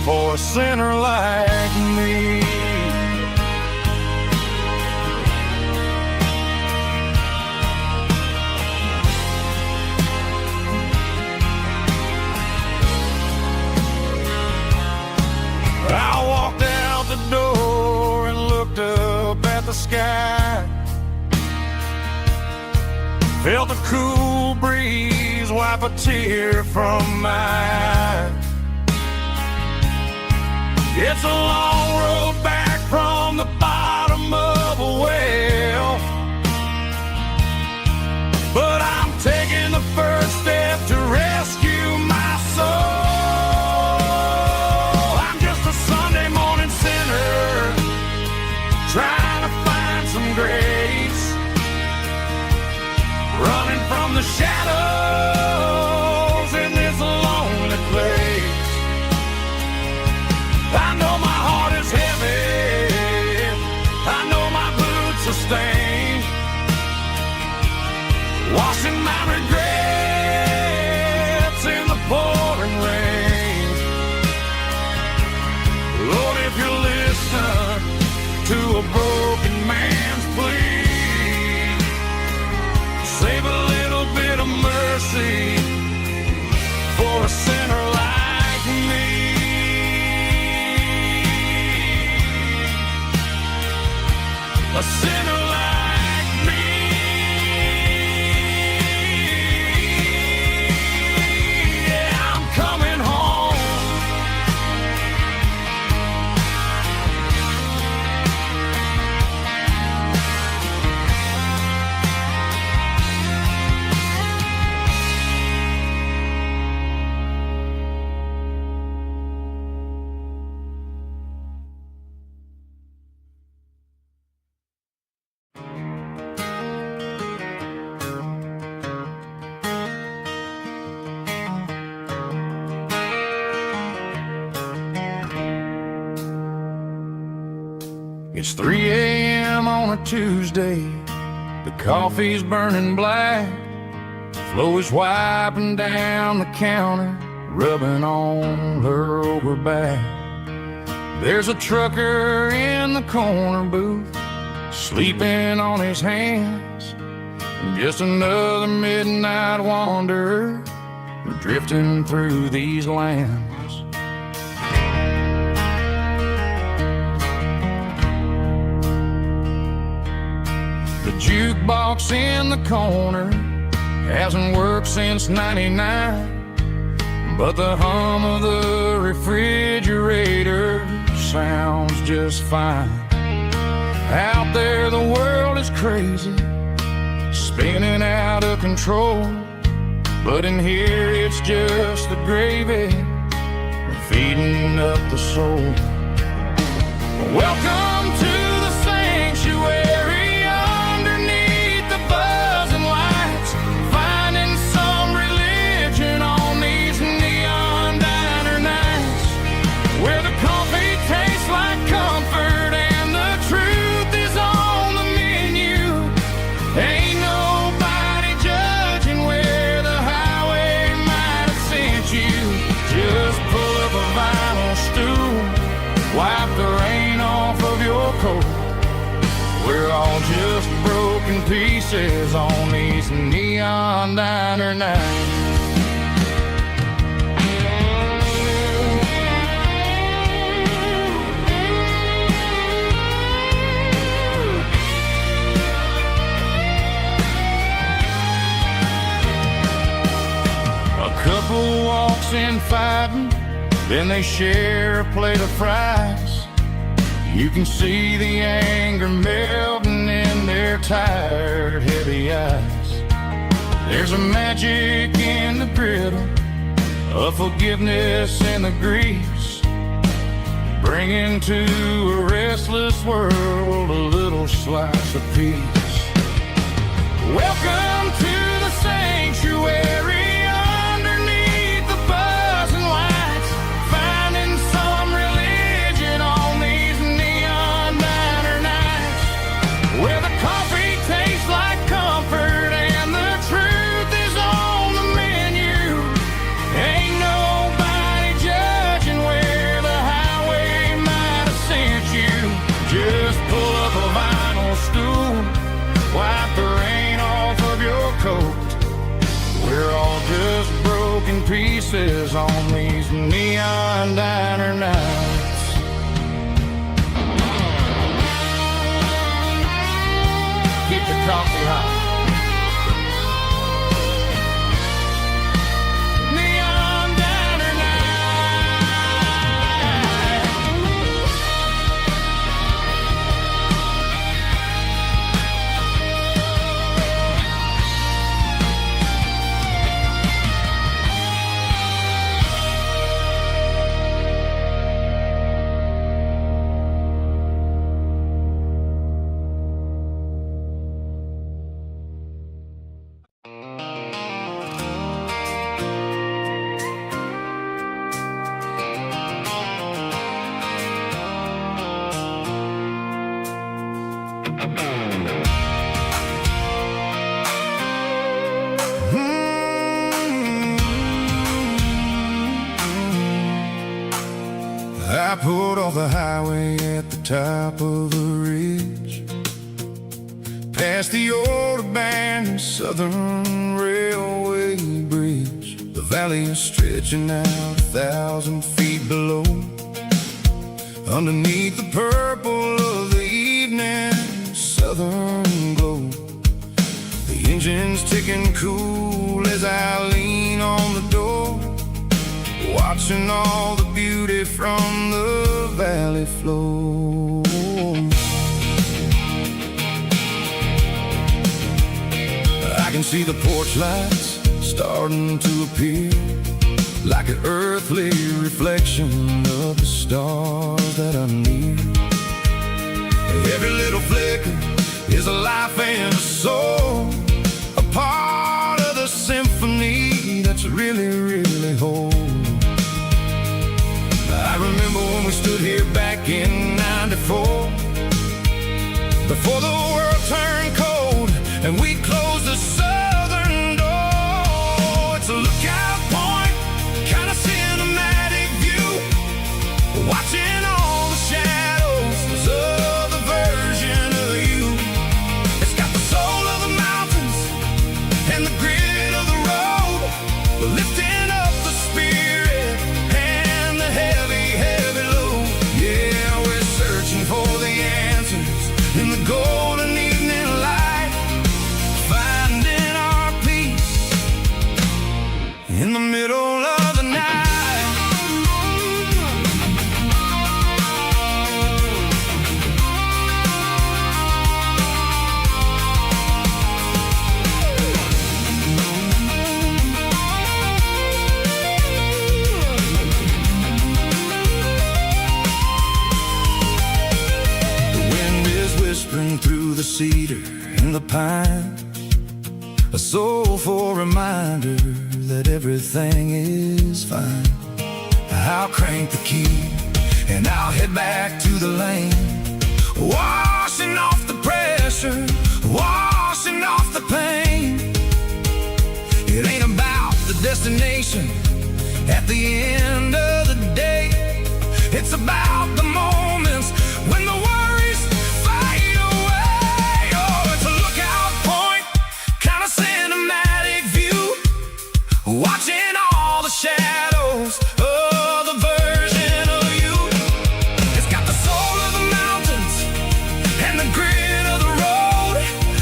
A: for a sinner like me. I walked out the door and looked up at the sky. Felt a cool breeze wipe a tear from my eye. It's a long road back from the bottom of a well, but I'm taking the first step to rescue my soul. Trying to find some grace, running from the shadows in this lonely place. I know my heart is heavy, I know my boots are stained, washing my regrets in the pouring rain. Lord, if you listen to a broken man's plea, save a little bit of mercy for a sinner like me. A sinner like me. Yeah, I'm coming home. It's 3 a.m. on a Tuesday. The coffee's burning black. Flo is wiping down the counter, rubbing on her over back. There's a trucker in the corner booth, sleeping on his hands. Just another midnight wanderer, drifting through these lands. The jukebox in the corner hasn't worked since '99, but the hum of the refrigerator sounds just fine. Out there the world is crazy, spinning out of control, but in here it's just the gravy feeding up the soul. Welcome to the sanctuary underneath the buzzing lights, finding some religion on these neon diner nights, where the coffee tastes like comfort and the truth is on the menu. Ain't nobody judging where the highway might have sent you. Just pull up a vinyl stool, wipe the rain off of your coat. We're all just broken pieces on these neon diner nights. A couple walks in fighting, then they share a plate of fries. You can see the anger melting in their tired, heavy eyes. There's a magic in the griddle, a forgiveness in the grease, bringing to a restless world a little slice of peace. Welcome to the sanctuary. faces on these neon diner nights. Keep the coffee hot. Neon diner night.
C: I pulled off the highway at the top of the ridge, past the old abandoned Southern Railway bridge. The valley is stretching out 1,000 feet below, underneath the purple of the evening southern glow. The engine's ticking cool as I lean on the door, watching all the beauty from the valley flow. I can see the porch lights starting to appear, like an earthly reflection of the stars that are near. Every little flicker is a life and a soul, a part of the symphony that's really, really whole. I remember when we stood here back in '94, before the world turned cold and we closed the southern door. It's a lookout point, kind of cinematic view, watching all the shadows of the version of you. It's got the soul of the mountains and the grit of the road, lifting up the spirit and the heavy, heavy load. Yeah, we're searching for the answers in the golden evening light, finding our peace in the middle of the night. Whispering through the cedar and the pine, a soulful reminder that everything is fine. I'll crank the key and I'll head back to the lane, washing off the pressure, washing off the pain. It ain't about the destination at the end of the day, it's about the moments when the worries fade away. Oh, it's a lookout point, kind of cinematic view, watching all the shadows of the version of you. It's got the soul of the mountains and the grit of the road,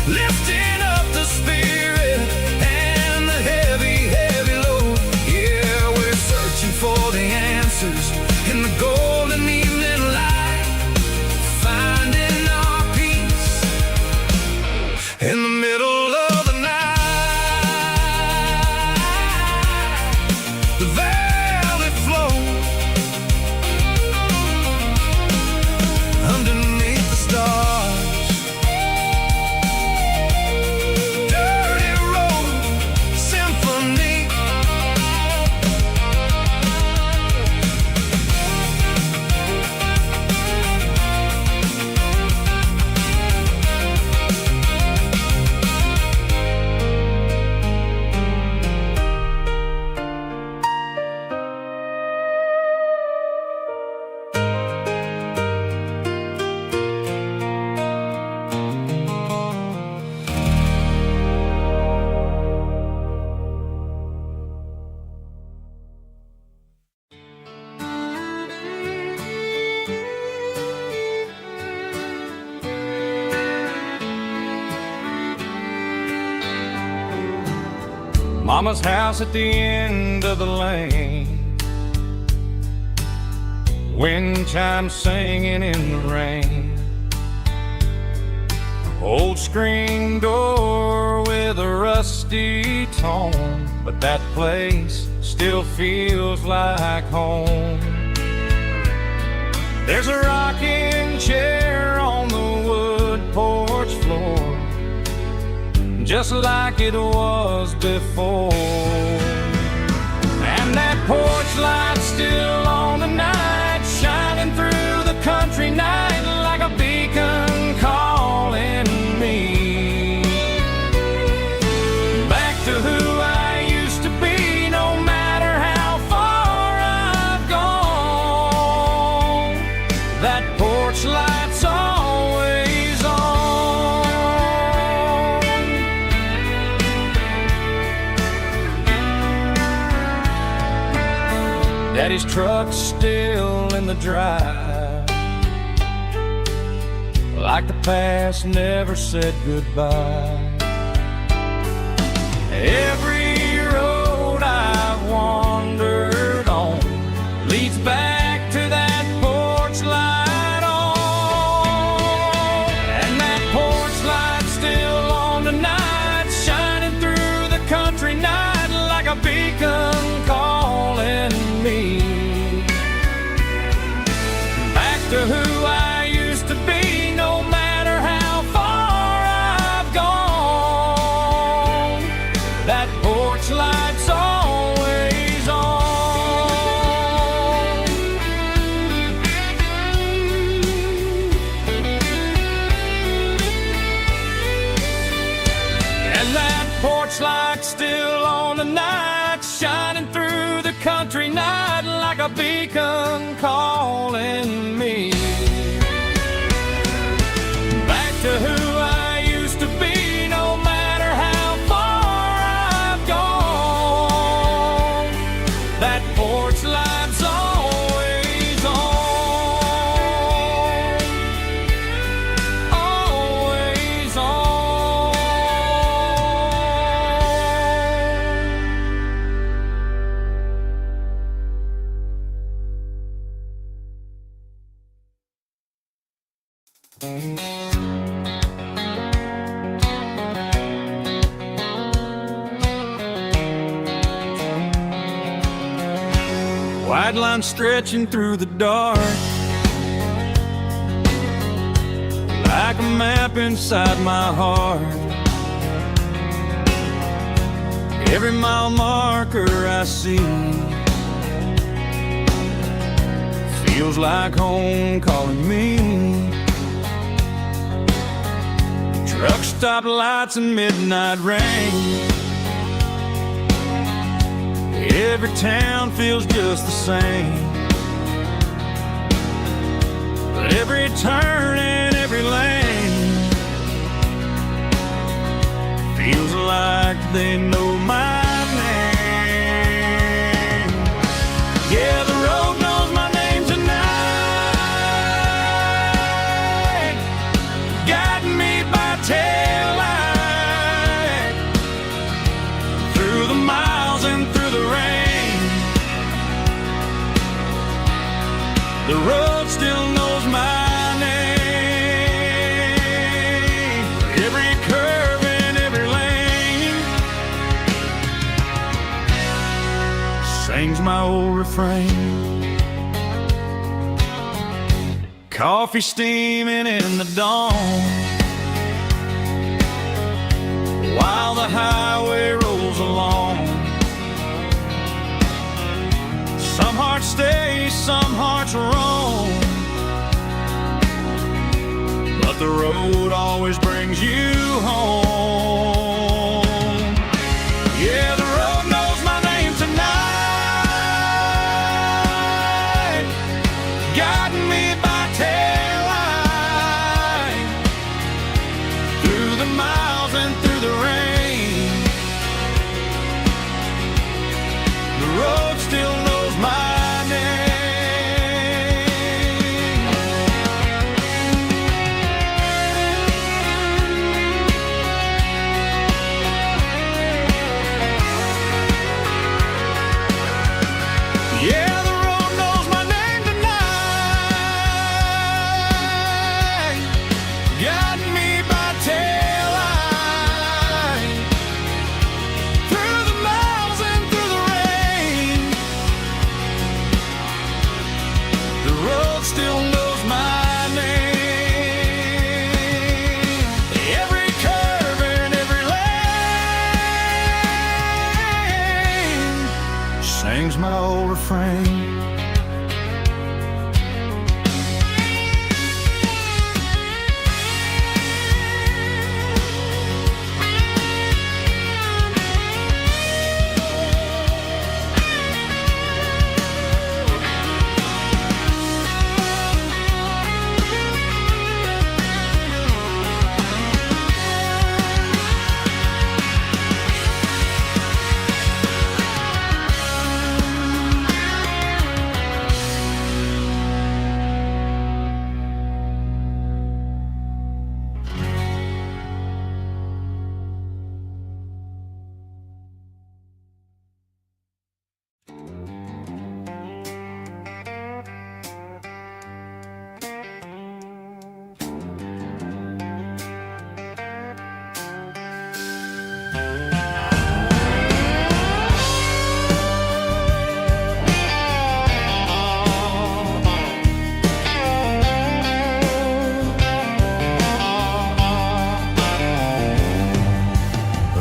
C: lifting up the spirit and the heavy, heavy load. Yeah, we're searching for the answers in the golden evening
A: Mama's house at the end of the lane, wind chimes singing in the rain. Old screen door with a rusty tone, but that place still feels like home. There's a rocking chair on the wood porch floor, just like it was before. And that porch light's still on tonight, shining through the country night like a beacon calling me back to who I used to be. No matter how far I've gone, that porch light's always on. Daddy's truck's still in the drive, like the past never said goodbye. Every road I've wandered on leads back to that porch light on. And that porch light's still on tonight, shining through the country night like a beacon calling me back to who I used to be. No matter how far I've gone, that porch light's always on. And that porch light's still on tonight, shining through the country night like a beacon calling me back to who I used to be. No matter how far I've gone, that porch light's always on, always on. White line stretching through the dark, like a map inside my heart. Every mile marker I see feels like home calling me. Truck stop lights and midnight rain, every town feels just the same. But every turn and every lane feels like they know my name. Yeah, the road knows my name tonight, guiding me by taillight through the miles and through the rain. The road still knows my name. Every curve and every lane sings my old refrain. Coffee steaming in the dawn, while the highway rolls along. Some hearts stay, some hearts roam, but the road always brings you home. Yeah, the road knows my name tonight, guiding me by taillight through the miles and through the rain. The road still knows my name. world still knows my name. Every curve and every lane sings my old refrain.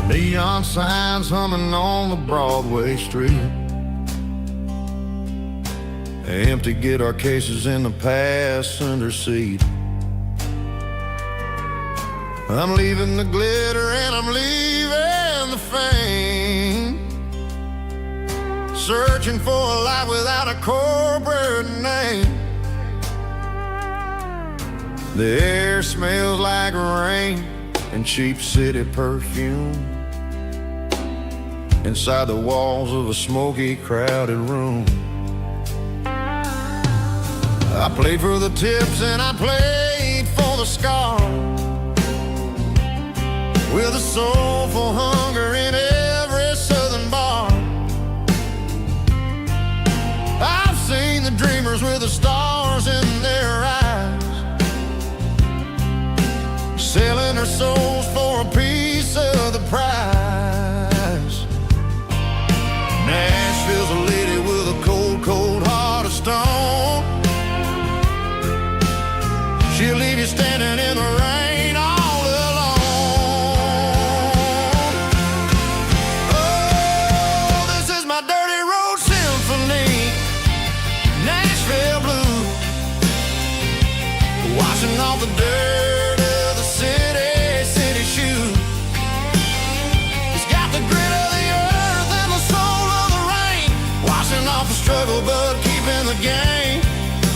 C: Neon signs humming on the Broadway street. Empty guitar cases in the passenger seat. I'm leaving the glitter and I'm leaving the fame, searching for a life without a corporate name. The air smells like rain and cheap city perfume inside the walls of a smoky, crowded room. I played for the tips and I played for the scar, with a soulful hunger in every southern bar. I've seen the dreamers with the stars in their eyes, selling their souls for a piece of the prize. Nashville's a lady with a cold, cold heart of stone. She'll leave you standing in the rain all alone. Oh, this is my dirty road symphony, Nashville blues, washing off the dirt of the city shoes. It's got the grit of the earth and the soul of the rain, washing off the struggle but keeping the game.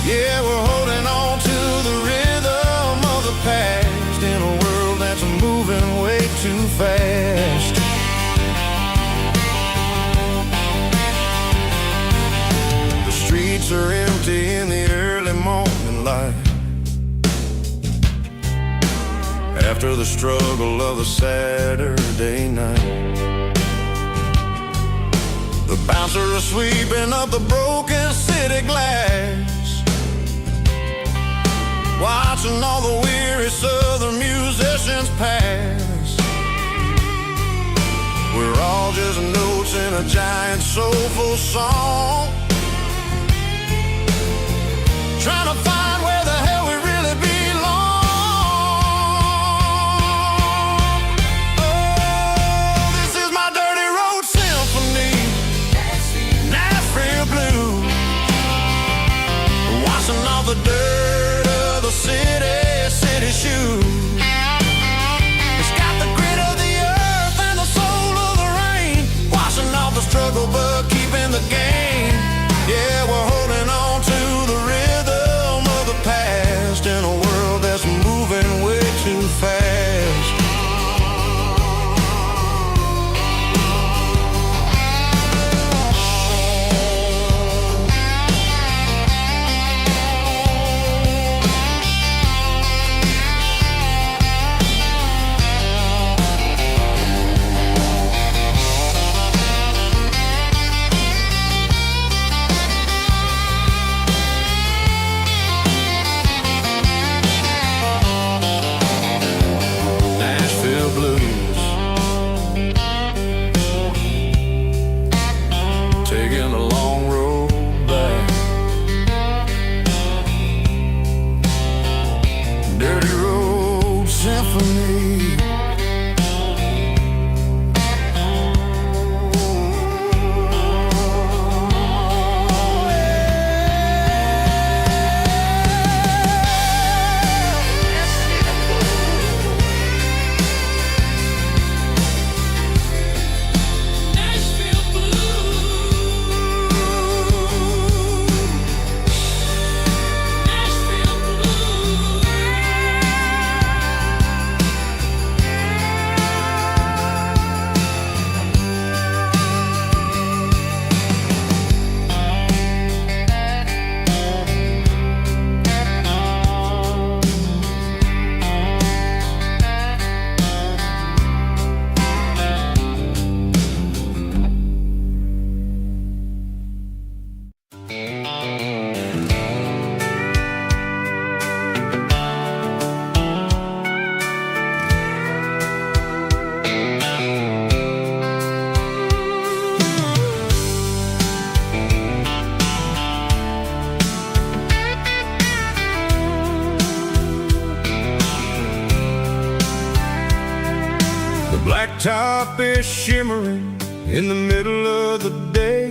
C: Yeah, we're holding on to the rhythm of the past in a world that's moving way too fast. The streets are empty in the early morning light, after the struggle of the Saturday night. The bouncer is sweeping up the broken city glass, watching all the weary southern musicians pass. We're all just notes in a giant soulful song, trying to find where the hell we really belong. Oh, this is my dirty road symphony, Nashville blues, washing off the dirt of the city shoes. It's got the grit of the earth and the soul of the rain, washing off the struggle but keeping the game. Yeah, we're holding on to the rhythm of the past in a world that's moving way too fast. top is shimmering in the middle of the day.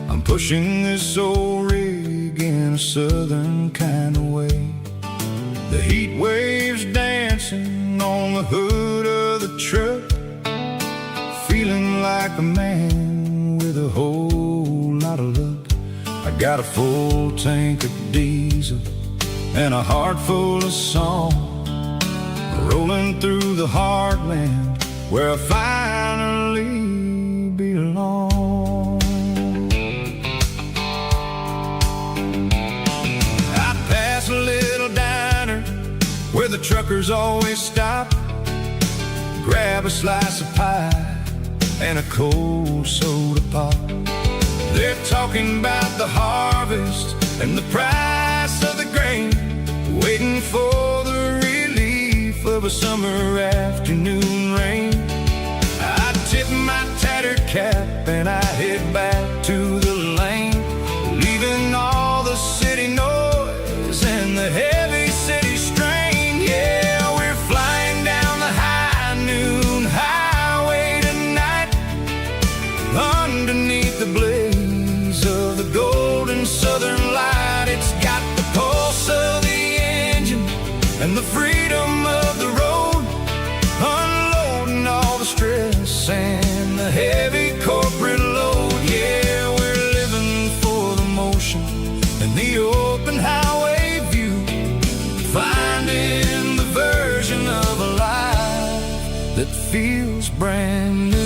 C: I'm pushing this old rig in a southern kind of way. The heat waves dancing on the hood of the truck, feeling like a man with a whole lot of luck. I got a full tank of diesel and a heart full of song, rolling through the heartland where I finally belong. I pass a little diner where the truckers always stop, grab a slice of pie and a cold soda pop. They're talking about the harvest and the price of the grain, waiting for the relief of a summer afternoon rain. I tip my tattered cap and I head back to the lane, leaving all the city noise and the heavy city strain. Yeah, we're flying down the high noon highway tonight, underneath the blaze of the golden southern light. It's got the pulse of the engine and the freedom of the road, unloading all the stress and the heavy corporate load. Yeah, we're living for the motion and the open highway view, finding the version of a life that feels brand new.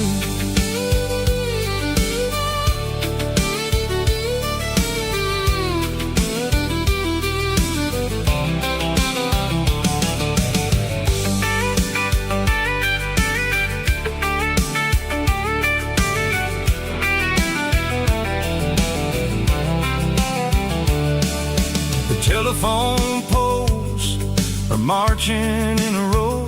C: Telephone poles are marching in a row,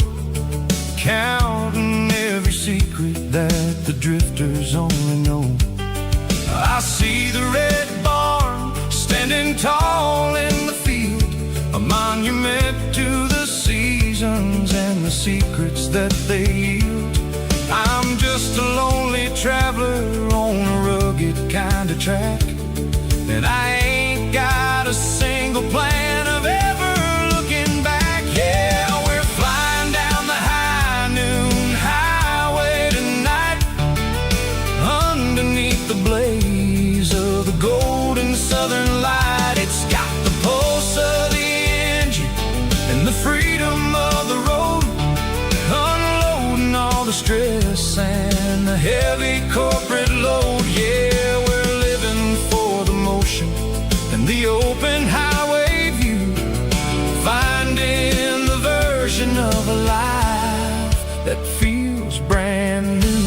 C: counting every secret that the drifters only know. I see the red barn standing tall in the field, a monument to the seasons and the secrets that they yield. I'm just a lonely traveler on a rugged kind of track, and I ain't got a single plan of ever looking back. Yeah, we're flying down the high noon highway tonight, underneath the blaze of the golden southern light. It's got the pulse of the engine and the freedom of the road, unloading all the stress and the heavy corporate load. Yeah, we're living for the motion and the open highway view, finding the version of a life that feels brand new.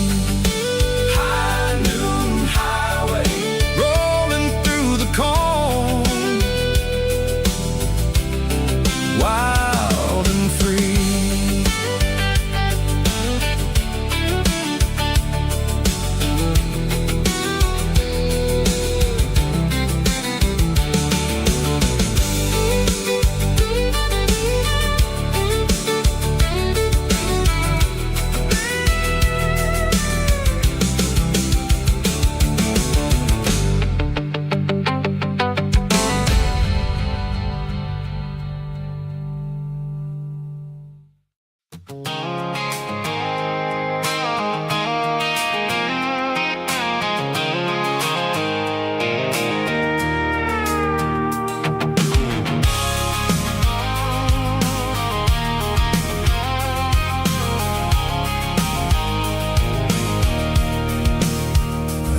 C: High noon highway, rolling through the corn, wild and free.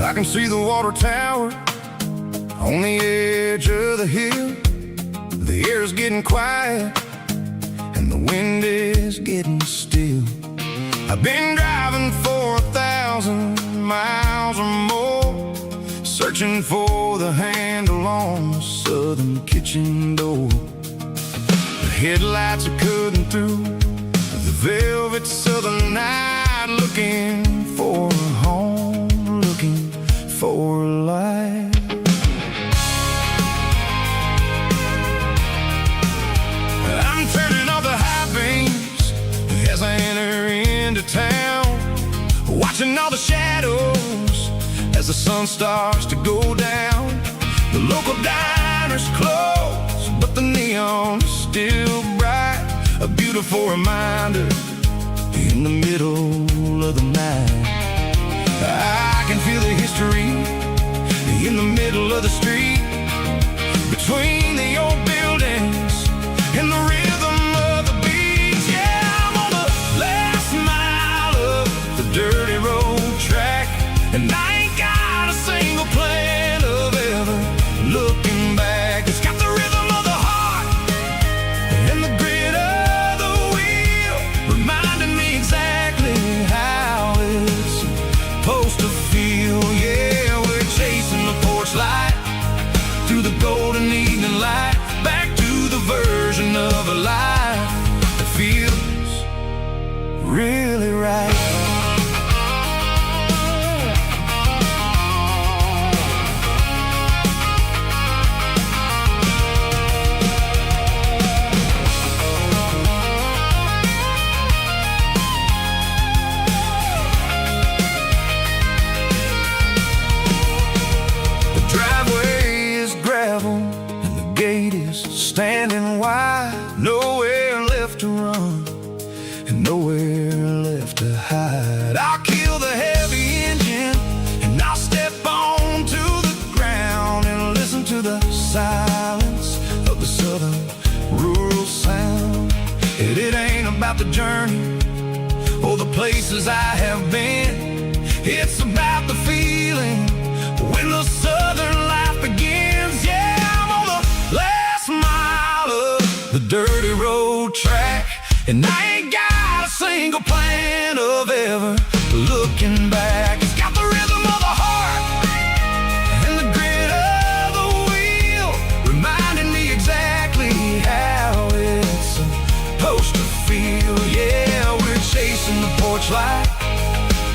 C: I can see the water tower on the edge of the hill. The air's getting quiet and the wind is getting still. I've been driving for 1,000 miles or more, searching for the handle on the southern kitchen door. The headlights are cutting through the velvet southern night, looking for a home, looking for a life. I'm turning off the high beams as I enter into town. watching all the shadows as the sun starts to go down. The local diners close, but the neon's still bright. A beautiful reminder in the middle of the night. I can feel the history in the middle of the street, between the old buildings and the rhythm of the beats. Yeah, I'm on the last mile of the dirty road track, and I ain't got a single plan of ever looking back. It's got the rhythm of the heart and the grit of the wheel, reminding me exactly how it's supposed to feel. Yeah, we're chasing the porch light through the golden evening light, back to the version of a life that feels really right. Standing wide, nowhere left to run and nowhere left to hide. I'll kill the heavy engine and I'll step onto the ground and listen to the silence of the southern rural sound. And it ain't about the journey or the places I have been. It's about the feeling when the southern life begins. Yeah, I'm on the last mile of the dirty road track, and I ain't got a single plan of ever looking back. It's got the rhythm of the heart and the grit of the wheel, reminding me exactly how it's supposed to feel. Yeah, we're chasing the porch light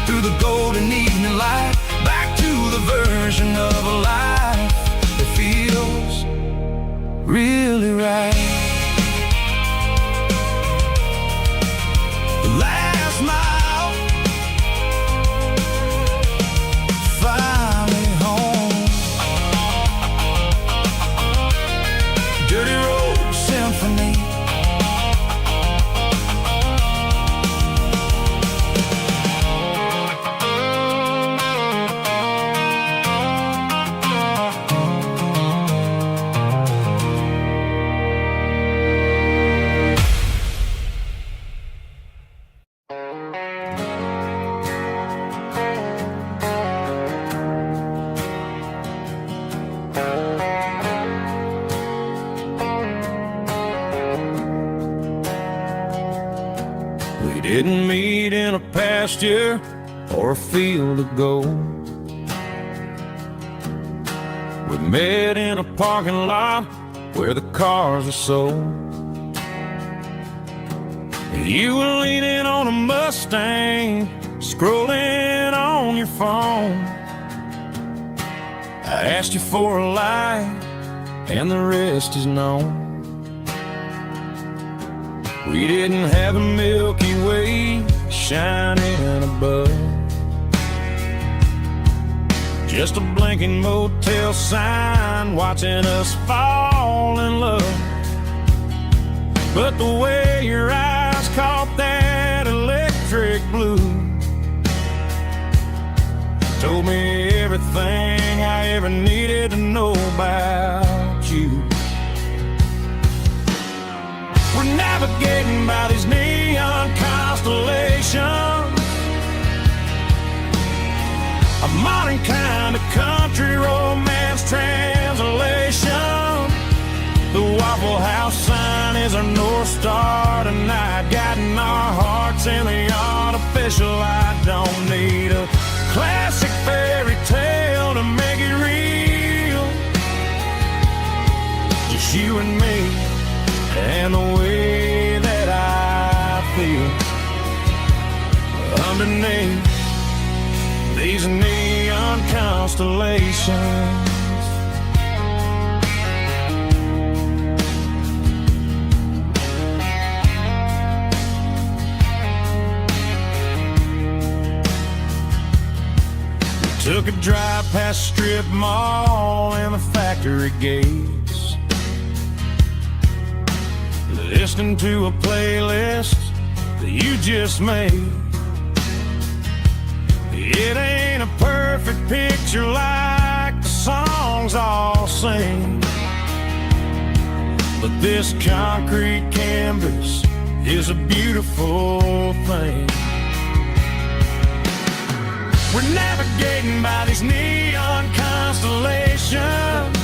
C: through the golden evening light, back to the version of a life that feels really right. The last mile, finally home. Dirty Road Symphony. We didn't meet in a pasture or a field of gold. We met in a parking lot where the cars are sold. You were leaning on a Mustang, scrolling on your phone. I asked you for a light, and the rest is known. We didn't have a Milky Way shining above, just a blinking motel sign watching us fall in love. But the way your eyes caught that electric blue told me everything I ever needed to know about you. We're navigating by these neon constellations, a modern kind of country romance translation. The Waffle House sign is our North Star tonight, guiding our hearts in the artificial light. Don't need a classic fairy tale to make it real, just you and me and the way that I feel underneath these neon constellations.
A: could drive past strip mall and the factory gates, listening to a playlist that you just made. It ain't a perfect picture like the songs all sing, but this concrete canvas is a beautiful thing. We're navigating by these neon constellations,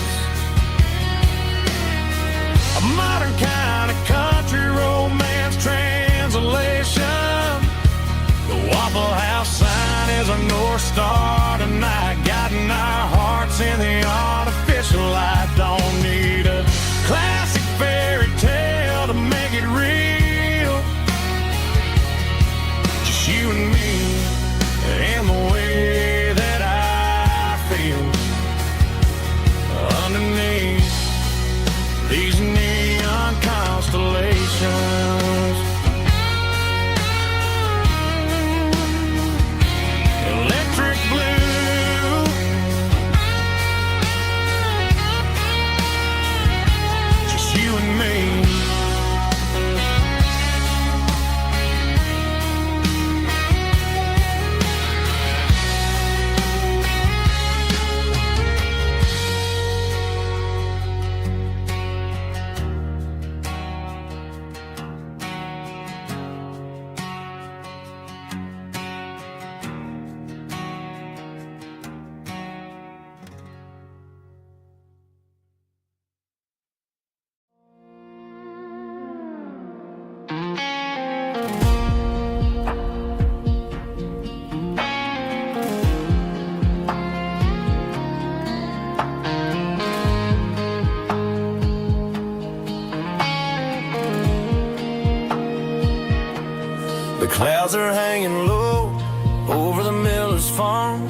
A: a modern kind of country romance translation. The Waffle House sign is a North Star tonight, guiding our hearts in the artificial light. Don't need a classic fairy tale to make it real, just you and me and the way that I feel underneath these neon constellations. Electric blue, just you and me. The clouds are hanging low over the miller's farm,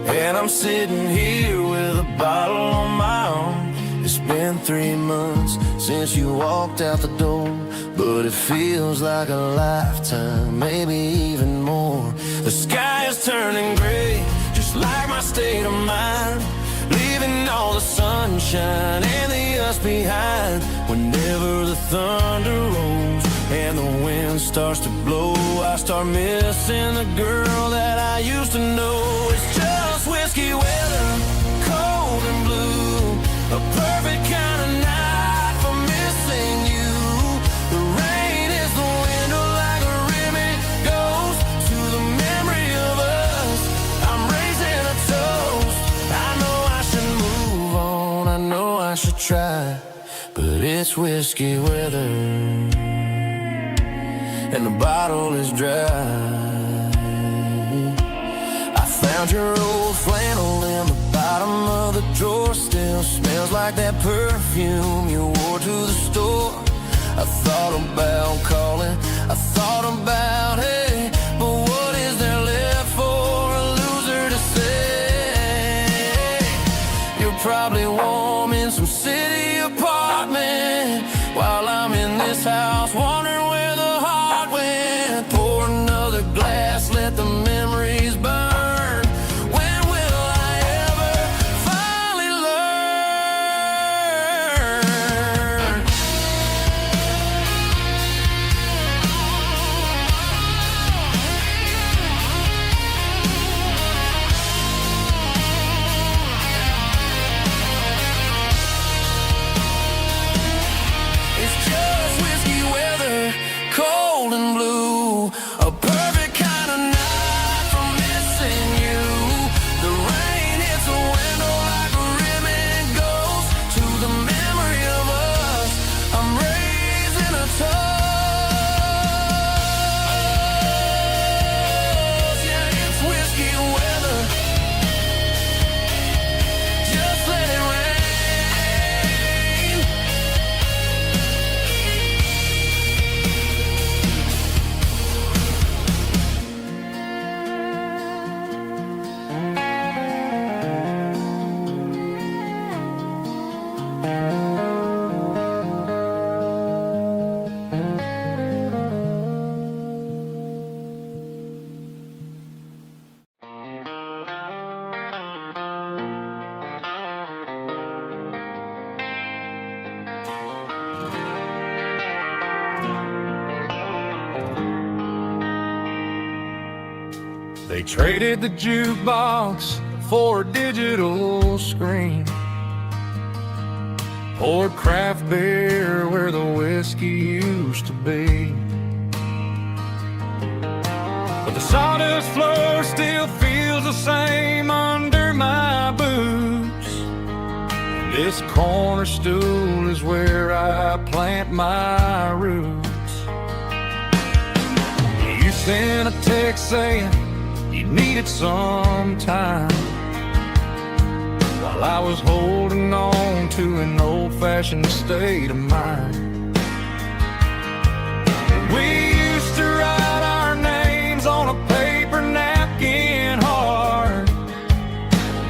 A: and I'm sitting here with a bottle on my arm. It's been 3 months since you walked out the door, but it feels like a lifetime, maybe even more. The sky is turning gray, just like my state of mind, leaving all the sunshine and the us behind. Whenever the thunder rolls and the wind starts to blow, I start missing the girl that I used to know. It's just whiskey weather, cold and blue, a perfect kind of night for missing you. The rain is the window like a ribbon goes to the memory of us. I'm raising a toast. I know I should move on, I know I should try, but it's whiskey weather and the bottle is dry. I found your old flannel in the bottom of the drawer, still smells like that perfume you wore to the store. I thought about calling, I thought about, hey, but what is there left for a loser to say? You're probably warm in some city apartment while I'm in this house wondering where the heart went. Pour another glass, let the memories burn. When will I ever finally learn? They traded the jukebox for a digital screen, poured craft beer where the whiskey used to be. But the sawdust floor still feels the same under my boots. This corner stool is where I plant my roots. You sent a text saying you needed some time, while I was holding on to an old-fashioned state of mind. We used to write our names on a paper napkin hard.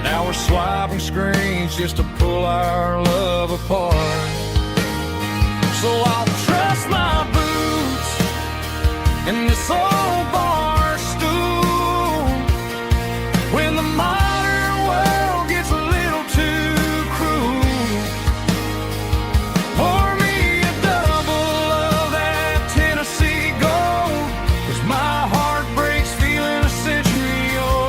A: Now we're swiping screens just to pull our love apart. So I'll trust my boots in this old bar stool when the modern world gets a little too cruel. Pour me a double of that Tennessee Gold, 'cause my heart breaks feeling a century old.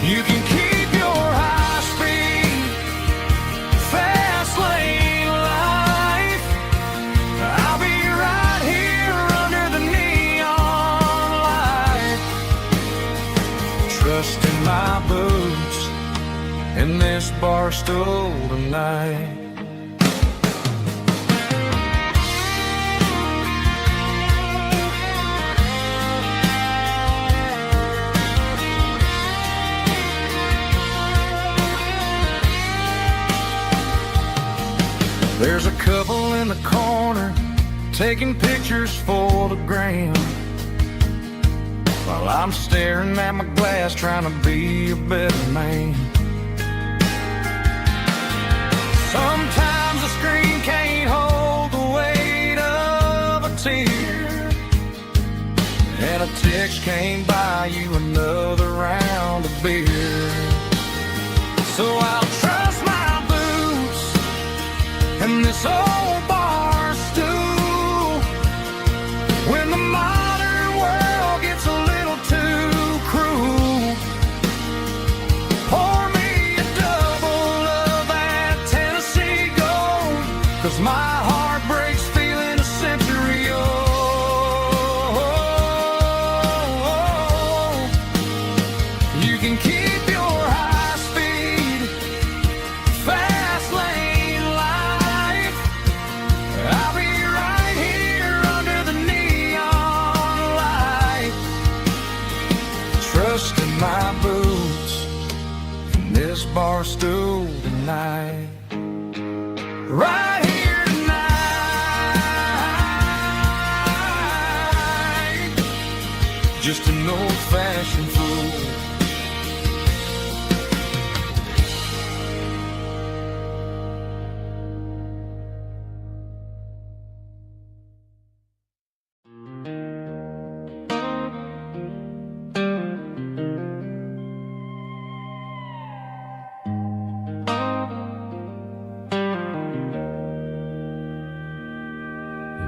A: You can keep your high-speed fast lane life. I'll be right here under the neon light, trusting my boots in this bar stool tonight. There's a couple in the corner taking pictures for the gram, while I'm staring at my glass trying to be a better man. Sometimes the screen can't hold the weight of a tear, and a text can't buy you another round of beer. So I'll trust my boots and this old bar stool when the modern world gets a little too cruel. Pour me a double of that Tennessee Gold, 'cause my heart breaks feeling a century old. You can keep your high-speed fast lane life. I'll be right here under the neon light, trusting my boots in this bar stool tonight. Right here tonight, just an old-fashioned fool.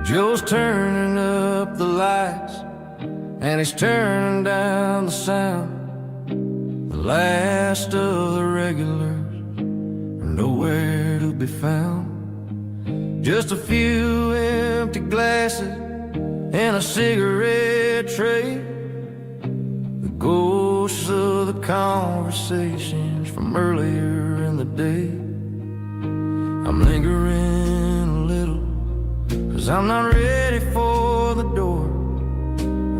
A: Joe's turning up the lights and he's turning down the sound. The last of the regulars are nowhere to be found. Just a few empty glasses and a cigarette tray, the ghosts of the conversations from earlier in the day. I'm lingering a little, 'cause I'm not ready for the door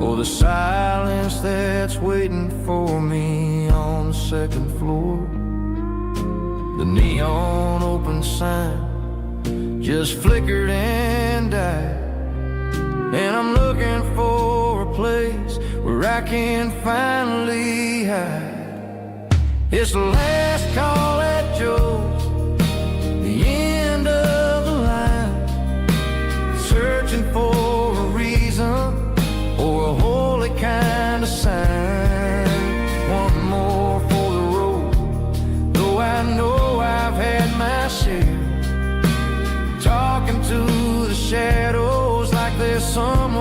A: or the silence that's waiting for me on the second floor. The neon open sign just flickered and died, and I'm looking for a place where I can finally hide. It's the last call at Joe's, the end of the line, searching for a reason or a holy kind of sign. One more for the road, though I know I've had my share, talking to the shadows like there's someone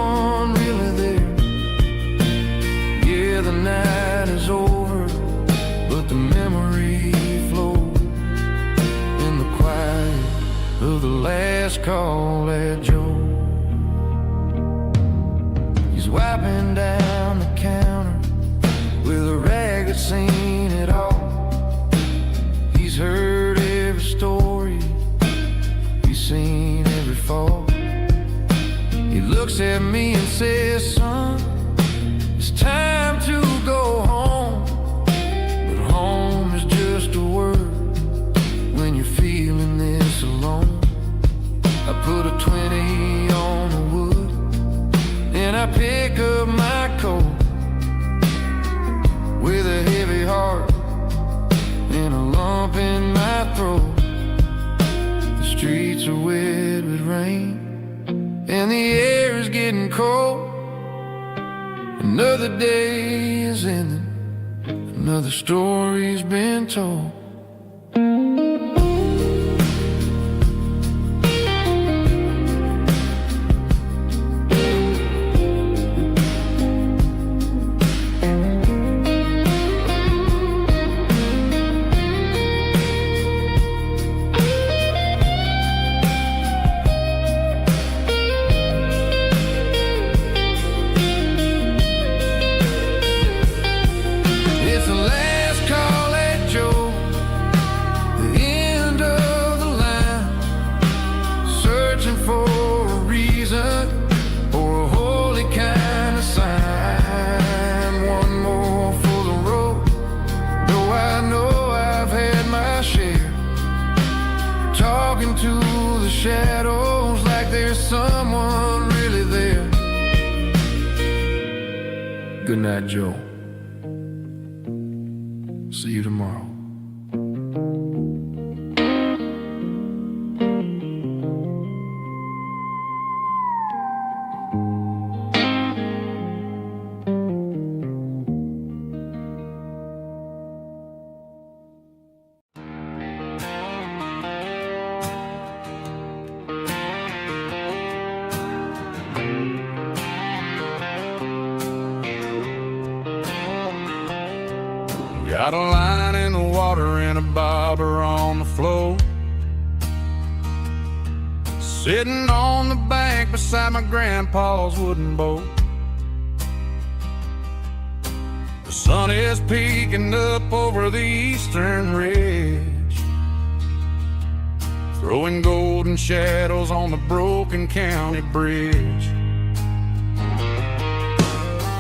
C: last call at Joe. He's wiping down the counter with a rag that's seen it all. He's heard every story, he's seen every fall. He looks at me and says, son, it's time to go home. But home is just a word when you're feeling this alone. I put a 20 on the wood and I pick up my coat with a heavy heart and a lump in my throat. The streets are wet with rain and the air is getting cold. Another day is ending, another story's been told. To the shadows like there's someone really there. Good night, Joe. See you tomorrow. Got a line in the water and a bobber on the floor, sitting on the bank beside my grandpa's wooden boat. The sun is peeking up over the eastern ridge, throwing golden shadows on the broken county bridge.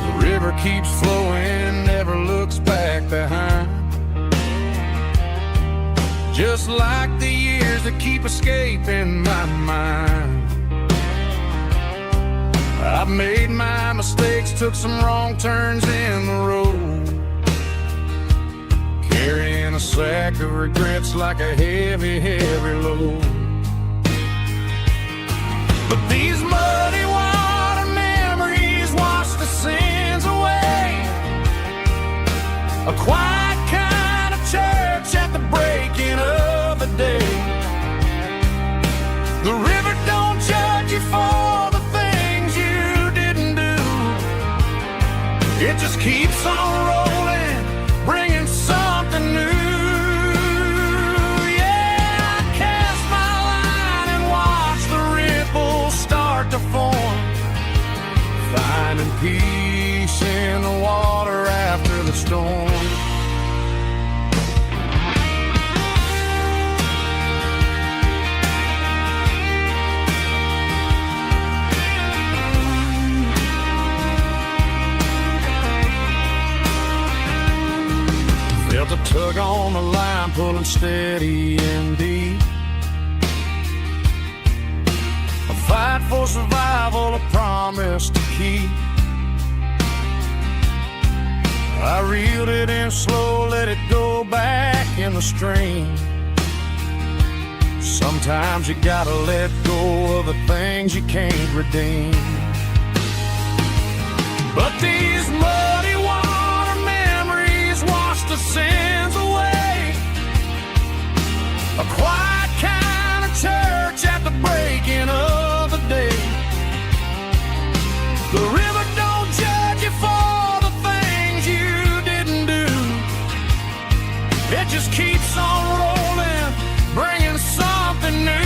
C: The river keeps flowing, never looks back behind, just like the years that keep escaping my mind. I've made my mistakes, took some wrong turns in the road, carrying a sack of regrets like a heavy, heavy load. But these muddy water memories wash the sins away. A quiet kind of church at the breaking of the day. The river don't judge you for the things you didn't do. It just keeps on rolling, bringing something new. Yeah, I cast my line and watch the ripples start to form, finding peace in the water after the storm. Felt a tug on the line, pulling steady and deep. A fight for survival, a promise to keep. I reeled it in slow, let it go back in the stream. Sometimes you gotta let go of the things you can't redeem. But these muddy water memories wash the sins away. A quiet kind of church at the breaking of the day. The river don't judge you for the things you didn't do. It just keeps on rolling, bringing something new.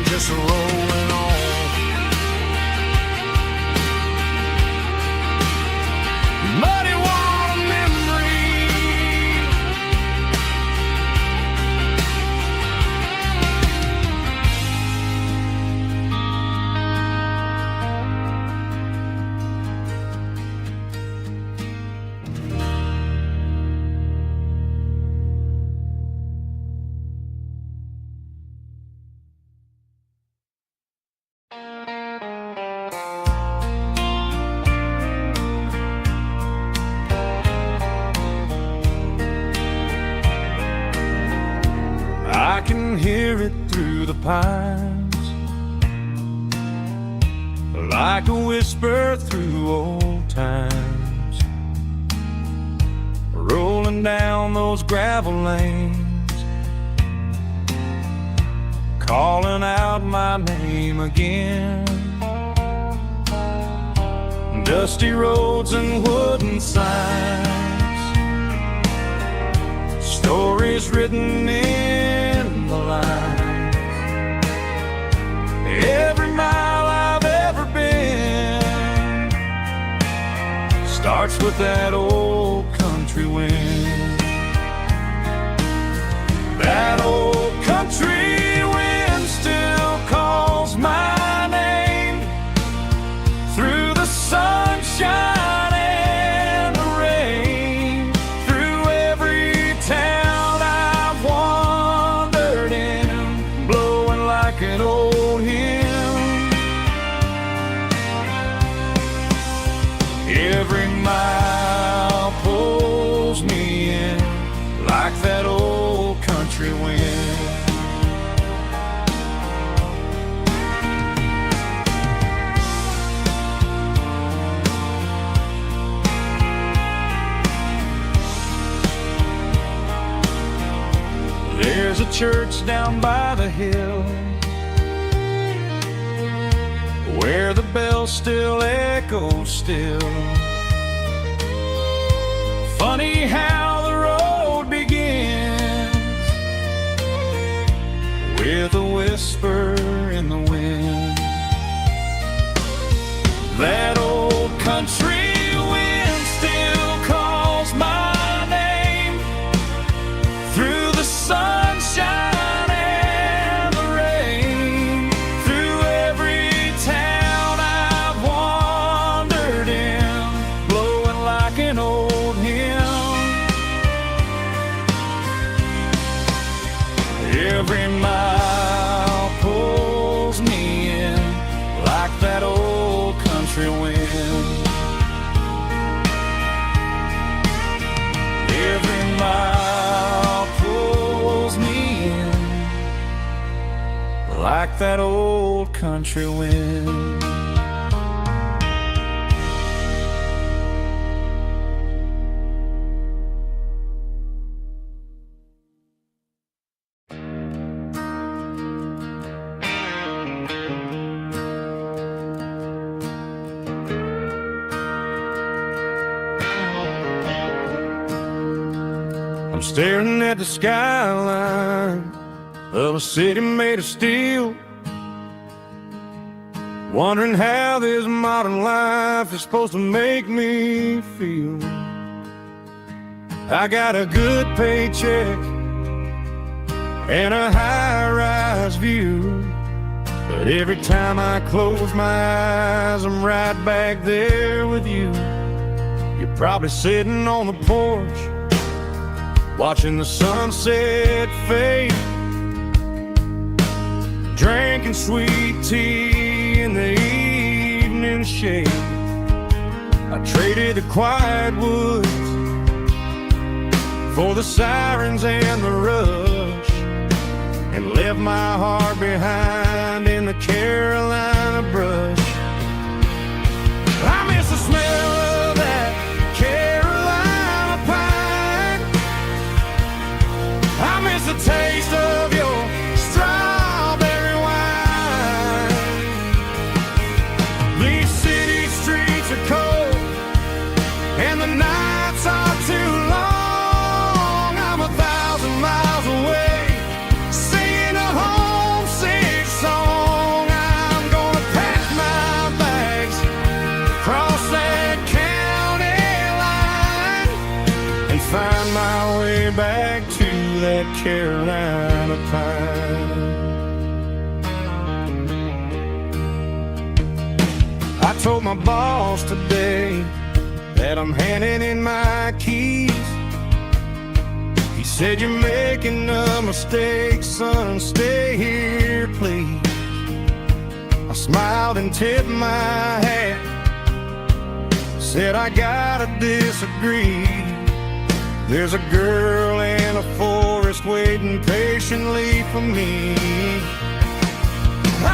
A: just rolling on. Muddy water memory. I can hear it through the pines, like a whisper through old times, rolling down those gravel lanes, calling out my name again. Dusty roads and wooden signs, stories written in the lines. Every mile I've ever been starts with that old country wind. That old country wind still calls my name through the sunshine and the rain, through every town I've wandered in, blowing like an old hymn. Every mile pulls me in like that old country wind. There's a church down by the hill where the bells still echo still. Funny how the road begins with a whisper in the wind. That old country wind still calls my name through the sunshine and the rain, through every town I've wandered in, blowing like an old hymn. Every mile pulls me in like that old country wind. Every mile pulls me in like that old country wind. I'm staring at the skyline of a city made of steel, wondering how this modern life is supposed to make me feel. I got a good paycheck and a high-rise view, but every time I close my eyes, I'm right back there with you. You're probably sitting on the porch watching the sunset fade, drinking sweet tea in the evening shade. I traded the quiet woods for the sirens and the rush, and left my heart behind in the Carolina brush. I miss the smell of that Carolina pine. I miss the taste of your strawberry wine. These city streets are cold and the nights are too long. I'm 1,000 miles away, singing
C: that Carolina pine. I told my boss today that I'm handing in my keys. He said, "You're making a mistake, son, stay here, please." I smiled and tipped my hat, said, "I gotta disagree. There's a girl in a forest waiting patiently for me.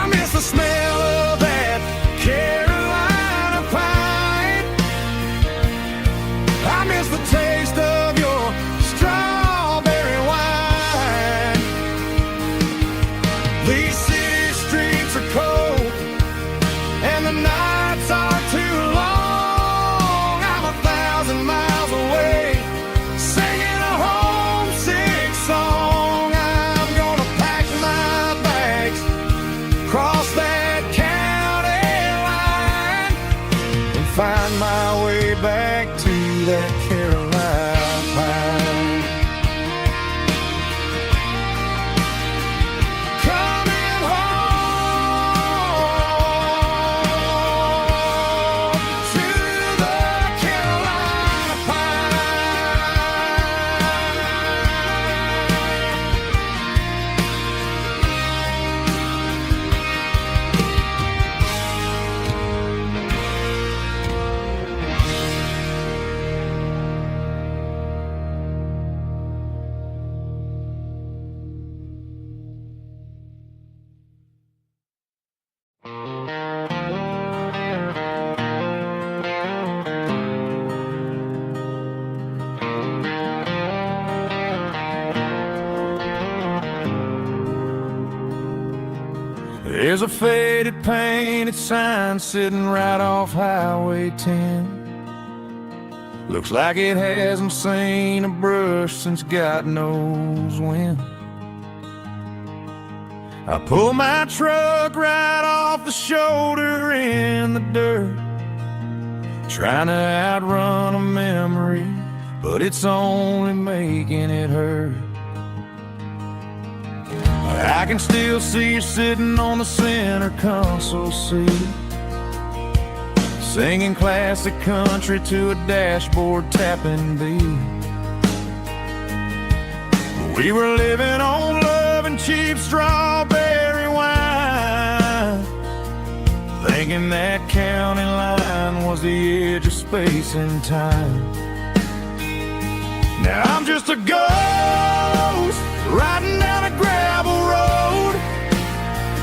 C: I miss the smell of that Carolina pine. I miss the taste of your strawberry wine. These city streets are cold and the nights are too long. I'm 1,000 miles away, singing a homesick song. I'm gonna pack my bags, cross that county line, and find my way back to that Carolina pine. Coming home to the Carolina There's a faded painted sign sitting right off Highway 10. Looks like it hasn't seen a brush since God knows when. I pull my truck right off the shoulder in the dirt, trying to outrun a memory, but it's only making it hurt. I can still see you sitting on the center console seat, singing classic country to a dashboard tapping beat. We were living on love and cheap strawberry wine, thinking that county line was the edge of space and time. Now I'm just a ghost riding down a gravel road,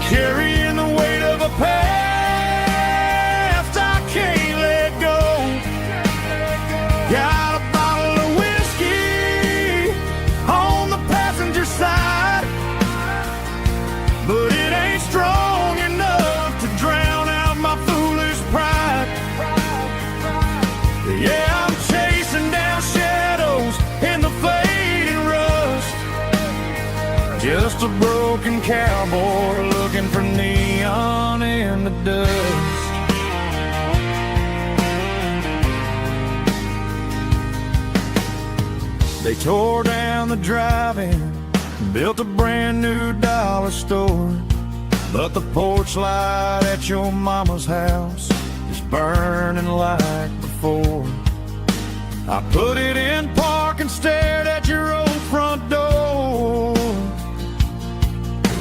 C: carrying the weight of a past I can't let go. Got a bottle of whiskey on the passenger side, but it ain't strong enough to drown out my foolish pride. Yeah, I'm chasing down shadows in the fading rust, just a broken cowboy looking for neon in the dust. They tore down the drive-in, built a brand new dollar store, but the porch light at your mama's house is burning like before. I put it in park and stared at your old front door,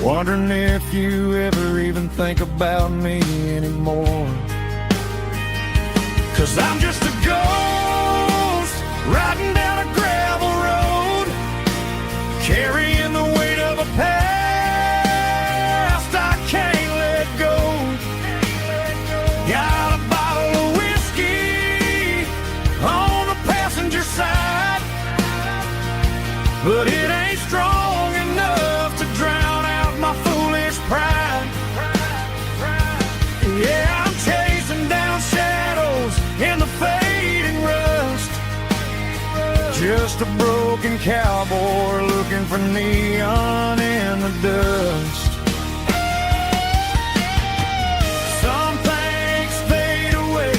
C: wondering if you ever even think about me anymore. 'Cause I'm just a ghost riding down a gravel road, carrying the weight of a past I can't let go. Got a bottle of whiskey on the passenger side, but it ain't strong enough to drown out my foolish pride. Yeah, I'm chasing down shadows in the fading rust, just a broken cowboy looking for neon in the dust. Some things fade away,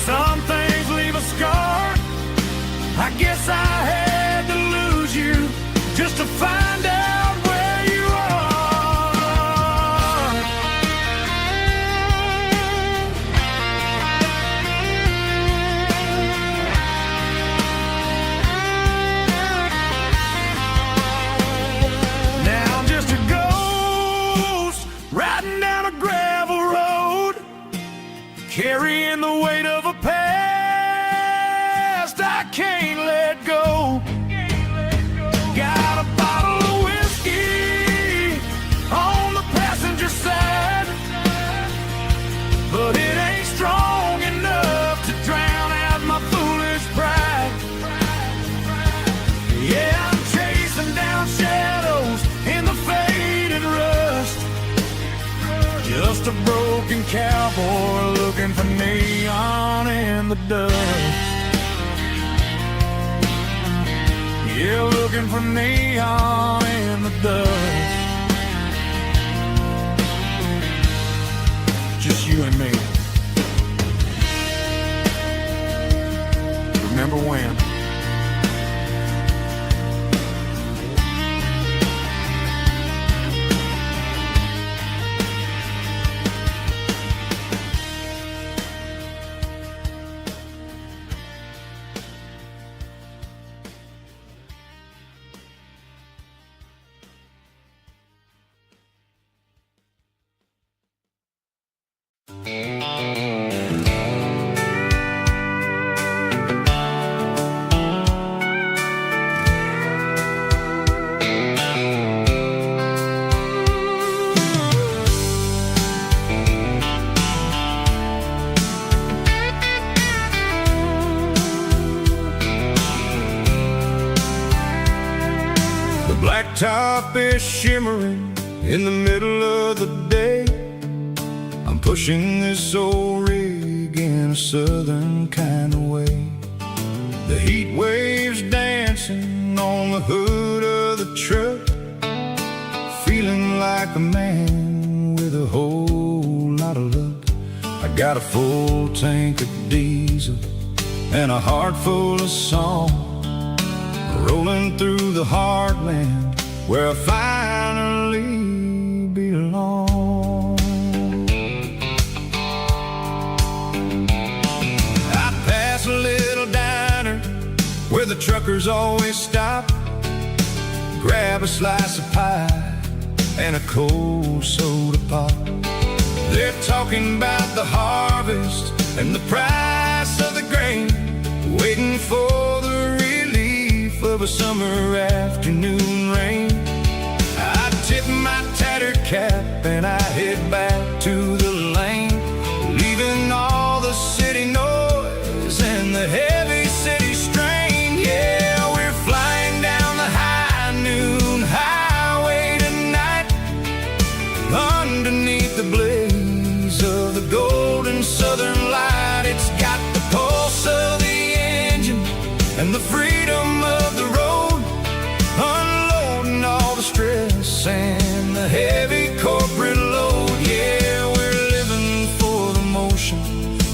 C: some things leave a scar. I guess I had to lose you just to
A: just a broken cowboy looking for neon in the dust. Yeah, looking for neon in the dust. Just you and me. Remember when?
C: Blacktop is shimmering in the middle of the day. I'm pushing this old rig in a southern kind of way. The heat waves dancing on the hood of the truck, feeling like a man with a whole lot of luck. I got a full tank of diesel and a heart full of song, rolling through the heartland where I finally belong. I pass a little diner where the truckers always stop, grab a slice of pie and a cold soda pop. They're talking about the harvest and the price of the grain, waiting for the relief of a summer afternoon rain. I tip my tattered cap and I head back to the lane, leaving all the city noise and the heavy city strain. Yeah, we're flying down the high noon highway tonight, underneath the blaze of the golden southern light. It's got the pulse of the engine and the freedom of the road, unloading all the stress and the heavy corporate load. Yeah, we're living for the motion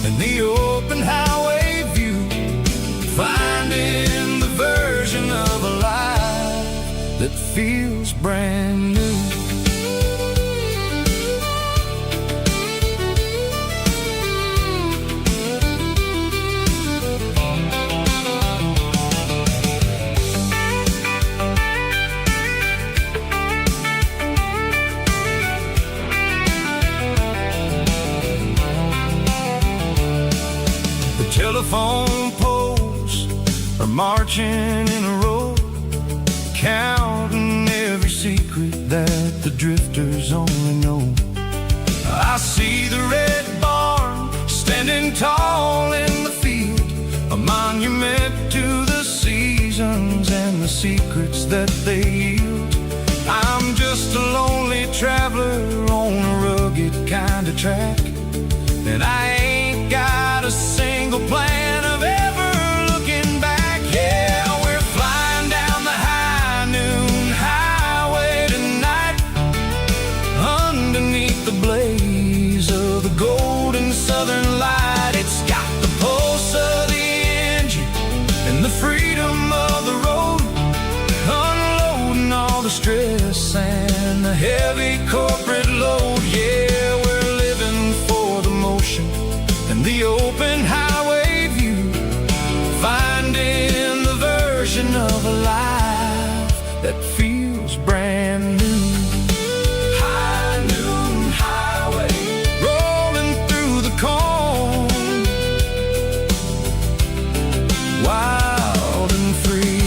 C: and the open highway view, finding the version of a life that feels brand new. Telephone poles are marching in a row, counting every secret that the drifters only know. I see the red barn standing tall in the field, a monument to the seasons and the secrets that they yield. I'm just a lonely traveler on a rugged kind of track, and I ain't got a single plan of ever looking back. Yeah, we're flying down the high noon highway tonight, underneath the blaze of the golden southern light. It's got the pulse of the engine and the freedom of the road, unloading all the stress and the heavy corporate load. Yeah, we're living for the motion and the open highway view, finding the version of a life that feels brand new. High noon highway, rolling through the corn, wild and free.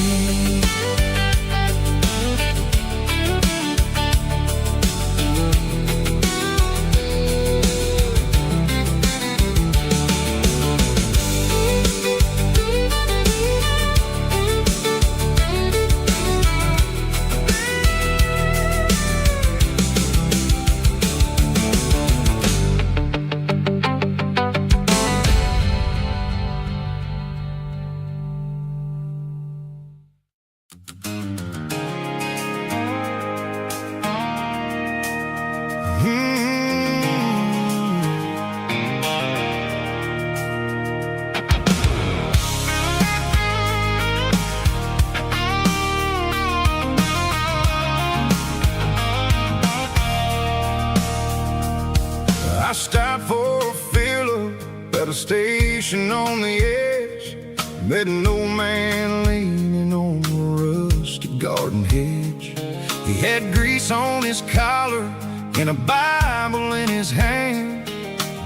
C: station on the edge, met an old man leaning on a rusty garden hedge. He had grease on his collar and a Bible in his hand,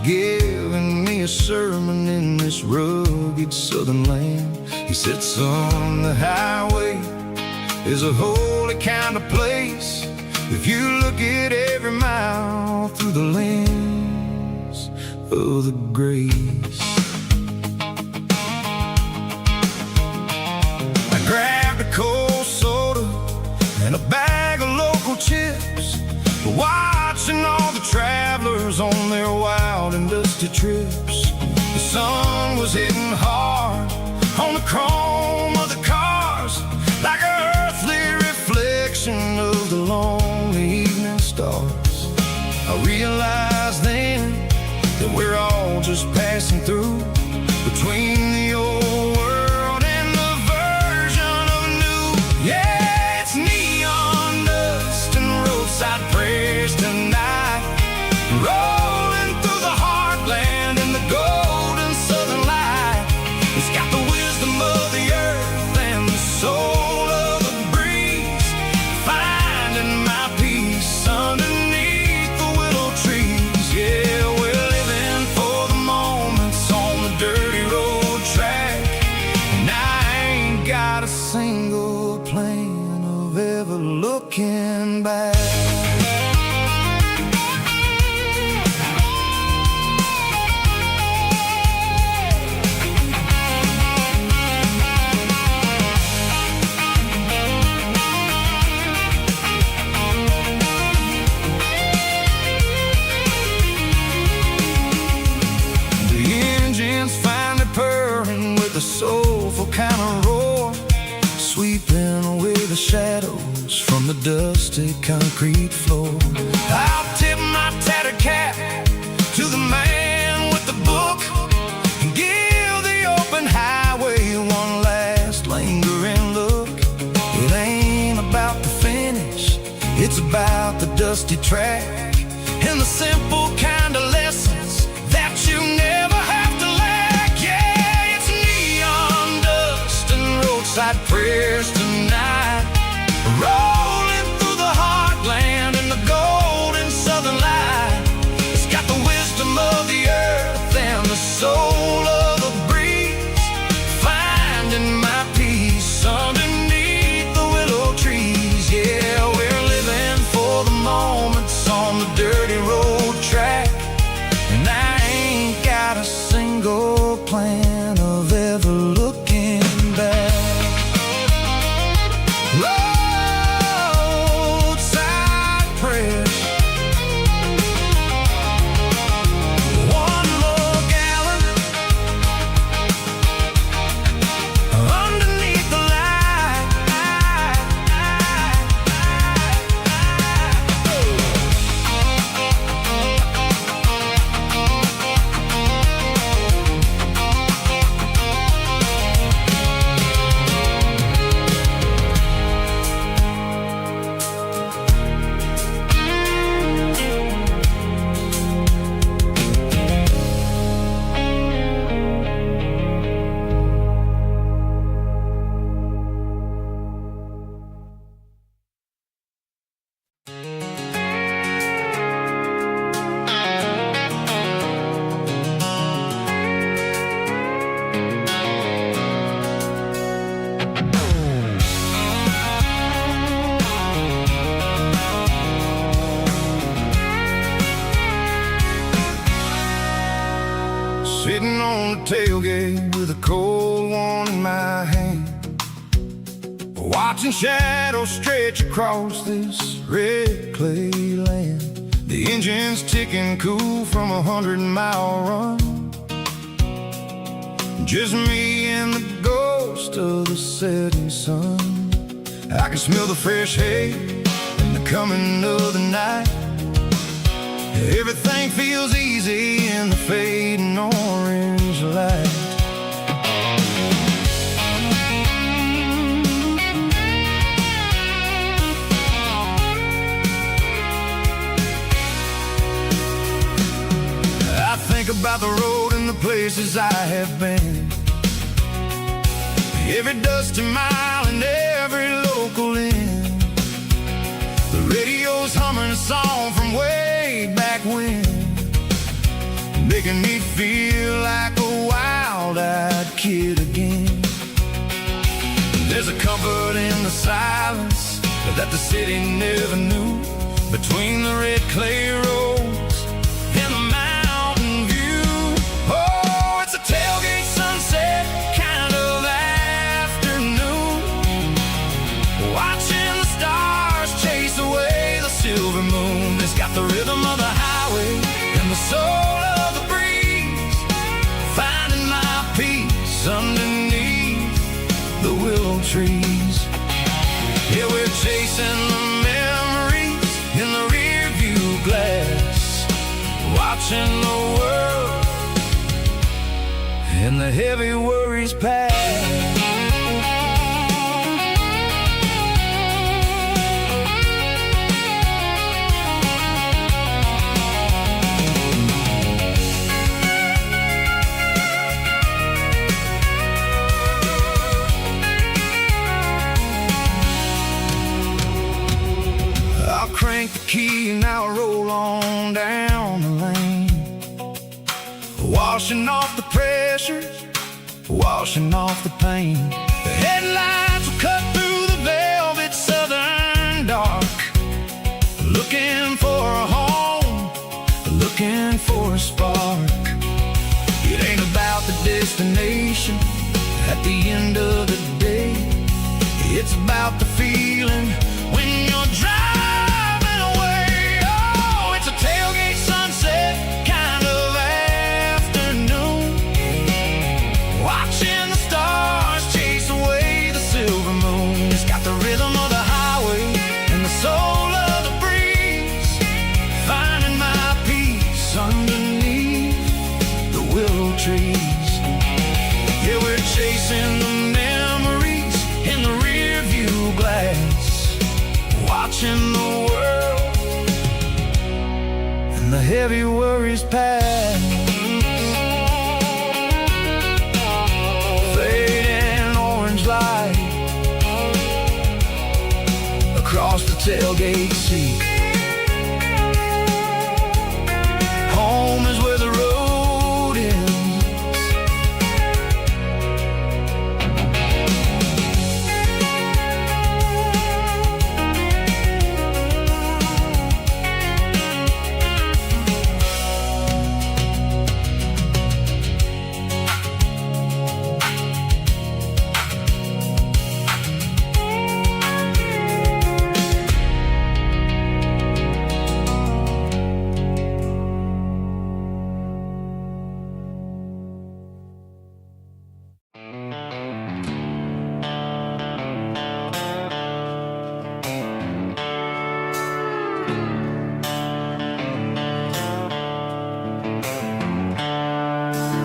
C: giving me a sermon in this rugged southern land. He said, son, the highway is a holy kind of place if you look at every mile through the lens of the grace. I grabbed a cold soda and a bag of local chips, watching all the travelers on their wild and dusty trips. The sun was hitting hard on the chrome of the cars, like an earthly reflection of the lonely evening stars. I realized then that we're all just passing through, between the old world and the version of new. Yeah, it's neon dust and roadside prayers tonight, rolling through the heartland in the golden southern light. It's got the wisdom of the earth and the soul of the breeze, finding my peace underneath the willow trees. Yeah, we're living for the moments on the dirty road track, and I ain't got a single plan of ever looking back. A soulful kind of roar, sweeping away the shadows from the dusty concrete floor. I'll tip my tattered cap to the man with the book and give the open highway one last lingering look. It ain't about the finish, it's about the dusty track and the simple kind of lessons that you never have to lack. Yeah, it's neon dust and roadside prayers tonight, rolling through the heartland in the golden southern light. It's got the wisdom of the earth and the soul of the breeze, finding my peace underneath the willow trees. Yeah, we're living for the moments on the dirty road track, and I ain't got a single plan of ever looking back. Roadside prayers, one more gallon underneath the light. Sitting on the tailgate with a cold one in my hand, watching shadows stretch across this red clay land. The engine's ticking cool from a 100-mile run, just me and the ghost of the setting sun. I can smell the fresh hay and the coming of the night. Everything feels easy in the fading orange light. I think think about the road and the places I have been. Every dusty mile and every local inn. The radio's humming a song from way back when, making me feel like a wild-eyed kid again. There's a comfort in the silence that the city never knew, between the red clay roads and the mountain view. Oh, it's a tailgate sunset kind of afternoon, watching the stars chase away the silver moon. It's got the rhythm of the highway and the soul of the breeze, finding my peace underneath the willow trees. Yeah, we're chasing the memories in the rear view glass, watching the world and the heavy worries pass. Crank the key and now roll on down the lane, washing off the pressures, washing off the pain. The headlights will cut through the velvet southern dark, looking for a home, looking for a spark. It ain't about the destination at the end of the day, it's about the feeling when you're driving. Tailgate sunset kind of afternoon, watching the stars chase away the silver moon. It's got the rhythm of the highway and the soul of the breeze, finding my peace underneath the willow trees. Yeah, we're chasing the memories in the rear view glass, watching the world the heavy worries pass. Fading orange light across the tailgate seat. Home is where the road ends.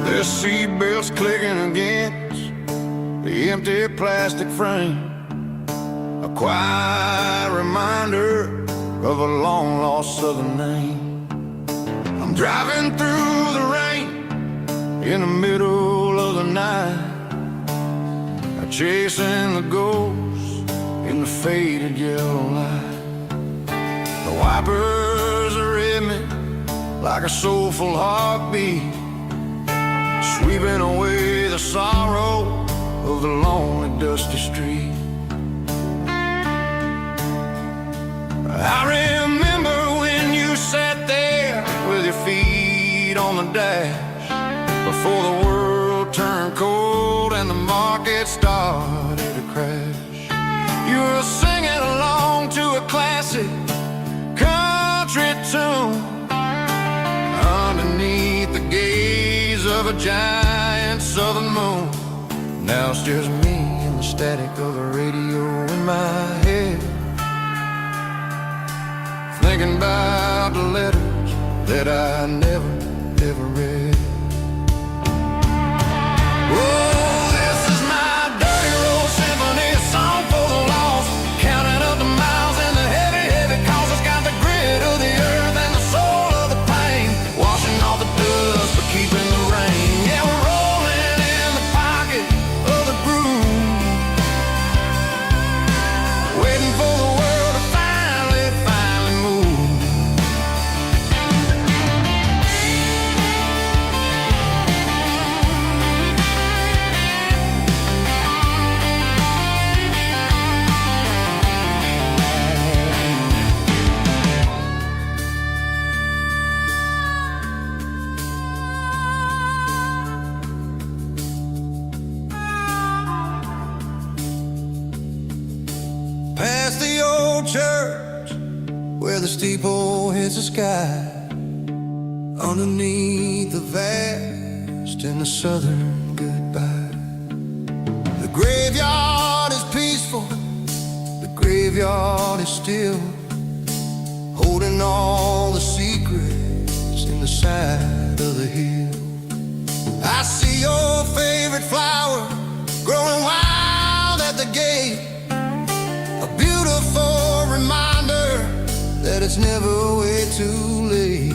C: The seatbelts clicking against the empty plastic frame, a quiet reminder of a long-lost southern name. I'm driving through the rain in the middle of the night, chasing the ghosts in the faded yellow light. The wipers are in me like a soulful heartbeat, sweeping away the sorrow of the lonely, dusty street. I remember when you sat there with your feet on the dash, before the world turned cold and the market started to crash. You were singing along to a classic country tune underneath the gaze of a giant southern moon. Now it's just me and the static of the radio in my head, thinking about the letters that I never, ever read. Oh, this is my dirty road symphony, a song for the lost, counting up the miles and the heavy, heavy calls. It's got the grit of the earth and the soul of the pain, washing all the dust but church where the steeple hits the sky, underneath the vast in the southern goodbye. The graveyard is peaceful, the graveyard is still, holding all the secrets in the side of the hill. I see your favorite flower growing wild at the gate, a beautiful reminder that it's never way too late.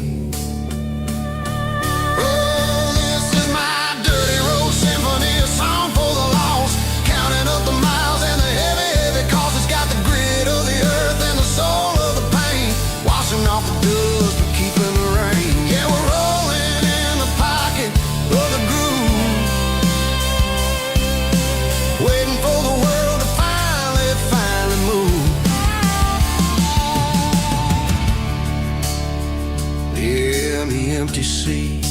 C: Oh, this is my dirty road symphony, a song for the lost, counting up the miles and the heavy, heavy cost. It's got the grit of the earth and the soul of the pain, washing off the dust but keeping the rain. Yeah, we're rolling in the pocket of the groove, waiting for the world to finally move. Yeah, the empty sea,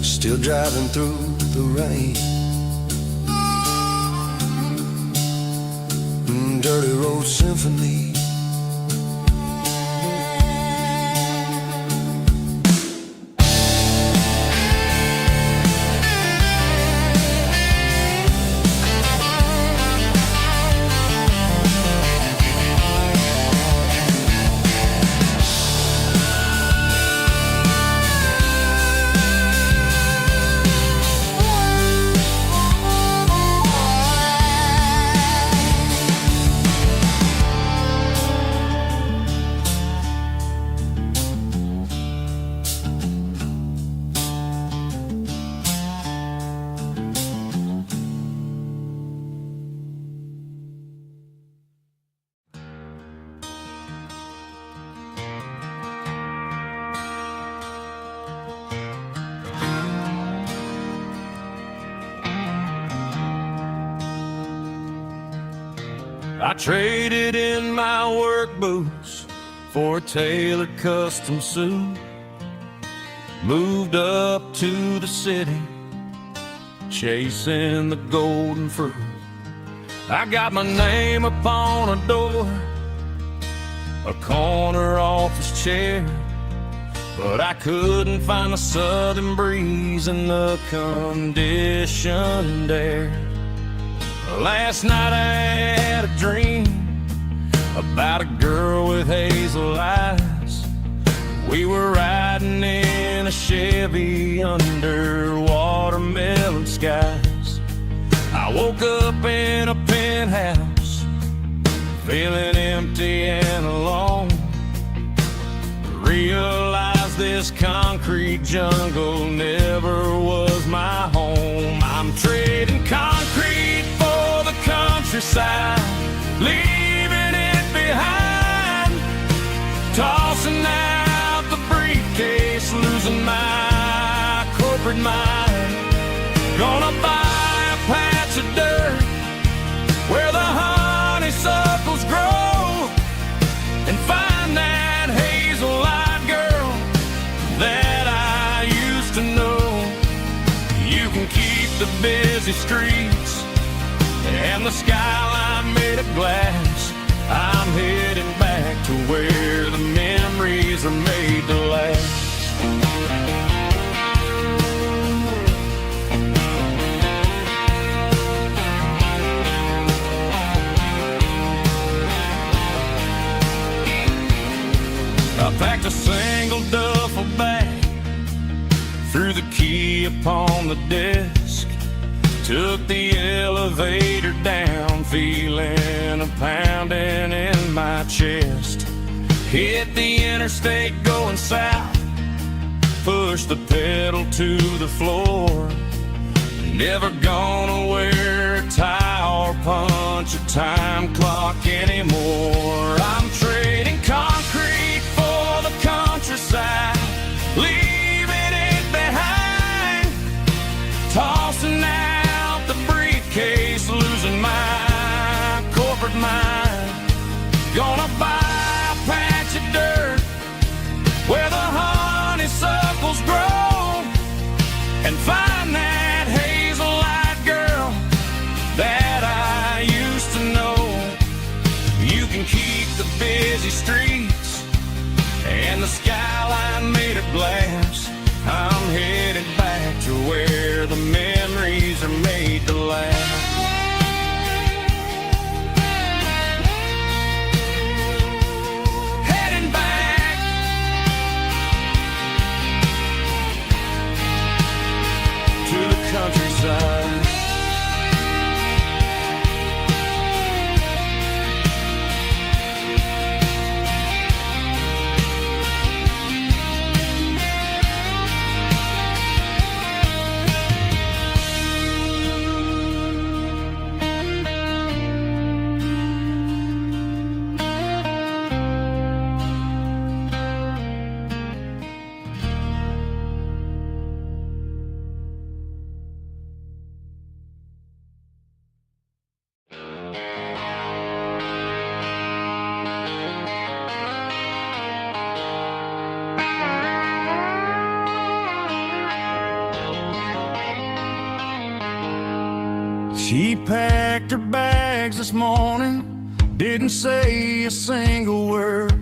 C: still driving through the rain. Dirty road symphony.
A: I traded in my work boots for a tailored custom suit, moved up to the city, chasing the golden fruit. I got my name upon a door, a corner office chair, but I couldn't find the southern breeze in the conditioned air. Last night I had a dream about a girl with hazel eyes. We were riding in a Chevy under watermelon skies. I woke up in a penthouse, feeling empty and alone. Realized this concrete jungle never was my home. I'm trading concrete for the countryside, leaving it behind, tossing out the briefcase, losing my corporate mind. Gonna buy a patch of dirt where the honeysuckles grow and find that hazel-eyed girl that I used to know. You can keep the busy streets and the skyline made of glass. I'm heading back to where the memories are made to last. I packed a single duffel bag, threw the key upon the desk, took the elevator down, feeling a pounding in my chest. Hit the interstate going south, pushed the pedal to the floor. Never gonna wear a tie or punch a time clock anymore. I'm trading concrete for the countryside, leaving it behind, tossing out the briefcase, losing my corporate mind. Gonna buy a patch of dirt where the honeysuckles grow and find that hazel-eyed girl that I used to
C: busy streets and the skyline made of glass. I'm headed back to where the memories are made to last. Heading back to the countryside. She packed her bags this morning, didn't say a single word.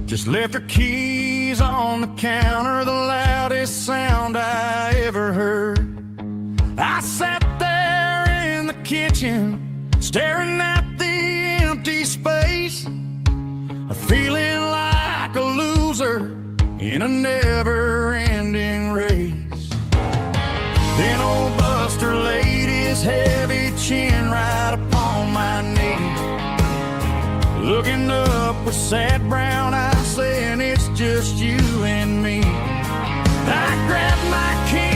C: Just left her keys on the counter, the loudest sound I ever heard. I sat there in the kitchen, staring at the empty space, feeling like a loser in a never-ending race. Then old Buster laid his heavy chin right upon my knee, looking up with sad brown eyes, saying it's just you and me. I grabbed my key